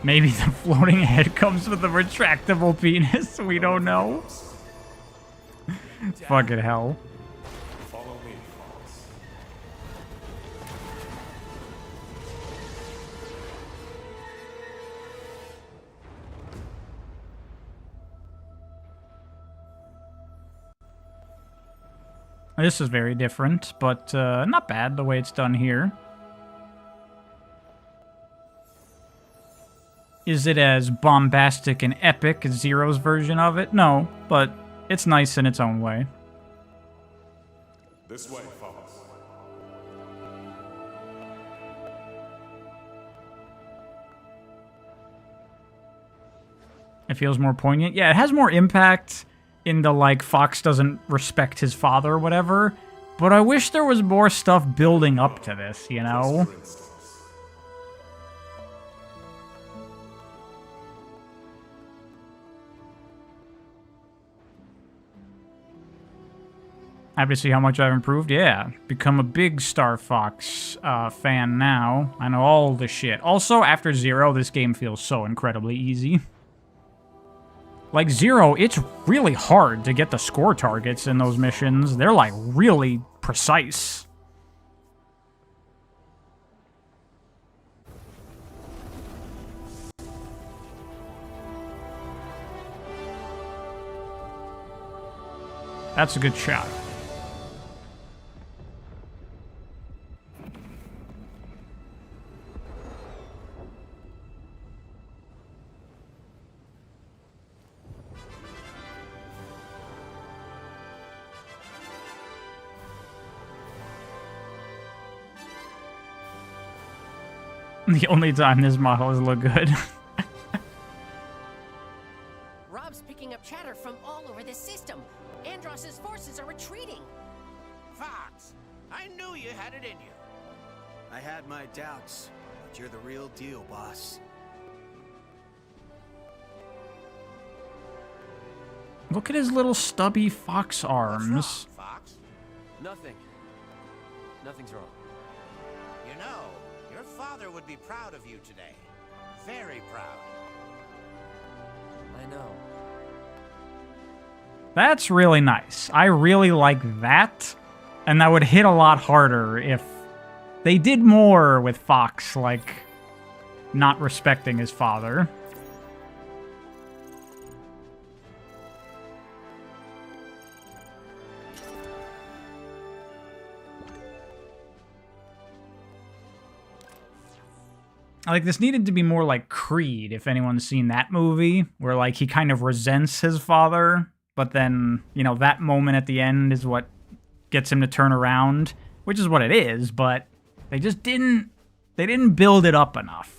Maybe the floating head comes with a retractable penis. We don't know. Fucking hell. Follow me, Fox. This is very different, but not bad the way it's done here. Is it as bombastic and epic as Zero's version of it? No, but it's nice in its own way. This way, Fox. It feels more poignant. Yeah, it has more impact in the, like, Fox doesn't respect his father or whatever. But I wish there was more stuff building up to this, you know? For instance. Happy to see how much I've improved. Yeah, become a big Star Fox fan now. I know all the shit. Also, after Zero, this game feels so incredibly easy. Like, Zero, it's really hard to get the score targets in those missions. They're, like, really precise. That's a good shot. The only time this model has looked good. Rob's picking up chatter from all over this system. Andros's forces are retreating. Fox, I knew you had it in you. I had my doubts, but you're the real deal, boss. Look at his little stubby fox arms. What's wrong, Fox? Nothing. Nothing's wrong. You know, your father would be proud of you today. Very proud. I know. That's really nice. I really like that. And that would hit a lot harder if they did more with Fox, like, not respecting his father. Like, this needed to be more like Creed, if anyone's seen that movie, where, like, he kind of resents his father, but then, you know, that moment at the end is what gets him to turn around, which is what it is, but they just didn't build it up enough.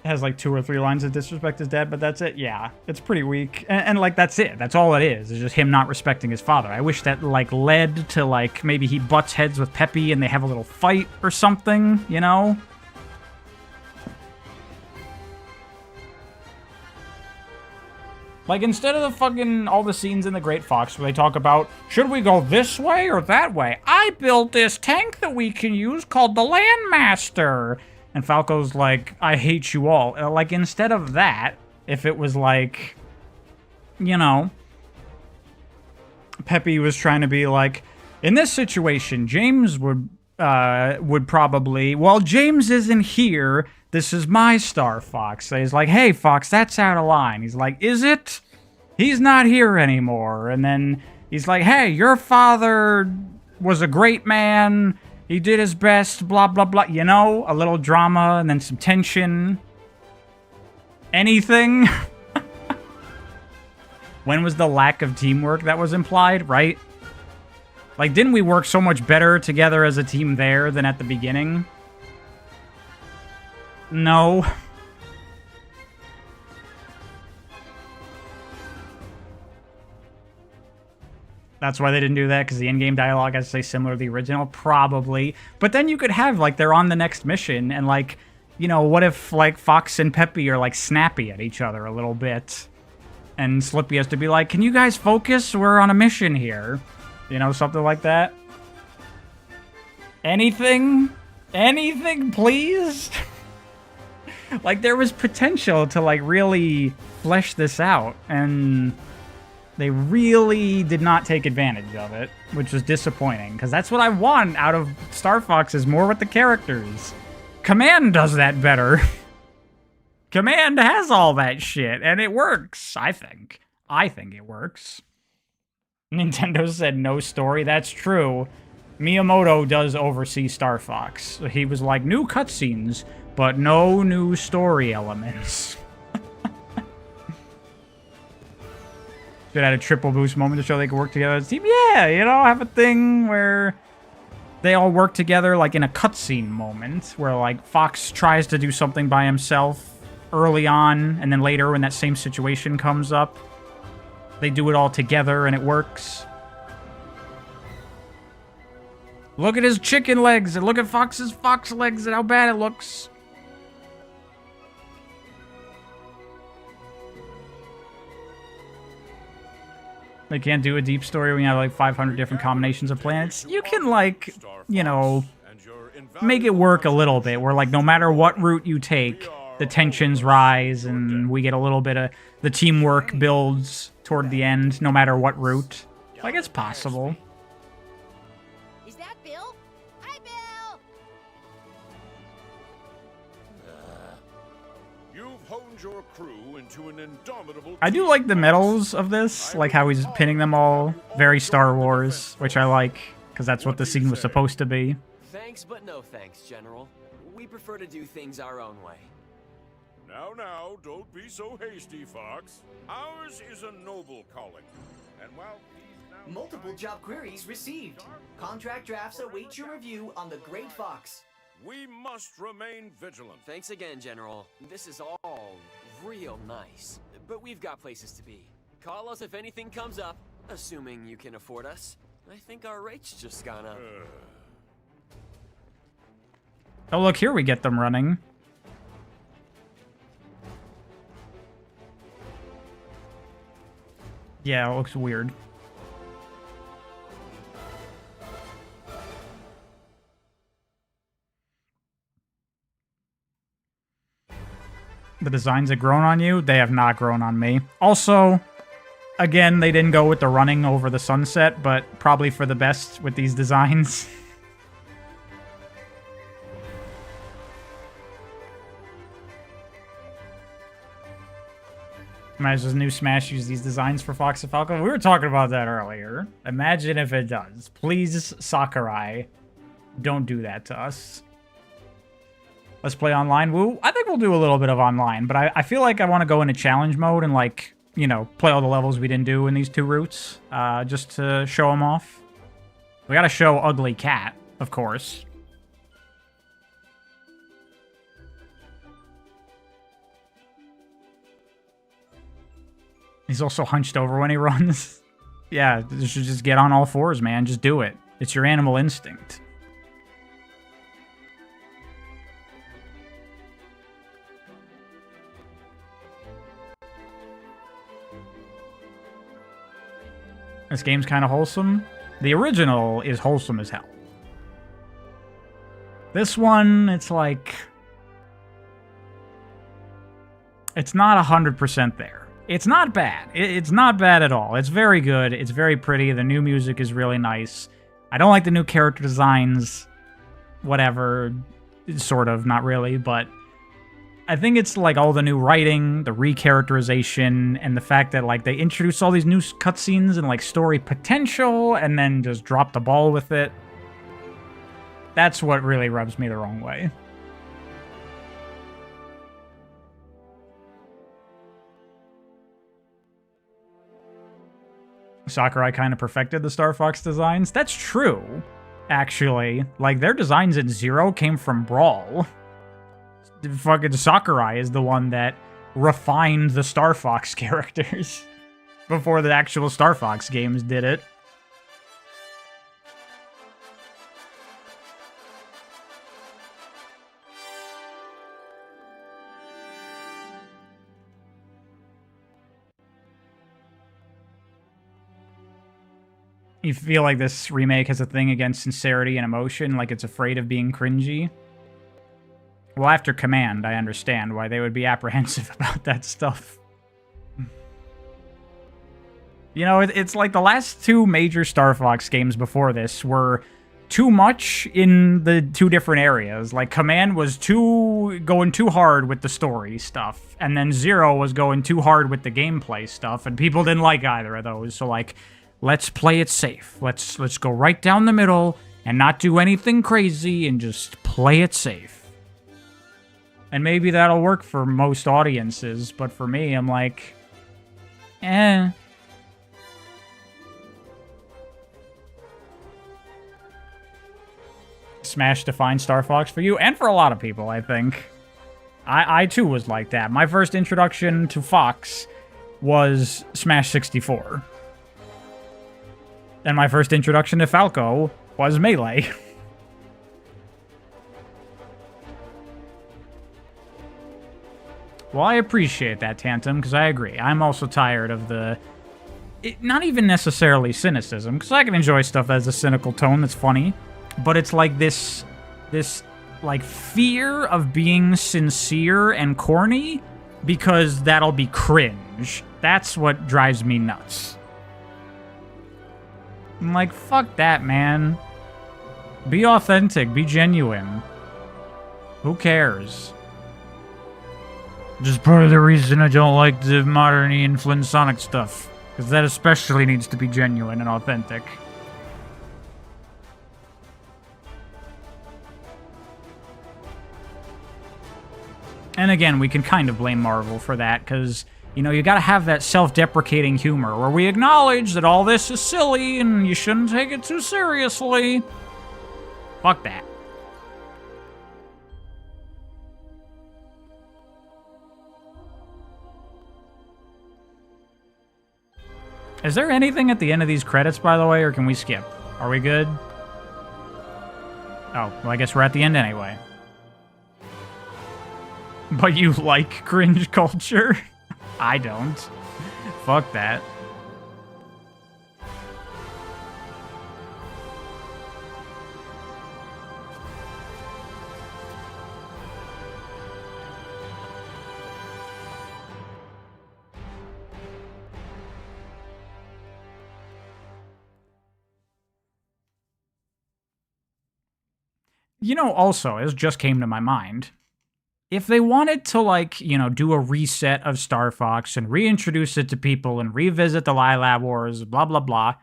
Has like 2 or 3 lines of disrespect his dad, but that's it. Yeah, it's pretty weak. And like, that's it. That's all it is. It's just him not respecting his father. I wish that like led to like maybe he butts heads with Peppy and they have a little fight or something, you know? Like, instead of the fucking, all the scenes in The Great Fox where they talk about, should we go this way or that way? I built this tank that we can use called the Landmaster. And Falco's like, I hate you all. Like, instead of that, if it was like, you know, Peppy was trying to be like, in this situation, James would probably, well, James isn't here. This is my Star Fox. So he's like, hey, Fox, that's out of line. He's like, is it? He's not here anymore. And then he's like, hey, your father was a great man. He did his best, blah, blah, blah. You know, a little drama and then some tension. Anything. When was the lack of teamwork that was implied, right? Like, didn't we work so much better together as a team there than at the beginning? No. That's why they didn't do that, because the in-game dialogue has to say similar to the original? Probably. But then you could have, like, they're on the next mission, and, like, you know, what if, like, Fox and Peppy are, like, snappy at each other a little bit? And Slippy has to be like, can you guys focus? We're on a mission here. You know, something like that. Anything? Anything, please? Like, there was potential to, like, really flesh this out, and they really did not take advantage of it, which was disappointing, because that's what I want out of Star Fox, is more with the characters. Command does that better. Command has all that shit, and it works, I think. I think it works. Nintendo said no story. That's true. Miyamoto does oversee Star Fox. He was like, new cutscenes, but no new story elements. Should have had a triple boost moment to show they could work together as a team. Yeah, you know, have a thing where they all work together, like in a cutscene moment, where like Fox tries to do something by himself early on, and then later when that same situation comes up, they do it all together and it works. Look at his chicken legs, and look at Fox's fox legs, and how bad it looks. They can't do a deep story when you have like 500 different combinations of planets. You can, like, you know, make it work a little bit, where like no matter what route you take, the tensions rise and we get a little bit of the teamwork builds toward the end, no matter what route. Like, it's possible. Is that Bill? Hi, Bill! You've honed your crew into an indomitable I do like the medals of this, like how he's pinning them all. Very Star Wars, which I like, because that's what the scene was supposed to be. Thanks, but no thanks, General. We prefer to do things our own way. Now, don't be so hasty, Fox. Ours is a noble calling. And while these now Multiple job queries received. Contract drafts await your review on the Great Fox. We must remain vigilant. Thanks again, General. This is all real nice. But we've got places to be. Call us if anything comes up, assuming you can afford us. I think our rate's just gone up. Oh, look, here we get them running. Yeah, it looks weird. The designs have grown on you? They have not grown on me. Also, again, they didn't go with the running over the sunset, but probably for the best with these designs. Imagine this new Smash use these designs for Fox and Falcon. We were talking about that earlier. Imagine if it does. Please, Sakurai, don't do that to us. Let's play online. Woo. I think we'll do a little bit of online, but I feel like I want to go into challenge mode and, like, you know, play all the levels we didn't do in these 2 routes, just to show them off. We gotta show Ugly Cat, of course. He's also hunched over when he runs. Yeah, you should just get on all 4s, man. Just do it. It's your animal instinct. This game's kind of wholesome. The original is wholesome as hell. This one, it's like... It's not 100% there. It's not bad. It's not bad at all. It's very good. It's very pretty. The new music is really nice. I don't like the new character designs. Whatever. Sort of. Not really, but... I think it's like all the new writing, the recharacterization, and the fact that like they introduce all these new cutscenes and like story potential and then just drop the ball with it. That's what really rubs me the wrong way. Sakurai kind of perfected the Star Fox designs. That's true, actually. Like, their designs in Zero came from Brawl. Fucking Sakurai is the one that refined the Star Fox characters before the actual Star Fox games did it. You feel like this remake has a thing against sincerity and emotion, like it's afraid of being cringy? Well, after Command, I understand why they would be apprehensive about that stuff. You know, it's like the last 2 major Star Fox games before this were too much in the 2 different areas. Like, Command was going too hard with the story stuff, and then Zero was going too hard with the gameplay stuff, and people didn't like either of those. So, like, let's play it safe. Let's go right down the middle and not do anything crazy and just play it safe. And maybe that'll work for most audiences, but for me, I'm like, eh. Smash defined Star Fox for you, and for a lot of people, I think. I too was like that. My first introduction to Fox was Smash 64. And my first introduction to Falco was Melee. Well, I appreciate that, Tantum, because I agree. I'm also tired of the... not even necessarily cynicism, because I can enjoy stuff that has a cynical tone that's funny, but it's like this, like, fear of being sincere and corny, because that'll be cringe. That's what drives me nuts. I'm like, fuck that, man. Be authentic, be genuine. Who cares? Just part of the reason I don't like the modern Ian Flynn Sonic stuff. Because that especially needs to be genuine and authentic. And again, we can kind of blame Marvel for that, because, you know, you gotta have that self-deprecating humor, where we acknowledge that all this is silly, and you shouldn't take it too seriously. Fuck that. Is there anything at the end of these credits, by the way, or can we skip? Are we good? Oh, well, I guess we're at the end anyway. But you like cringe culture? I don't. Fuck that. You know, also, this just came to my mind. If they wanted to, like, you know, do a reset of Star Fox and reintroduce it to people and revisit the Lilat Wars, blah, blah, blah,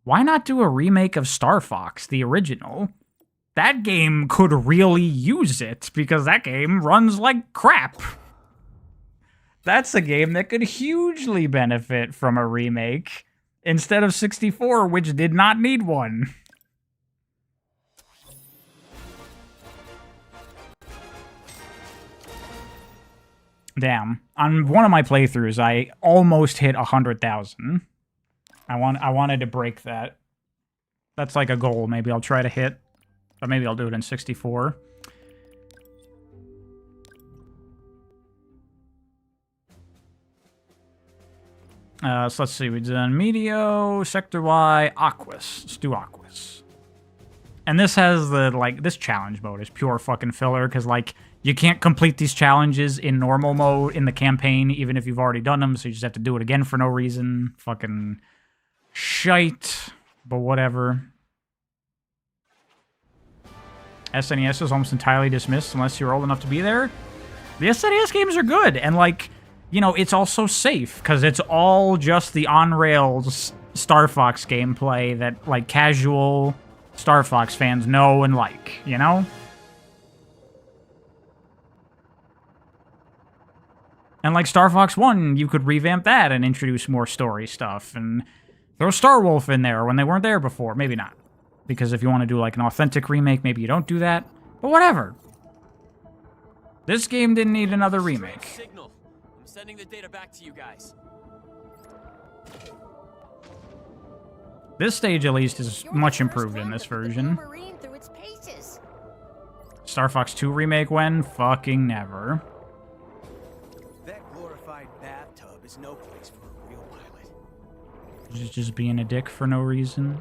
why not do a remake of Star Fox, the original? That game could really use it, because that game runs like crap. That's a game that could hugely benefit from a remake, instead of 64, which did not need one. Damn. On one of my playthroughs, I almost hit 100,000. I wanted to break that. That's like a goal. Maybe I'll try to hit. Or maybe I'll do it in 64. So let's see. We've done Meteo, Sector Y, Aquas. Let's do Aquas. And this has the, like, this challenge mode is pure fucking filler, because, like, you can't complete these challenges in normal mode in the campaign, even if you've already done them, so you just have to do it again for no reason. Fucking shite, but whatever. SNES is almost entirely dismissed unless you're old enough to be there. The SNES games are good, and, like, you know, it's also safe, because it's all just the on-rails Star Fox gameplay that, like, casual Star Fox fans know and like, you know? And like Star Fox 1, you could revamp that and introduce more story stuff and throw Star Wolf in there when they weren't there before. Maybe not. Because if you want to do like an authentic remake, maybe you don't do that. But whatever. This game didn't need another remake. Signal. I'm sending the data back to you guys. This stage, at least, is much improved in this version. Star Fox 2 remake when? Fucking never. That glorified bathtub is no place for a real pilot. Just being a dick for no reason.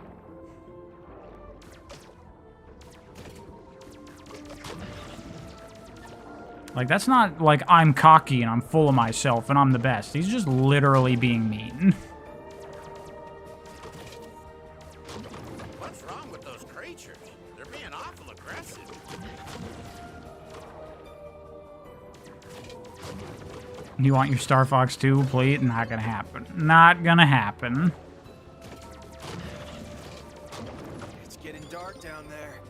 Like, that's not like I'm cocky and I'm full of myself and I'm the best. He's just literally being mean. What's wrong with those creatures? They're being awful aggressive. You want your Star Fox 2, please? Not gonna happen. Not gonna happen. It's getting dark down there.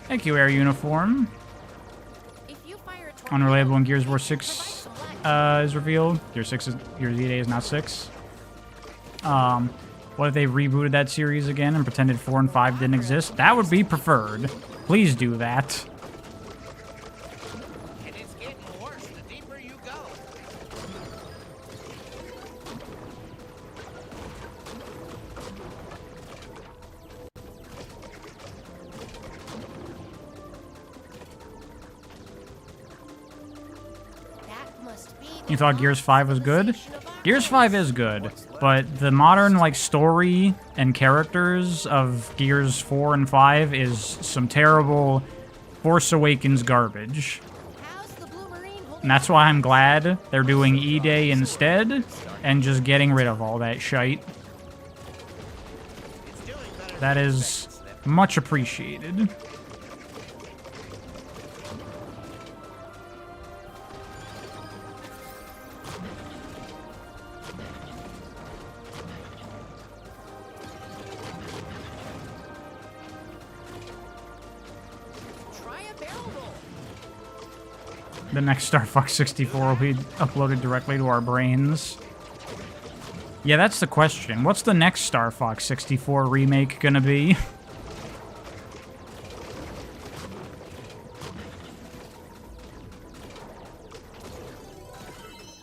Thank you, Air Uniform. Unreliable when Gears of War 6 is revealed. Gears 6 is, Gears EA is not 6. What if they rebooted that series again and pretended 4 and 5 didn't exist? That would be preferred. Please do that. And it's getting worse the deeper you go. You thought Gears 5 was good? Gears 5 is good, but the modern, like, story and characters of Gears 4 and 5 is some terrible Force Awakens garbage. And that's why I'm glad they're doing E-Day instead and just getting rid of all that shite. That is much appreciated. The next Star Fox 64 will be uploaded directly to our brains. Yeah, that's the question. What's the next Star Fox 64 remake gonna be?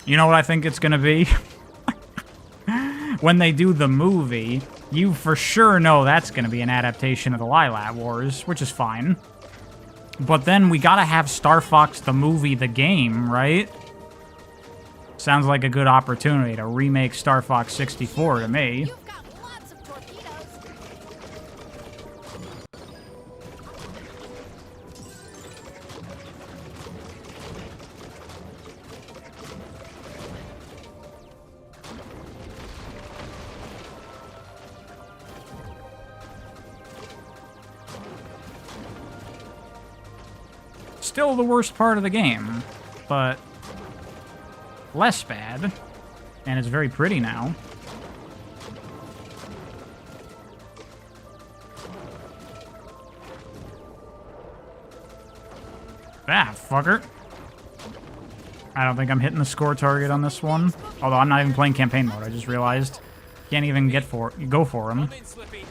You know what I think it's gonna be? When they do the movie, you for sure know that's gonna be an adaptation of the Lilat Wars, which is fine. But then we gotta have Star Fox the movie, the game, right? Sounds like a good opportunity to remake Star Fox 64 to me. You've got lots of torpedoes. Still the worst part of the game, but less bad. And it's very pretty now. Ah, fucker. I don't think I'm hitting the score target on this one. Although I'm not even playing campaign mode, I just realized. Can't even go for him. Come in, Slippy.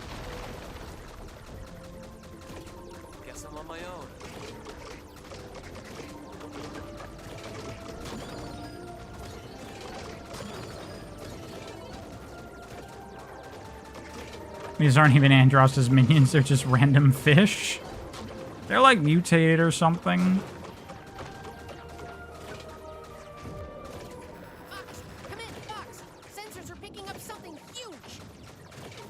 Guess I'm on my own. These aren't even Andross's minions, they're just random fish. They're like mutated or something. Fox, come in, Fox. Sensors are picking up something huge.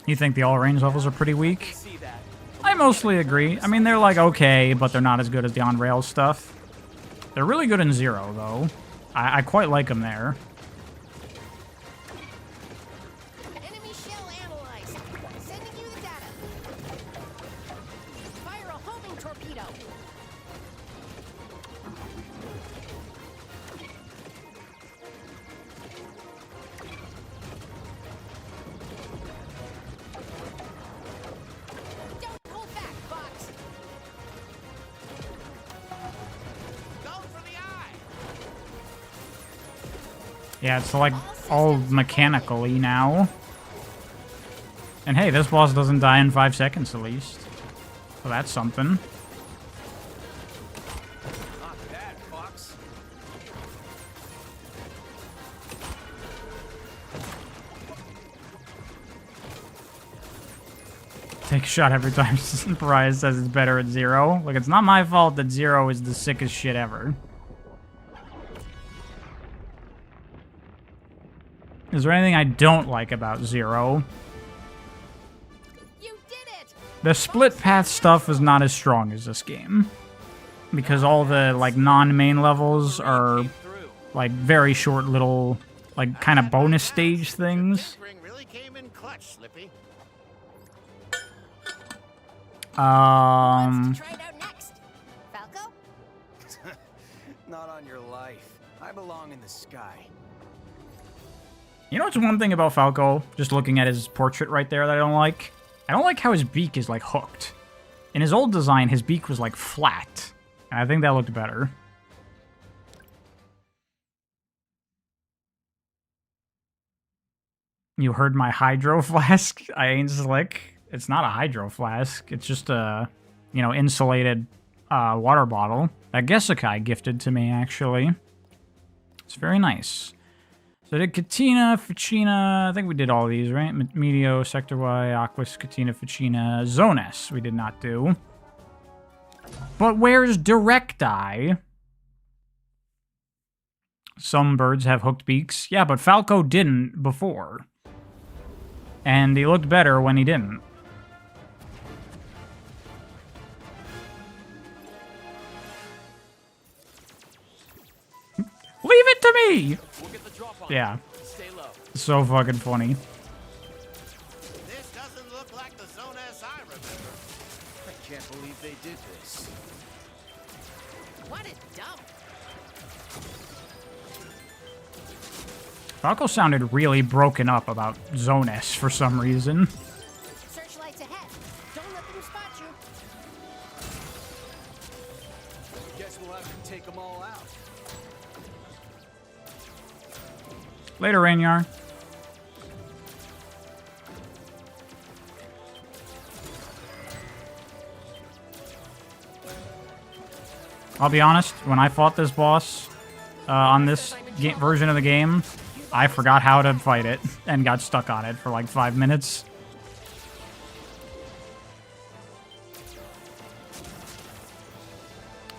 You think the all-range levels are pretty weak? See that? I mostly agree. I mean, they're like okay, but they're not as good as the on-rails stuff. They're really good in Zero, though. I quite like them there. Enemy shell analyzed. Sending you the data. Fire a homing torpedo. Don't hold back, Fox. Go for the eye. Yeah, it's like all mechanically now. And hey, this boss doesn't die in 5 seconds at least. So that's something. Not bad, Fox. Take a shot every time Surprise says it's better at Zero. Look, it's not my fault that Zero is the sickest shit ever. Is there anything I don't like about Zero? You did it. The split path stuff is not as strong as this game. Because all the, like, non-main levels are, Through. like, very short little, like, kind of bonus stage things. Tinkering really came in clutch, Slippy. Wants to try it out next. Falco? Not on your life. I belong in the sky. You know what's one thing about Falco, just looking at his portrait right there that I don't like? I don't like how his beak is, like, hooked. In his old design, his beak was, like, flat. And I think that looked better. You heard my hydro flask? I ain't slick. It's not a hydro flask. It's just a, you know, insulated water bottle that Gesekai gifted to me, actually. It's very nice. So I did Katina, Ficina, I think we did all these, right? Medio, Sector Y, Aquas, Katina, Ficina, Zones we did not do. But where's Direct Eye? Some birds have hooked beaks. Yeah, but Falco didn't before. And he looked better when he didn't. Leave it to me! We'll get the drop on. Yeah, Stay low. so fucking funny. This doesn't look like the Zone S I remember. I can't believe they did this. What a dump. Falco sounded really broken up about Zone S for some reason. Searchlights ahead. Don't let them spot you. Guess we'll have to take them all out. Later, Rainyar. I'll be honest, when I fought this boss on this version of the game, I forgot how to fight it and got stuck on it for like 5 minutes.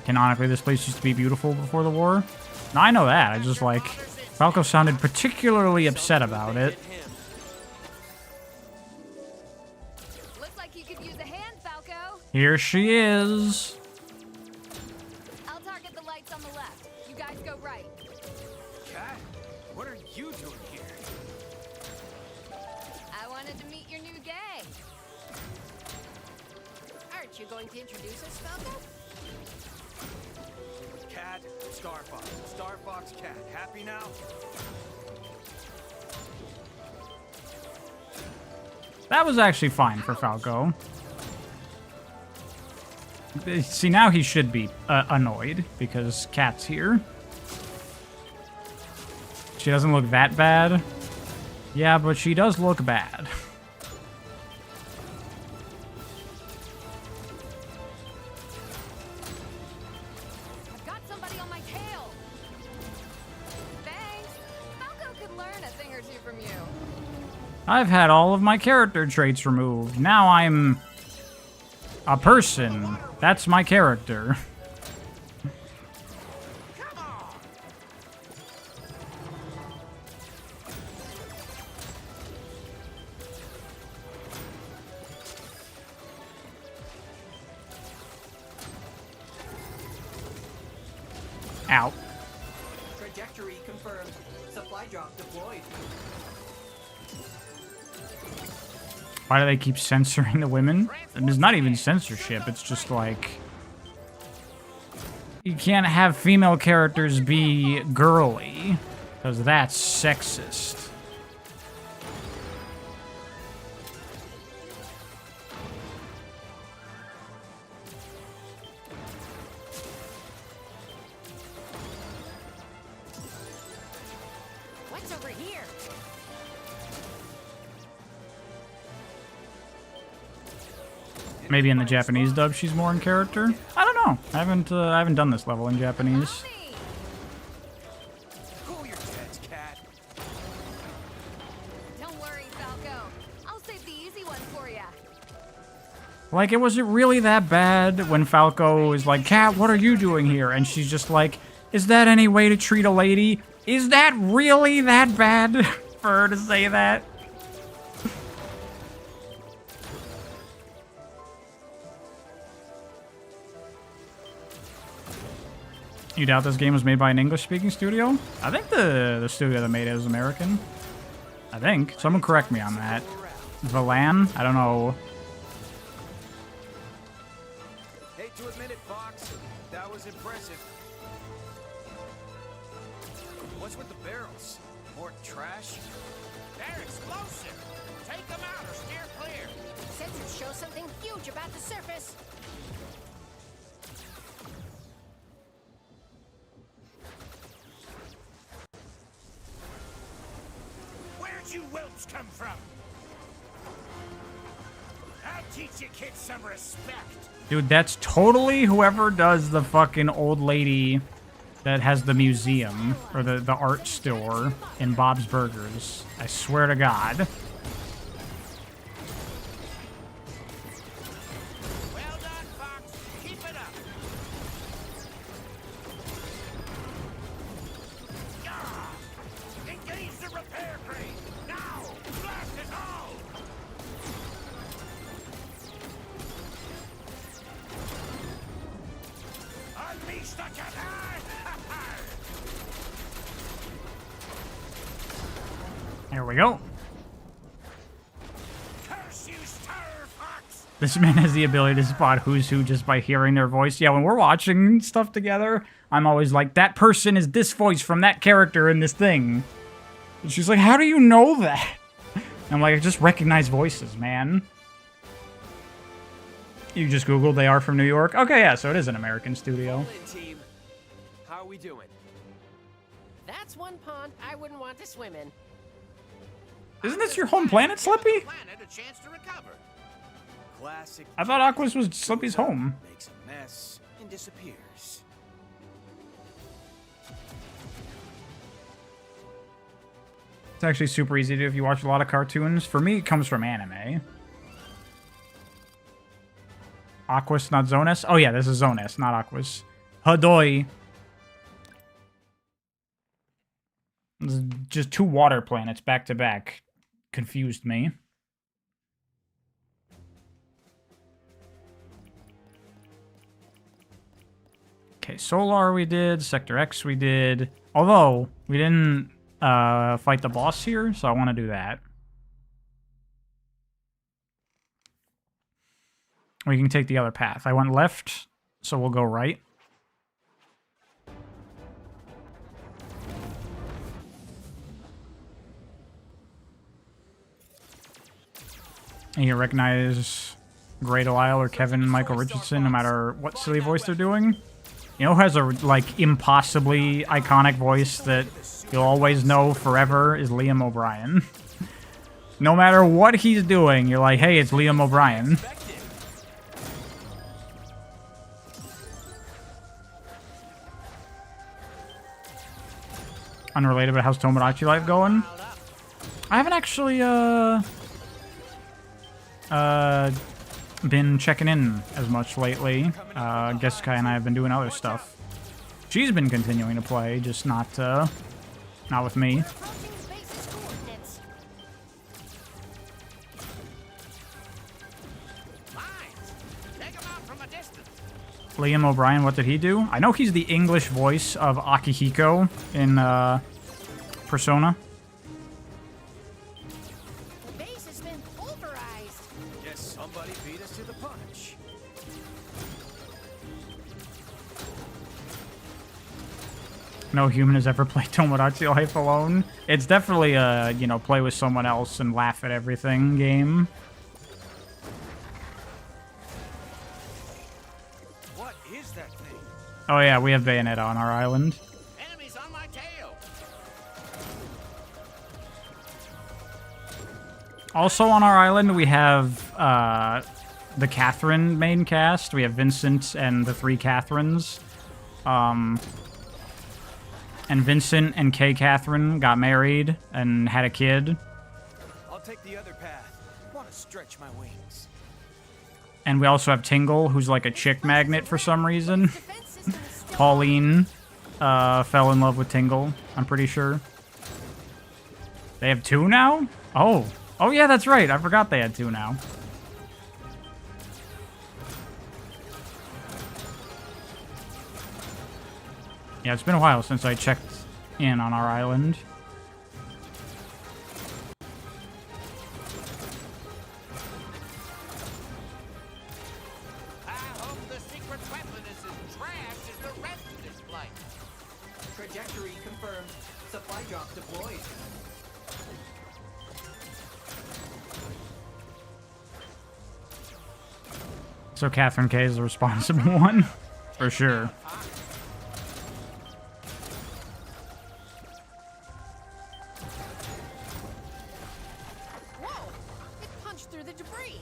Canonically, this place used to be beautiful before the war. Now, I know that. I just, like, Falco sounded particularly upset about it. Looks like you could use a hand, Falco. Here she is. I'll target the lights on the left. You guys go right. Cat, what are you doing here? I wanted to meet your new gang. Aren't you going to introduce us, Falco? Cat, Star Fox. Star Fox, Cat. Happy now? That was actually fine for Falco. See, now he should be annoyed because Cat's here. She doesn't look that bad. Yeah, but she does look bad. I've got somebody on my tail. Thanks. Falco could learn a thing or two from you. I've had all of my character traits removed. Now I'm a person. That's my character. Ow. Trajectory confirmed. Supply drop deployed. Why do they keep censoring the women? And it's not even censorship, it's just like... You can't have female characters be girly, because that's sexist. What's over here? Maybe in the Japanese dub she's more in character? I don't know. I haven't done this level in Japanese. Cool your jets, Cat. Don't worry, Falco. I'll save the easy one for ya. Like, it wasn't really that bad when Falco is like, Cat, what are you doing here? And she's just like, is that any way to treat a lady? Is that really that bad for her to say that? You doubt this game was made by an English-speaking studio? I think the studio that made it is American. I think. Someone correct me on that. Valan? I don't know. Hate to admit it, Fox. That was impressive. What's with the barrels? More trash? They're explosive. Take them out or steer clear. Sensors show something huge about the surface. Where'd you whelps come from? I'll teach you kids some respect. Dude, that's totally whoever does the fucking old lady that has the museum, or the art store in Bob's Burgers. I swear to God. Well done, Fox. Keep it up. Ah! Engage the repair crane. Now! Blast it all! Unleash the cannon! There we go. Curse you, Star Fox! This man has the ability to spot who's who just by hearing their voice. Yeah, when we're watching stuff together, I'm always like, that person is this voice from that character in this thing. And she's like, how do you know that? And I'm like, I just recognize voices, man. You just Googled they are from New York? Okay, yeah, so it is an American studio. All in, team. How are we doing? That's one pond I wouldn't want to swim in. Isn't this your home planet, Slippy? Planet a chance to recover. Classic. I thought Aqua's was Slippy's home. Makes a mess and disappears. It's actually super easy to do if you watch a lot of cartoons. For me, it comes from anime. Aquas, not Zonas? Oh yeah, this is Zonas, not Aquas. Hadoi. This is just 2 water planets back to back. Confused me. Okay, Solar we did, Sector X we did. Although, we didn't fight the boss here, so I want to do that. We can take the other path. I went left, so we'll go right. And you recognize Great Lyle or Kevin and Michael Richardson no matter what silly voice they're doing. You know who has a, like, impossibly iconic voice that you'll always know forever is Liam O'Brien. No matter what he's doing, you're like, hey, it's Liam O'Brien. Unrelated, but how's Tomodachi Life going? I haven't actually, been checking in as much lately. Jessica and I have been doing other stuff. She's been continuing to play, just not with me. Liam O'Brien, what did he do? I know he's the English voice of Akihiko in Persona. The base has been pulverized. Guess somebody beat us to the punch. No human has ever played Tomodachi Life alone. It's definitely a, you know, play with someone else and laugh at everything game. What is that thing? Oh yeah, we have Bayonetta on our island. Enemies on my tail. Also on our island, we have the Catherine main cast. We have Vincent and the 3 Catherines. And Vincent and Kay Catherine got married and had a kid. I'll take the other path. Want to stretch my wings. And we also have Tingle, who's like a chick magnet for some reason. Pauline fell in love with Tingle, I'm pretty sure. They have 2 now? Oh. Oh yeah, that's right. I forgot they had 2 now. Yeah, it's been a while since I checked in on our island. I hope the secret weapon is as trash as the rest of this flight. Trajectory confirmed. Supply drop deployed. So Catherine K is the responsible one, for sure. Whoa! It punched through the debris.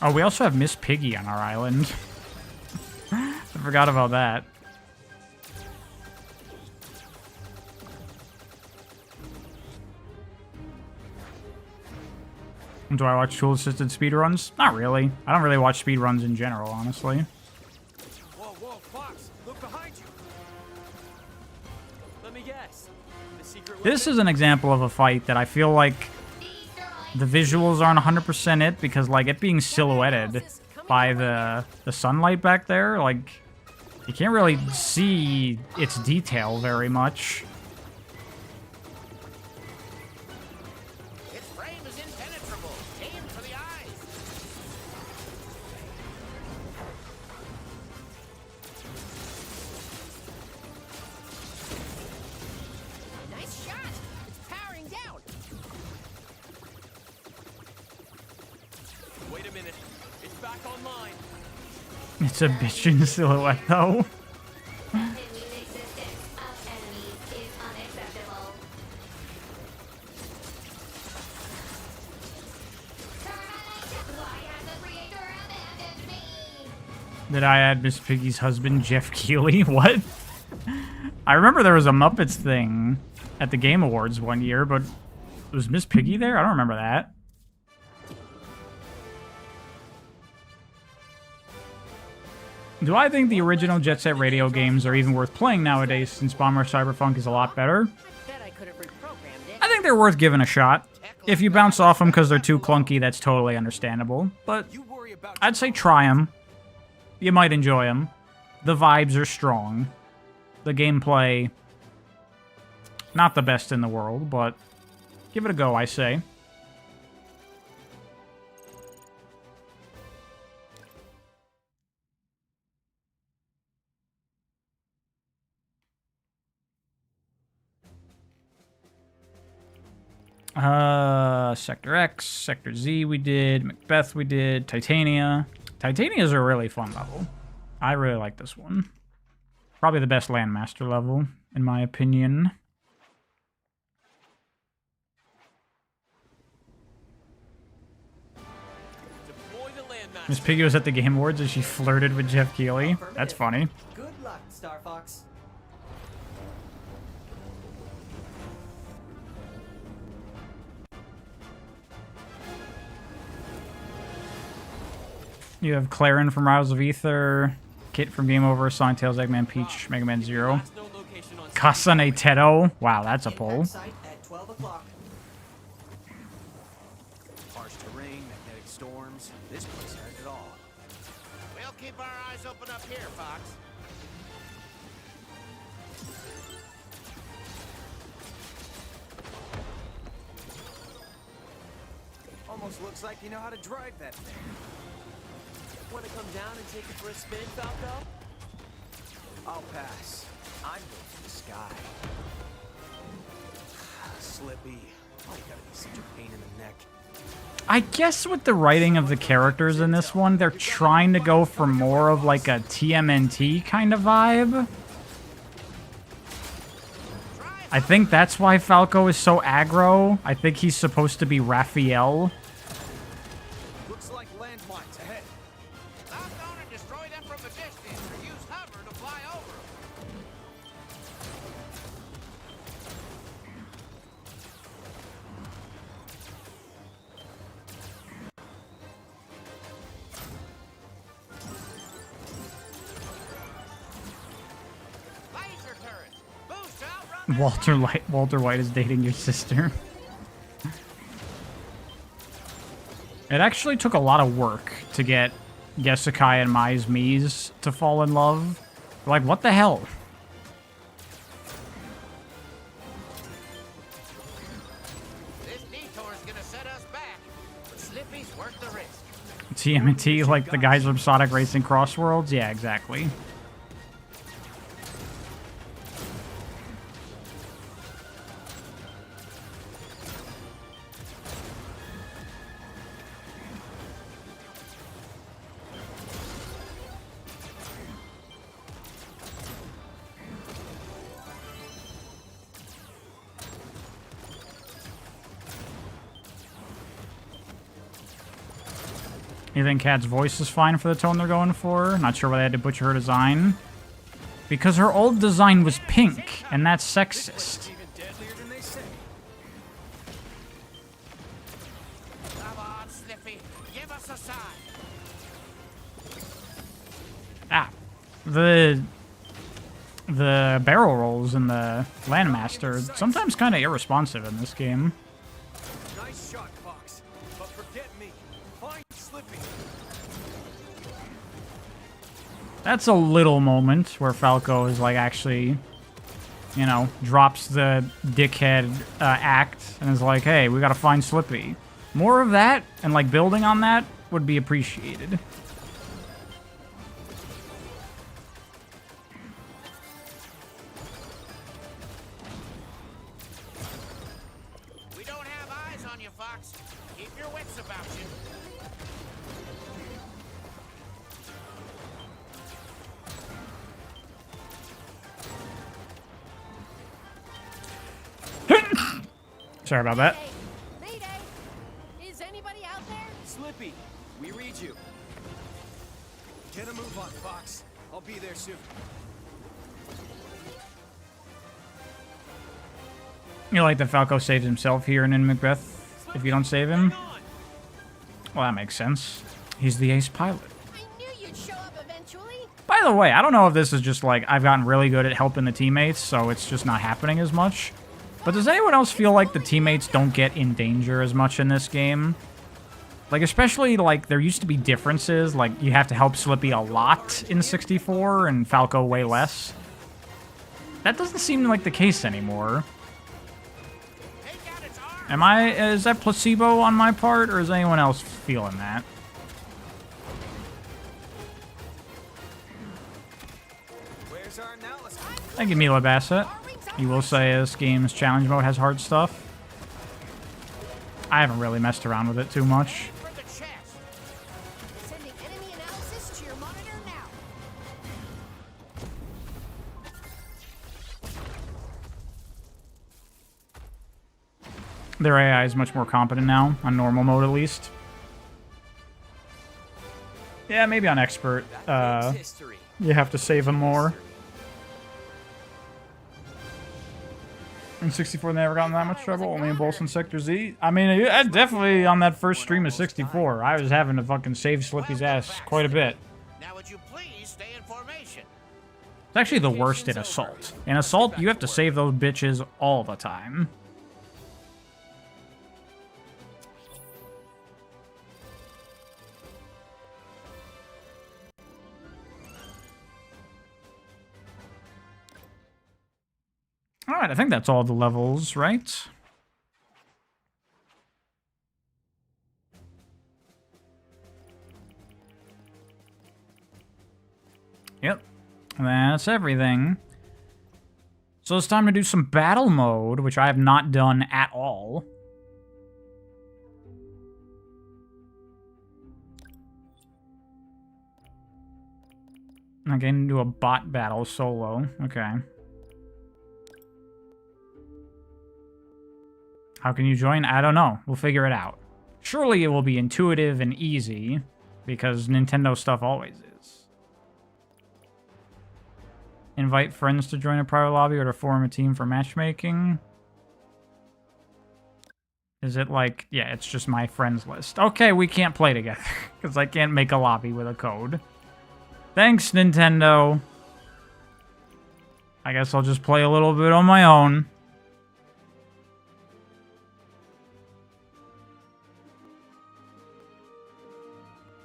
Oh, we also have Miss Piggy on our island. I forgot about that. Do I watch tool-assisted speedruns? Not really. I don't really watch speedruns in general, honestly. Whoa, whoa, Fox! Look behind you! Let me guess. The secret This is an example of a fight that I feel like the visuals aren't 100% it, because, like, it being silhouetted by the sunlight back there, like, you can't really see its detail very much. Its frame is impenetrable. Aim for the eyes. Nice shot. It's powering down. Wait a minute. It's back online. It's a bitch in silhouette, though. Did I add Miss Piggy's husband, Jeff Keighley? What? I remember there was a Muppets thing at the Game Awards one year, but was Miss Piggy there? I don't remember that. Do I think the original Jet Set Radio games are even worth playing nowadays since Bomber Cyberpunk is a lot better? I think they're worth giving a shot. If you bounce off them because they're too clunky, that's totally understandable. But I'd say try them. You might enjoy them. The vibes are strong. The gameplay, not the best in the world, but give it a go, I say. Sector X, Sector Z we did, Macbeth we did, Titania. Titania is a really fun level. I really like this one. Probably the best Landmaster level, in my opinion. Miss Piggy was at the Game Awards and she flirted with Jeff Keighley. That's funny. Good luck, Star Fox. You have Clarin from Rise of Ether, Kit from Game Over, Sonic Tails, Eggman, Peach, Mega Man Zero. Kasane Teto. Wow, that's a pull. Harsh terrain, magnetic storms. This place has it all. We'll keep our eyes open up here, Fox. Almost looks like you know how to drive that thing. Want to come down and take it for a spin, Falco? I'll pass. I'm going for the sky. Slippy. Why you gotta be such a pain in the neck? I guess with the writing of the characters in this one, they're trying to go for more of like a TMNT kind of vibe. I think that's why Falco is so aggro. I think he's supposed to be Raphael. Looks like landmines ahead. Knock down and destroy them from a distance, or use hover to fly over them. Laser turret! Boost outrun! Walter White is dating your sister. It actually took a lot of work to get Gesukai and Mai's Mies to fall in love. Like, what the hell? This detour's gonna set us back, but Slippy's worth the risk. TMNT, like the guys from Sonic Racing Crossworlds? Yeah, exactly. You think Kat's voice is fine for the tone they're going for? Not sure why they had to butcher her design. Because her old design was pink, and that's sexist. Even deadlier than they say. Come on, Slippy, give us a sign. Ah. The barrel rolls in the Landmaster sometimes kind of irresponsive in this game. Nice shot, Fox. But forget me. Find Slippy. That's a little moment where Falco is like actually, you know, drops the dickhead act and is like, hey, we gotta find Slippy. More of that and like building on that would be appreciated. We don't have eyes on you, Fox. Keep your wits about you. Sorry about that. Mayday! Is anybody out there? Slippy, we read you. Get a move on, Fox. I'll be there soon. You like that Falco saves himself here and in Macbeth if you don't save him? Well, that makes sense. He's the ace pilot. I knew you'd show up eventually. By the way, I don't know if this is just like I've gotten really good at helping the teammates, so it's just not happening as much. But does anyone else feel like the teammates don't get in danger as much in this game? Like, especially, like, there used to be differences. Like, you have to help Slippy a lot in 64 and Falco way less. That doesn't seem like the case anymore. Is that placebo on my part, or is anyone else feeling that? Where's our analysis? Thank you, Mila Bassett. You will say this game's challenge mode has hard stuff. I haven't really messed around with it too much. For the chest. Sending enemy analysis to your monitor now. Their AI is much more competent now, on normal mode at least. Yeah, maybe on expert. History. You have to save them more. In 64, they never got in that much trouble. Only in Bolson Sector Z. I mean, I definitely on that first stream of 64, I was having to fucking save Slippy's ass quite a bit. Now would you please stay in formation? It's actually the worst in Assault. In Assault, you have to save those bitches all the time. Alright, I think that's all the levels, right? Yep. That's everything. So it's time to do some battle mode, which I have not done at all. I can do a bot battle solo. Okay. How can you join? I don't know. We'll figure it out. Surely it will be intuitive and easy, because Nintendo stuff always is. Invite friends to join a private lobby or to form a team for matchmaking. Is it like... Yeah, it's just my friends list. Okay, we can't play together, because I can't make a lobby with a code. Thanks, Nintendo. I guess I'll just play a little bit on my own.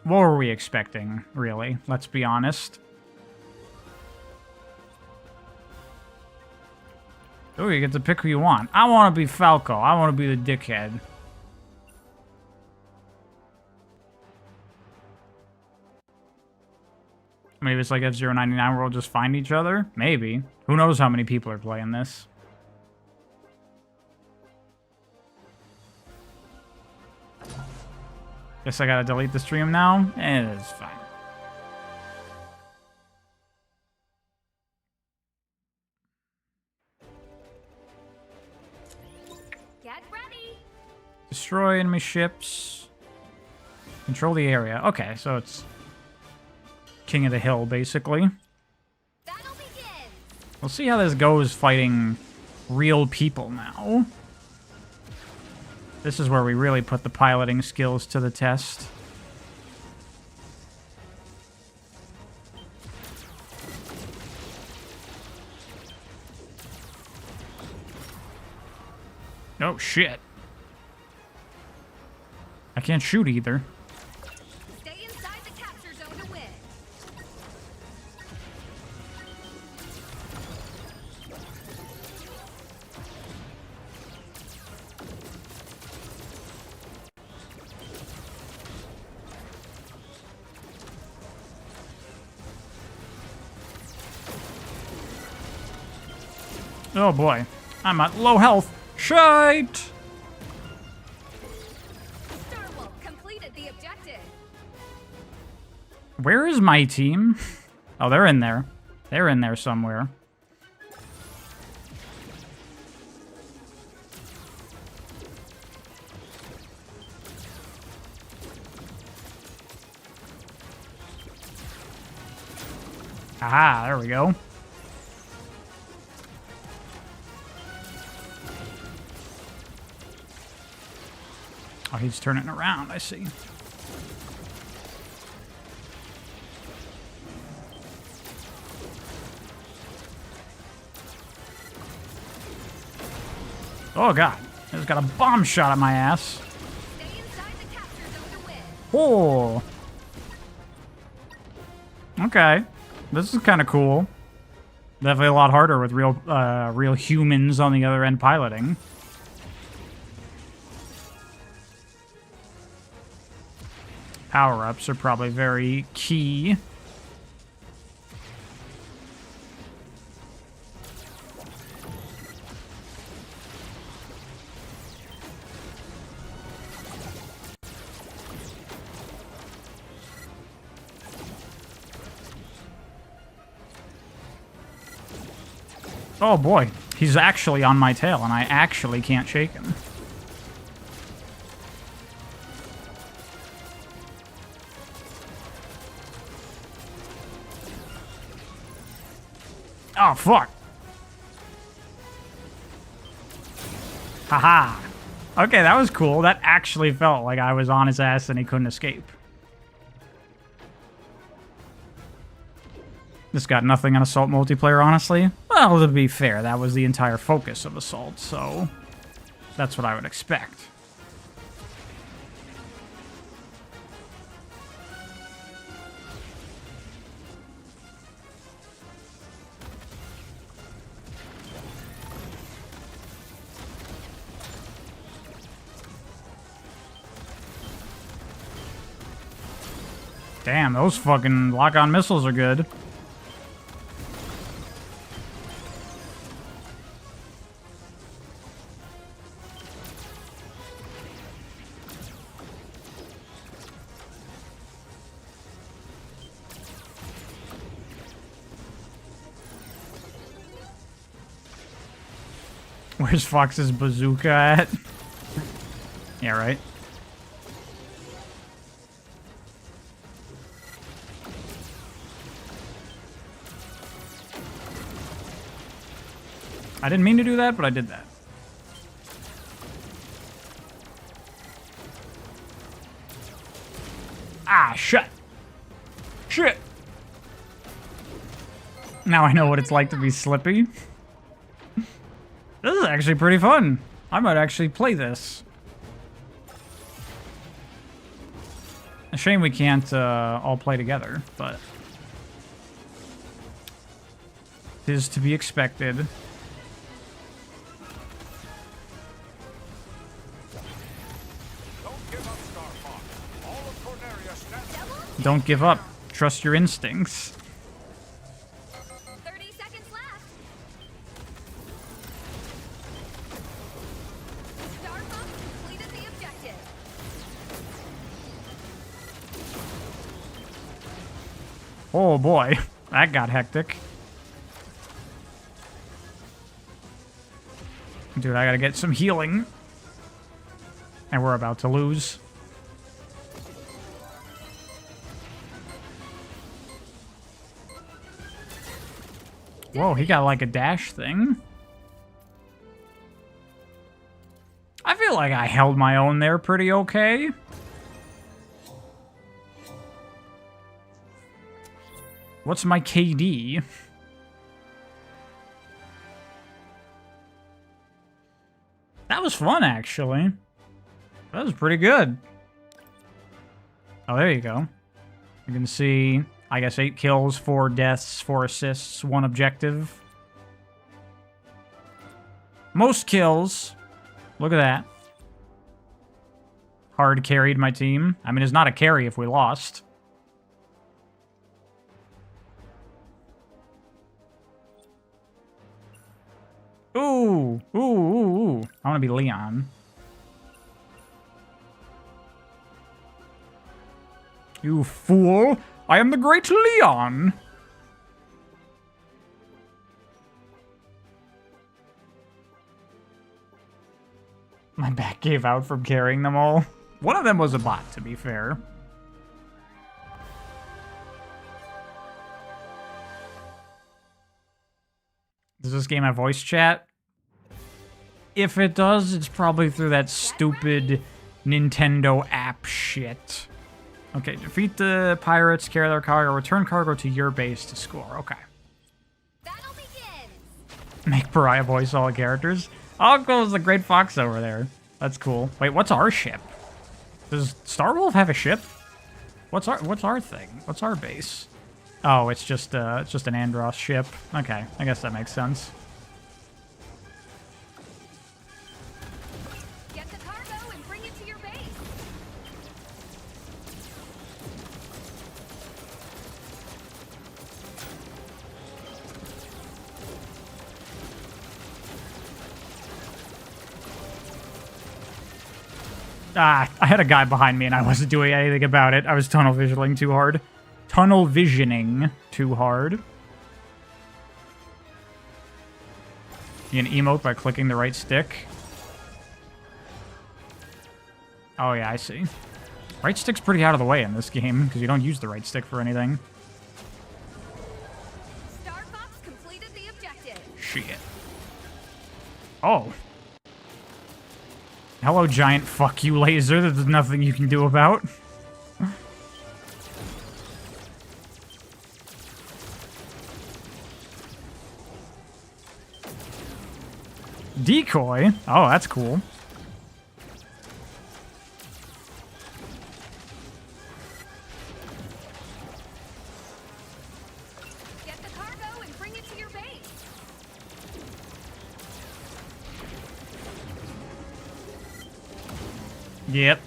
What were we expecting, really? Let's be honest. Oh, you get to pick who you want. I want to be Falco. I want to be the dickhead. Maybe it's like F-099 where we'll just find each other? Maybe. Who knows how many people are playing this? Guess I gotta delete the stream now? It is fine. Get ready. Destroy enemy ships. Control the area. Okay, so it's King of the Hill, basically. Battle begins. We'll see how this goes fighting real people now. This is where we really put the piloting skills to the test. Oh, shit. I can't shoot either. Stay inside the capture zone to win. Oh boy. I'm at low health. Shite! Starwolf completed the objective. Where is my team? Oh, they're in there. They're in there somewhere. Aha, there we go. Oh, he's turning around, I see. Oh god, I just got a bomb shot at my ass. Stay inside the capture zone to win. Oh. Okay, this is kind of cool. Definitely a lot harder with real humans on the other end piloting. Power-ups are probably very key. Oh boy, he's actually on my tail, and I actually can't shake him. Oh, fuck. Haha. Okay, that was cool. That actually felt like I was on his ass and he couldn't escape. This got nothing on Assault multiplayer, honestly. Well, to be fair, that was the entire focus of Assault, so that's what I would expect. Damn, those fucking lock-on missiles are good. Where's Fox's bazooka at? Yeah, right. I didn't mean to do that, but I did that. Ah, shit. Shit. Now I know what it's like to be slippy. This is actually pretty fun. I might actually play this. A shame we can't all play together, but it is to be expected. Don't give up. Trust your instincts. 30 seconds left. Star Fox completed the objective. Oh boy, that got hectic. Dude, I gotta get some healing. And we're about to lose. Whoa, he got like a dash thing. I feel like I held my own there pretty okay. What's my KD? That was fun, actually. That was pretty good. Oh, there you go. You can see, I guess, 8 kills, 4 deaths, 4 assists, 1 objective. Most kills. Look at that. Hard carried my team. I mean, it's not a carry if we lost. Ooh, ooh, ooh, ooh. I want to be Leon. You fool! I am the great Leon! My back gave out from carrying them all. One of them was a bot, to be fair. Does this game have voice chat? If it does, it's probably through that stupid Nintendo app shit. Okay, defeat the pirates, carry their cargo, return cargo to your base to score. Okay. Battle begins. Make Pariah voice all characters. Oh, cool, there's a great fox over there. That's cool. Wait, what's our ship? Does Starwolf have a ship? What's our thing? What's our base? Oh, it's just an Andros ship. Okay, I guess that makes sense. Get the cargo and bring it to your base. Ah, I had a guy behind me and I wasn't doing anything about it. I was tunnel visioning too hard. Tunnel visioning too hard. You can emote by clicking the right stick. Oh yeah, I see. Right stick's pretty out of the way in this game because you don't use the right stick for anything. Star Fox completed the objective. Shit. Oh. Hello, giant fuck you laser that there's nothing you can do about. Decoy? Oh, that's cool. Get the cargo and bring it to your base. Yep.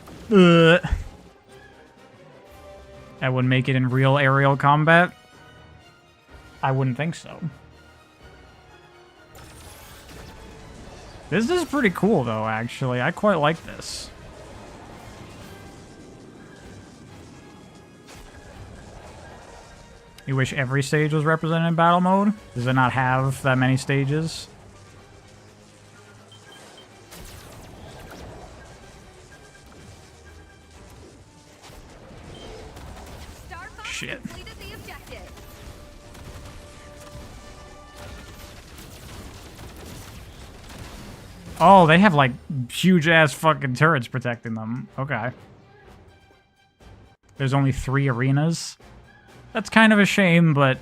I wouldn't make it in real aerial combat. I wouldn't think so. This is pretty cool, though, actually. I quite like this. You wish every stage was represented in battle mode? Does it not have that many stages? Star Fox Shit. completed the objective. Oh, they have, like, huge-ass fucking turrets protecting them. Okay. There's only 3 arenas. That's kind of a shame, but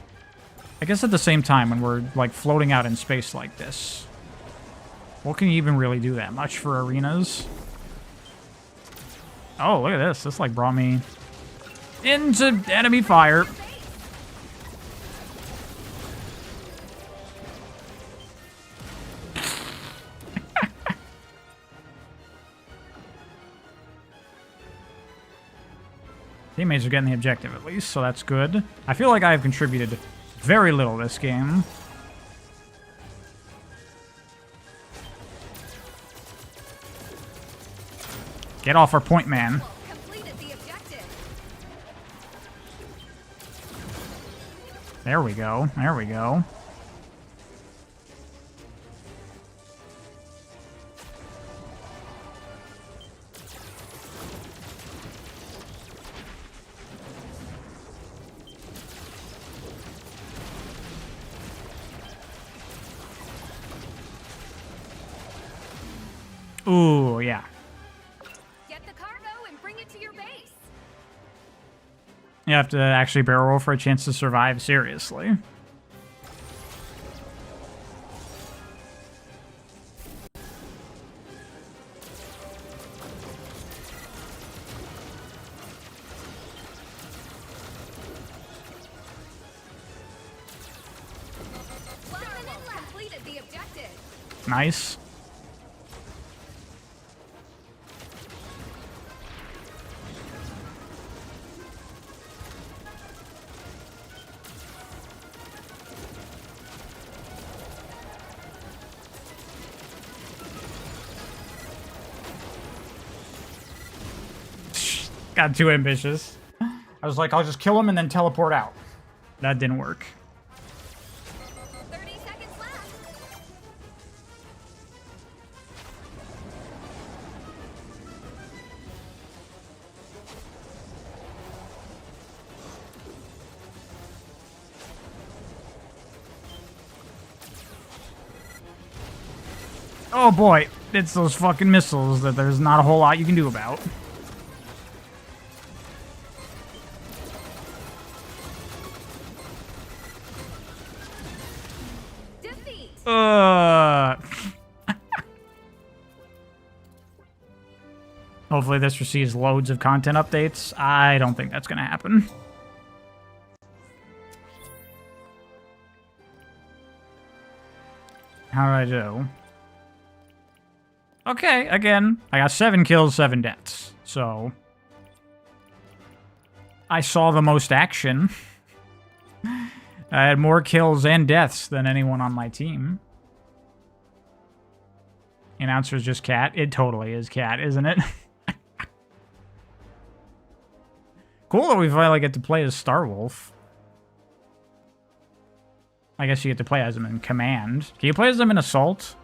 I guess at the same time, when we're, like, floating out in space like this, what can you even really do that much for arenas? Oh, look at this. This, like, brought me into enemy fire. Teammates are getting the objective at least, so that's good. I feel like I have contributed very little this game. Get off our point, man. Completed the objective. There we go. There we go. Ooh, yeah. Get the cargo and bring it to your base. You have to actually barrel roll for a chance to survive, seriously. Completed the objective. Nice. Got too ambitious. I was like, I'll just kill him and then teleport out. That didn't work. 30 seconds left. Oh boy, it's those fucking missiles that there's not a whole lot you can do about. Defeat. Hopefully this receives loads of content updates. I don't think that's gonna happen. How did I do? Okay, again, I got 7 kills, 7 deaths. So I saw the most action. I had more kills and deaths than anyone on my team. Announcer is just Cat. It totally is Cat, isn't it? Cool that we finally get to play as Starwolf. I guess you get to play as him in Command. Can you play as him in Assault?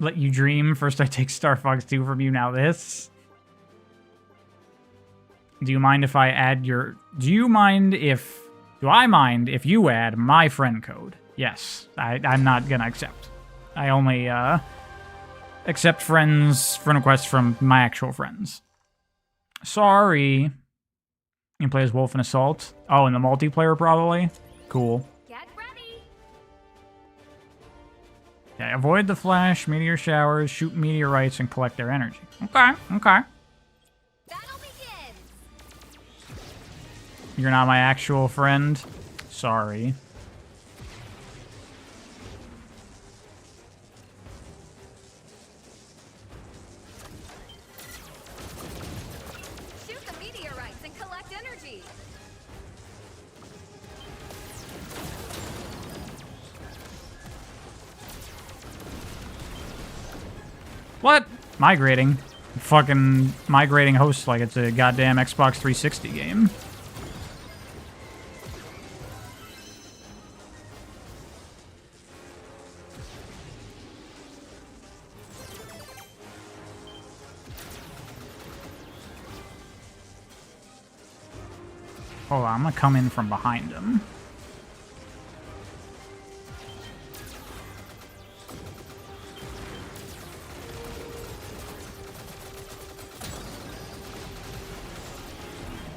Let you dream. First I take Star Fox 2 from you, now this. Do you mind if I add your... Do I mind if you add my friend code? Yes. I'm not gonna accept. I only, accept friend requests from my actual friends. Sorry. You can play as Wolf in Assault. Oh, in the multiplayer, probably? Cool. Get ready. Okay, avoid the flash, meteor showers, shoot meteorites, and collect their energy. Okay, okay. Battle begins. You're not my actual friend? Sorry. Shoot the meteorites and collect energy. What? Migrating. Fucking migrating hosts like it's a goddamn Xbox 360 game. Hold on, I'm gonna come in from behind him.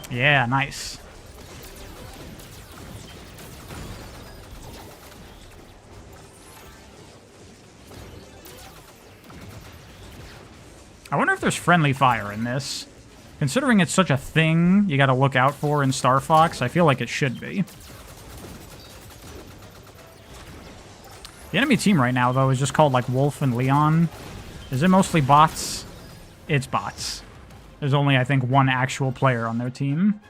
Yeah, nice. I wonder if there's friendly fire in this. Considering it's such a thing you gotta look out for in Star Fox, I feel like it should be. The enemy team right now, though, is just called, like, Wolf and Leon. Is it mostly bots? It's bots. There's only, I think, one actual player on their team.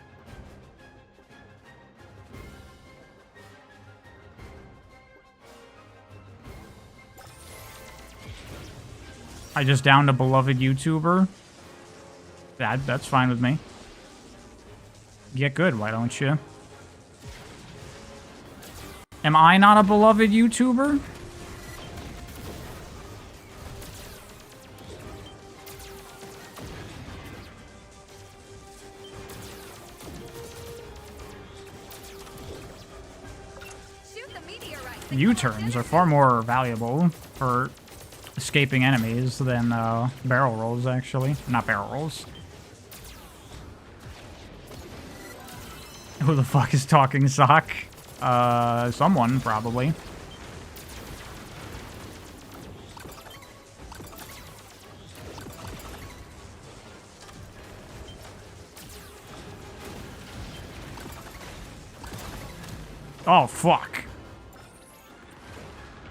I just downed a beloved YouTuber. That's fine with me. Get good, why don't you? Am I not a beloved YouTuber? U-turns are far more valuable for escaping enemies than barrel rolls, actually. Not barrel rolls. Who the fuck is talking sock? Someone, probably. Oh, fuck.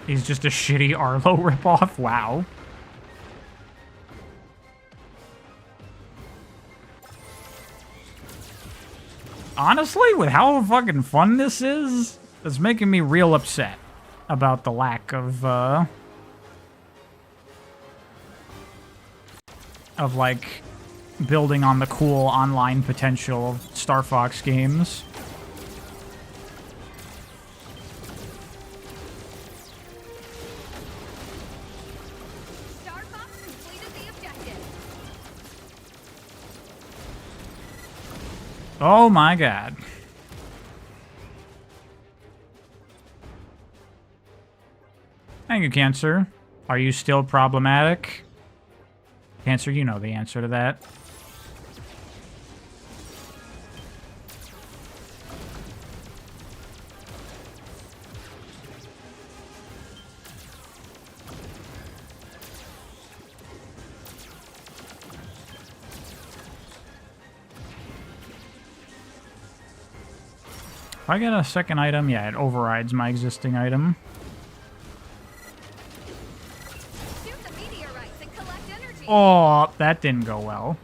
He's just a shitty Arlo ripoff? Wow. Honestly, with how fucking fun this is, it's making me real upset about the lack of, like, building on the cool online potential of Star Fox games. Oh my god. Thank you, Cancer. Are you still problematic? Cancer, you know the answer to that. If I get a second item, yeah, it overrides my existing item. Shoot the meteorites and collect energy. Oh, that didn't go well.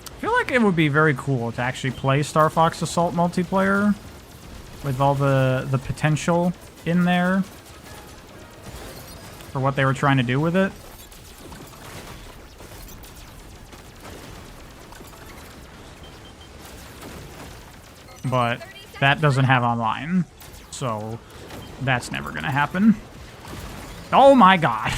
I feel like it would be very cool to actually play Star Fox Assault multiplayer with all the potential in there for what they were trying to do with it. But that doesn't have online, so that's never gonna happen. Oh my god.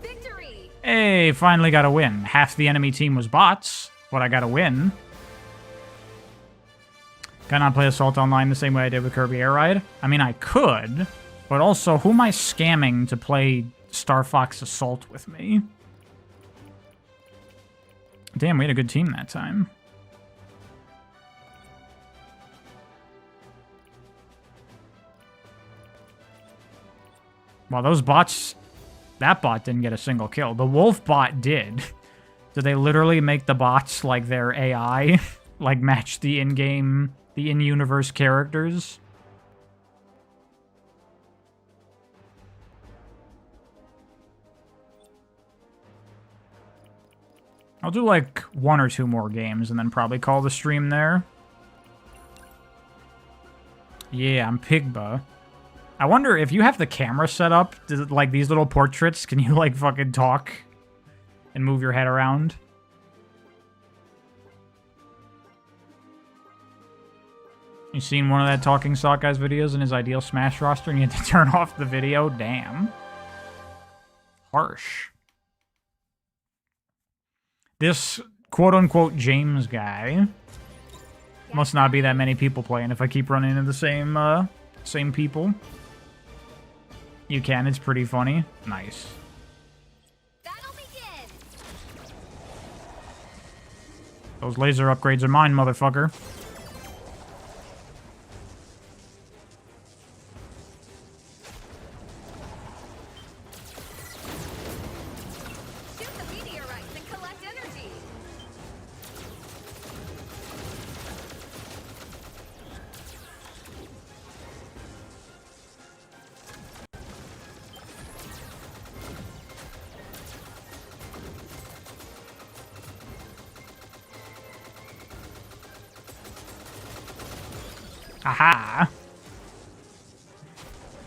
Victory! Hey, finally got a win. Half the enemy team was bots, but I got a win. Can I play Assault Online the same way I did with Kirby Air Ride? I mean, I could, but also, who am I scamming to play Star Fox Assault with me? Damn, we had a good team that time. Well, those bots... That bot didn't get a single kill. The wolf bot did. Did they literally make the bots like their AI? Like match the in-game, the in-universe characters? I'll do like 1 or 2 more games and then probably call the stream there. Yeah, I'm Pigba. I wonder if you have the camera set up, does it, like these little portraits, can you like fucking talk and move your head around? You seen one of that Talking Sock Guy's videos in his Ideal Smash roster and you had to turn off the video? Damn. Harsh. This quote-unquote James guy must not be that many people playing if I keep running into the same people. You can, it's pretty funny. Nice. That'll begin. Those laser upgrades are mine, motherfucker. Shoot the meteorites and collect energy. Aha!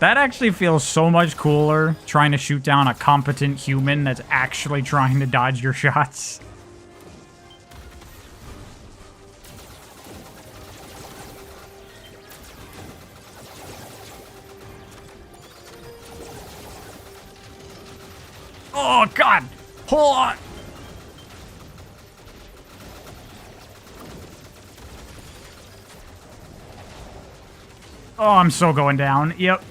That actually feels so much cooler, trying to shoot down a competent human that's actually trying to dodge your shots. Oh, God! Hold on! Oh, I'm so going down. Yep.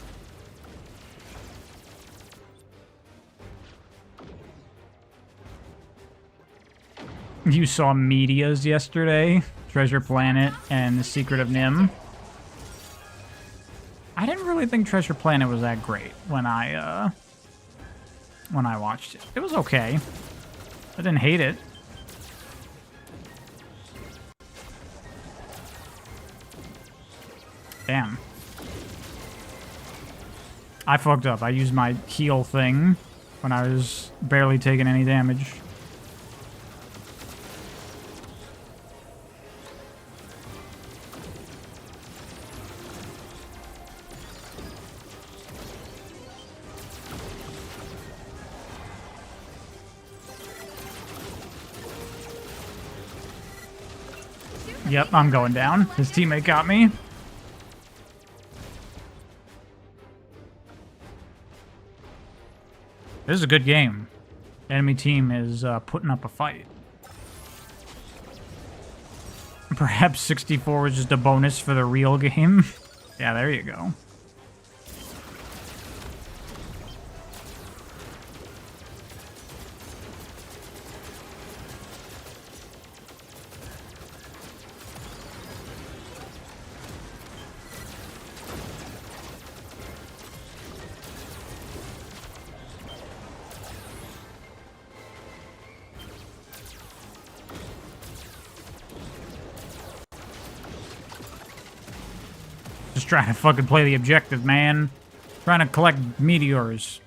You saw Medias yesterday? Treasure Planet and The Secret of Nim. I didn't really think Treasure Planet was that great when I watched it. It was okay. I didn't hate it. Damn. I fucked up. I used my heal thing when I was barely taking any damage. Yep, I'm going down. His teammate got me. This is a good game. Enemy team is putting up a fight. Perhaps 64 was just a bonus for the real game. Yeah, there you go. Just trying to fucking play the objective, man. Trying to collect meteors.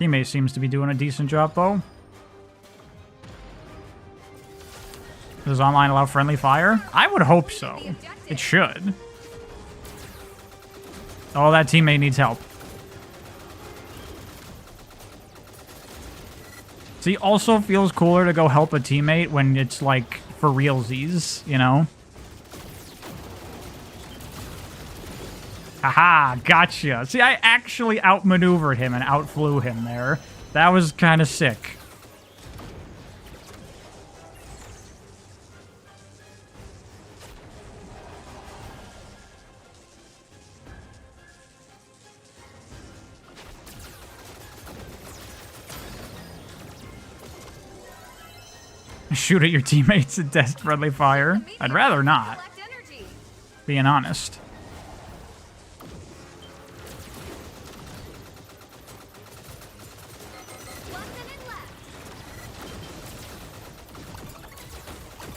Teammate seems to be doing a decent job, though. Does online allow friendly fire? I would hope so. It should. Oh, that teammate needs help. See, also feels cooler to go help a teammate when it's, like, for realsies, you know? Haha, gotcha. See, I actually outmaneuvered him and outflew him there. That was kind of sick. Shoot at your teammates and test friendly fire. I'd rather not, being honest.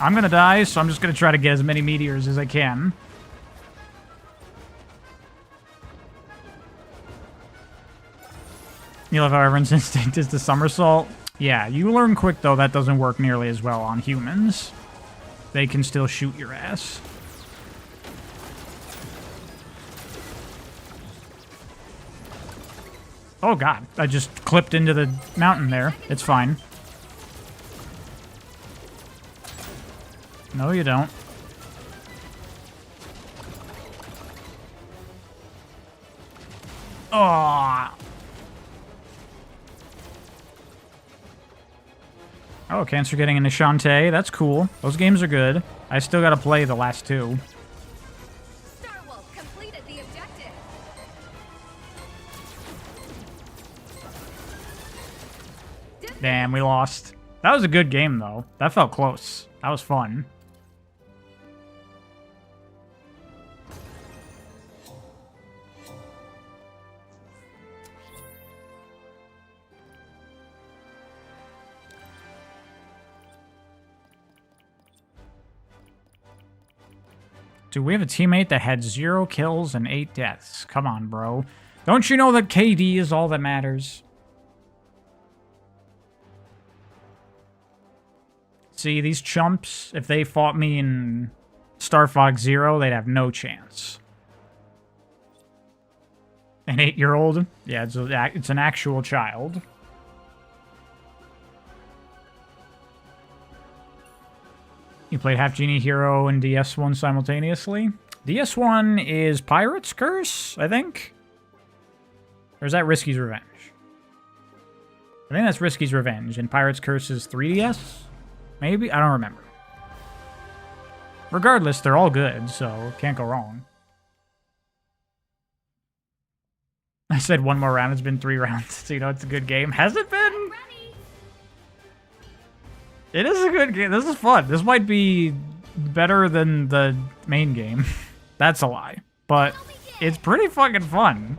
I'm gonna die, so I'm just gonna try to get as many meteors as I can. You love how everyone's instinct is to somersault? Yeah, you learn quick, though, that doesn't work nearly as well on humans. They can still shoot your ass. Oh god, I just clipped into the mountain there. It's fine. No, you don't. Oh. Oh, Cancer getting into Shantae. That's cool. Those games are good. I still gotta play the last two. Completed the objective. Damn, we lost. That was a good game, though. That felt close. That was fun. Dude, we have a teammate that had 0 kills and 8 deaths. Come on, bro. Don't you know that KD is all that matters? See, these chumps, if they fought me in Star Fox Zero, they'd have no chance. An 8-year-old? Yeah, it's an actual child. You played Half Genie Hero and DS1 simultaneously? DS1 is Pirate's Curse, I think? Or is that Risky's Revenge? I think that's Risky's Revenge, and Pirate's Curse is 3DS? Maybe? I don't remember. Regardless, they're all good, so can't go wrong. I said one more round. It's been 3 rounds, so you know it's a good game. Has it been? It is a good game. This is fun. This might be better than the main game. That's a lie. But it's pretty fucking fun.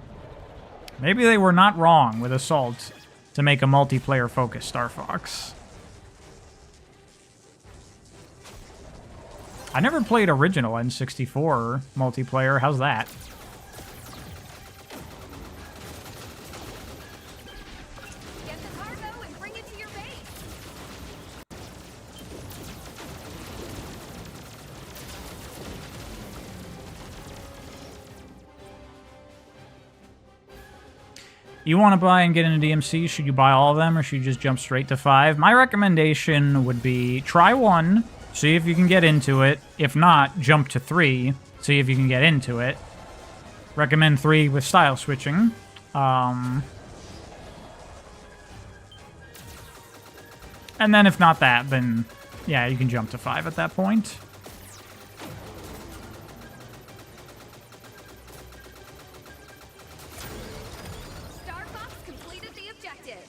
Maybe they were not wrong with Assault to make a multiplayer-focused Star Fox. I never played original N64 multiplayer. How's that? Get the cargo and bring it to your base. You want to buy and get into DMC, should you buy all of them or should you just jump straight to 5? My recommendation would be try 1, See if you can get into it. If not, jump to 3. See if you can get into it. Recommend 3 with style switching. And then if not that, then yeah, you can jump to 5 at that point. Star Fox completed the objective.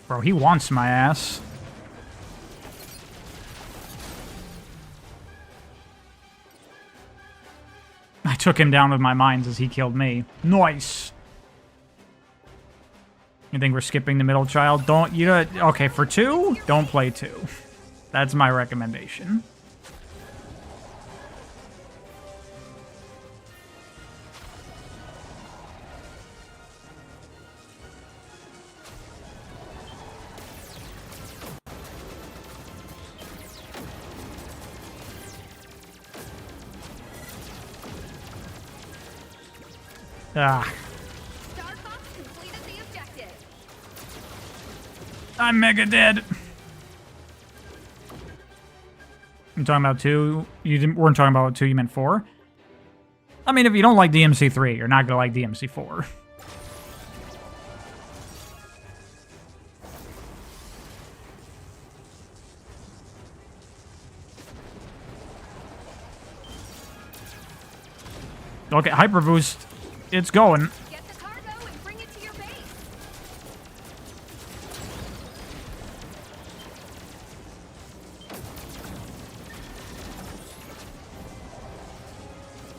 Bro, he wants my ass. I took him down with my mines as he killed me. Nice. You think we're skipping the middle child? Okay, for 2, don't play 2. That's my recommendation. Ah. Star Fox completed the objective. I'm mega dead. I'm talking about 2. You weren't talking about 2, you meant 4? I mean, if you don't like DMC 3, you're not gonna like DMC 4. Okay, Hyper Boost. It's going. Get the cargo and bring it to your base.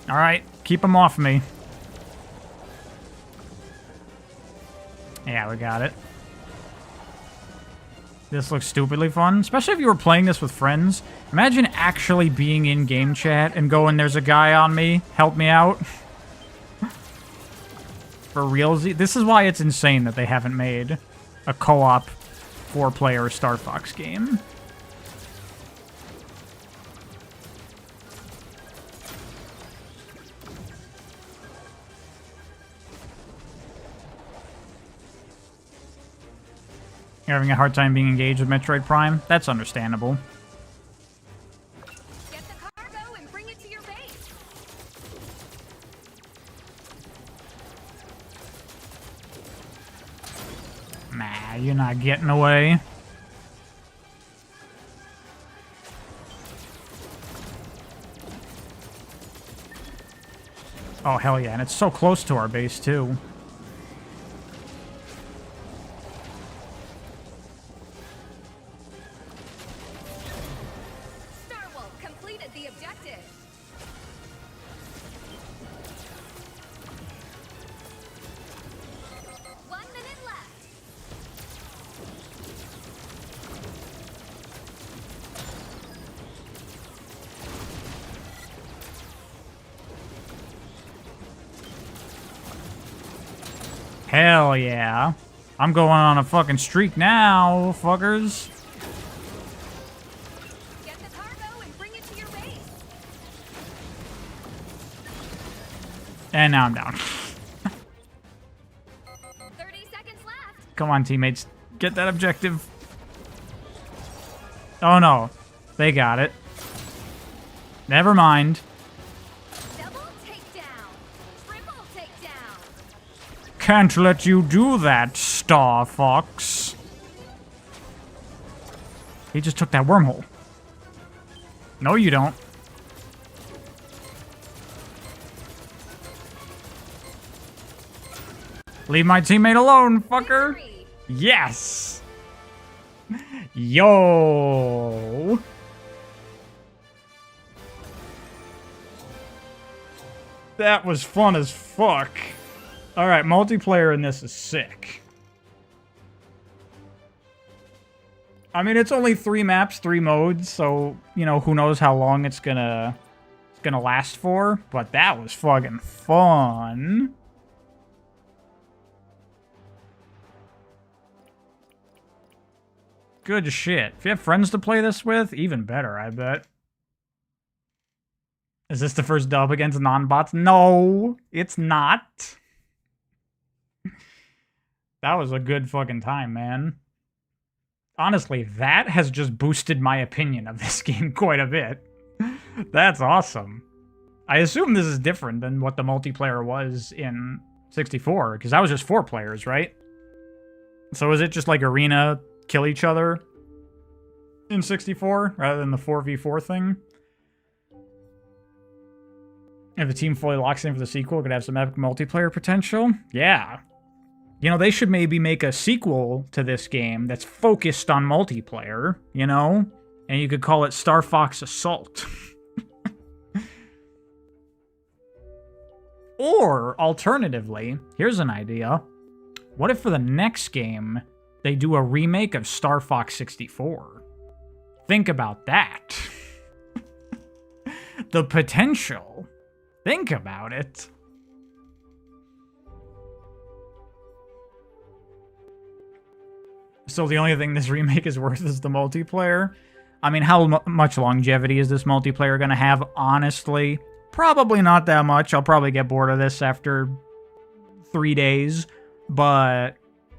Alright, keep him off me. Yeah, we got it. This looks stupidly fun, especially if you were playing this with friends. Imagine actually being in game chat and going, there's a guy on me, help me out. For realsy. This is why it's insane that they haven't made a co-op 4-player Star Fox game. You're having a hard time being engaged with Metroid Prime? That's understandable. Get the cargo and bring it to your base. Nah, you're not getting away. Oh, hell yeah, and it's so close to our base, too. Completed the objective. One minute left. Hell yeah. I'm going on a fucking streak now, fuckers. Get the cargo and bring it to your base. And now I'm down. 30 seconds left. Come on, teammates. Get that objective. Oh, no. They got it. Never mind. Double takedown. Triple takedown. Can't let you do that, Star Fox. He just took that wormhole. No, you don't. Leave my teammate alone, fucker. Victory. Yes. Yo. That was fun as fuck. Alright, multiplayer in this is sick. I mean, it's only 3 maps, 3 modes, so, you know, who knows how long it's gonna last for, but that was fucking fun. Good shit. If you have friends to play this with, even better, I bet. Is this the first dub against non-bots? No, it's not. That was a good fucking time, man. Honestly, that has just boosted my opinion of this game quite a bit. That's awesome. I assume this is different than what the multiplayer was in 64, because that was just 4 players, right? So is it just like arena, kill each other in 64, rather than the 4v4 thing? If the team fully locks in for the sequel, it could have some epic multiplayer potential. Yeah. You know, they should maybe make a sequel to this game that's focused on multiplayer, you know? And you could call it Star Fox Assault. Or, alternatively, here's an idea. What if for the next game, they do a remake of Star Fox 64? Think about that. The potential. Think about it. So the only thing this remake is worth is the multiplayer. I mean, how much longevity is this multiplayer going to have? Honestly, probably not that much. I'll probably get bored of this after 3 days, but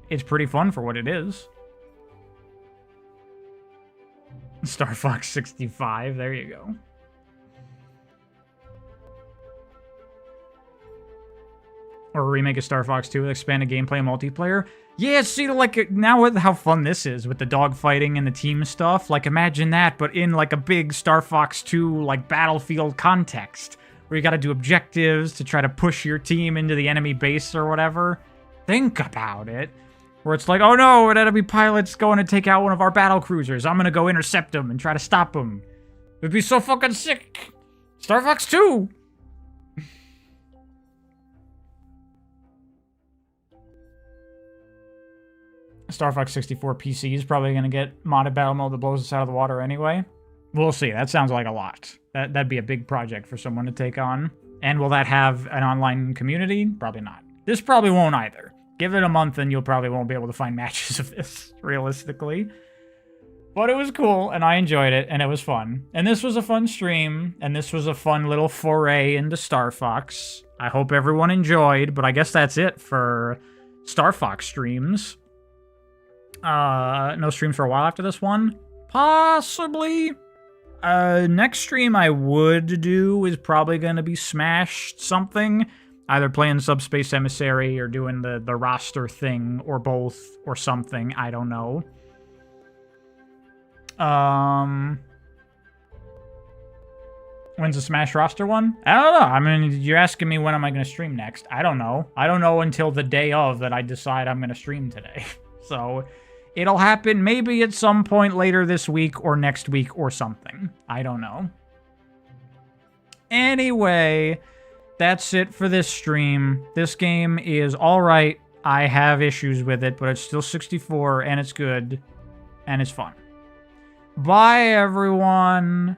it's pretty fun for what it is. Star Fox 65, there you go. Or a remake of Star Fox 2 with expanded gameplay and multiplayer. Yeah, see, like, now with how fun this is with the dogfighting and the team stuff, like, imagine that, but in, like, a big Star Fox 2, like, battlefield context, where you gotta do objectives to try to push your team into the enemy base or whatever. Think about it. Where it's like, oh no, an enemy pilot's going to take out one of our battle cruisers. I'm gonna go intercept him and try to stop him. It'd be so fucking sick. Star Fox 2! Star Fox 64 PC is probably going to get modded battle mode that blows us out of the water anyway. We'll see. That sounds like a lot. That'd be a big project for someone to take on. And will that have an online community? Probably not. This probably won't either. Give it a month and you'll probably won't be able to find matches of this, realistically. But it was cool, and I enjoyed it, and it was fun. And this was a fun stream, and this was a fun little foray into Star Fox. I hope everyone enjoyed, but I guess that's it for Star Fox streams. No streams for a while after this one. Possibly. Next stream I would do is probably going to be Smash something. Either playing Subspace Emissary or doing the roster thing, or both, or something. I don't know. When's the Smash roster one? I don't know. I mean, you're asking me when am I going to stream next. I don't know. I don't know until the day of that I decide I'm going to stream today. So it'll happen maybe at some point later this week or next week or something. I don't know. Anyway, that's it for this stream. This game is alright. I have issues with it, but it's still 64 and it's good and it's fun. Bye, everyone.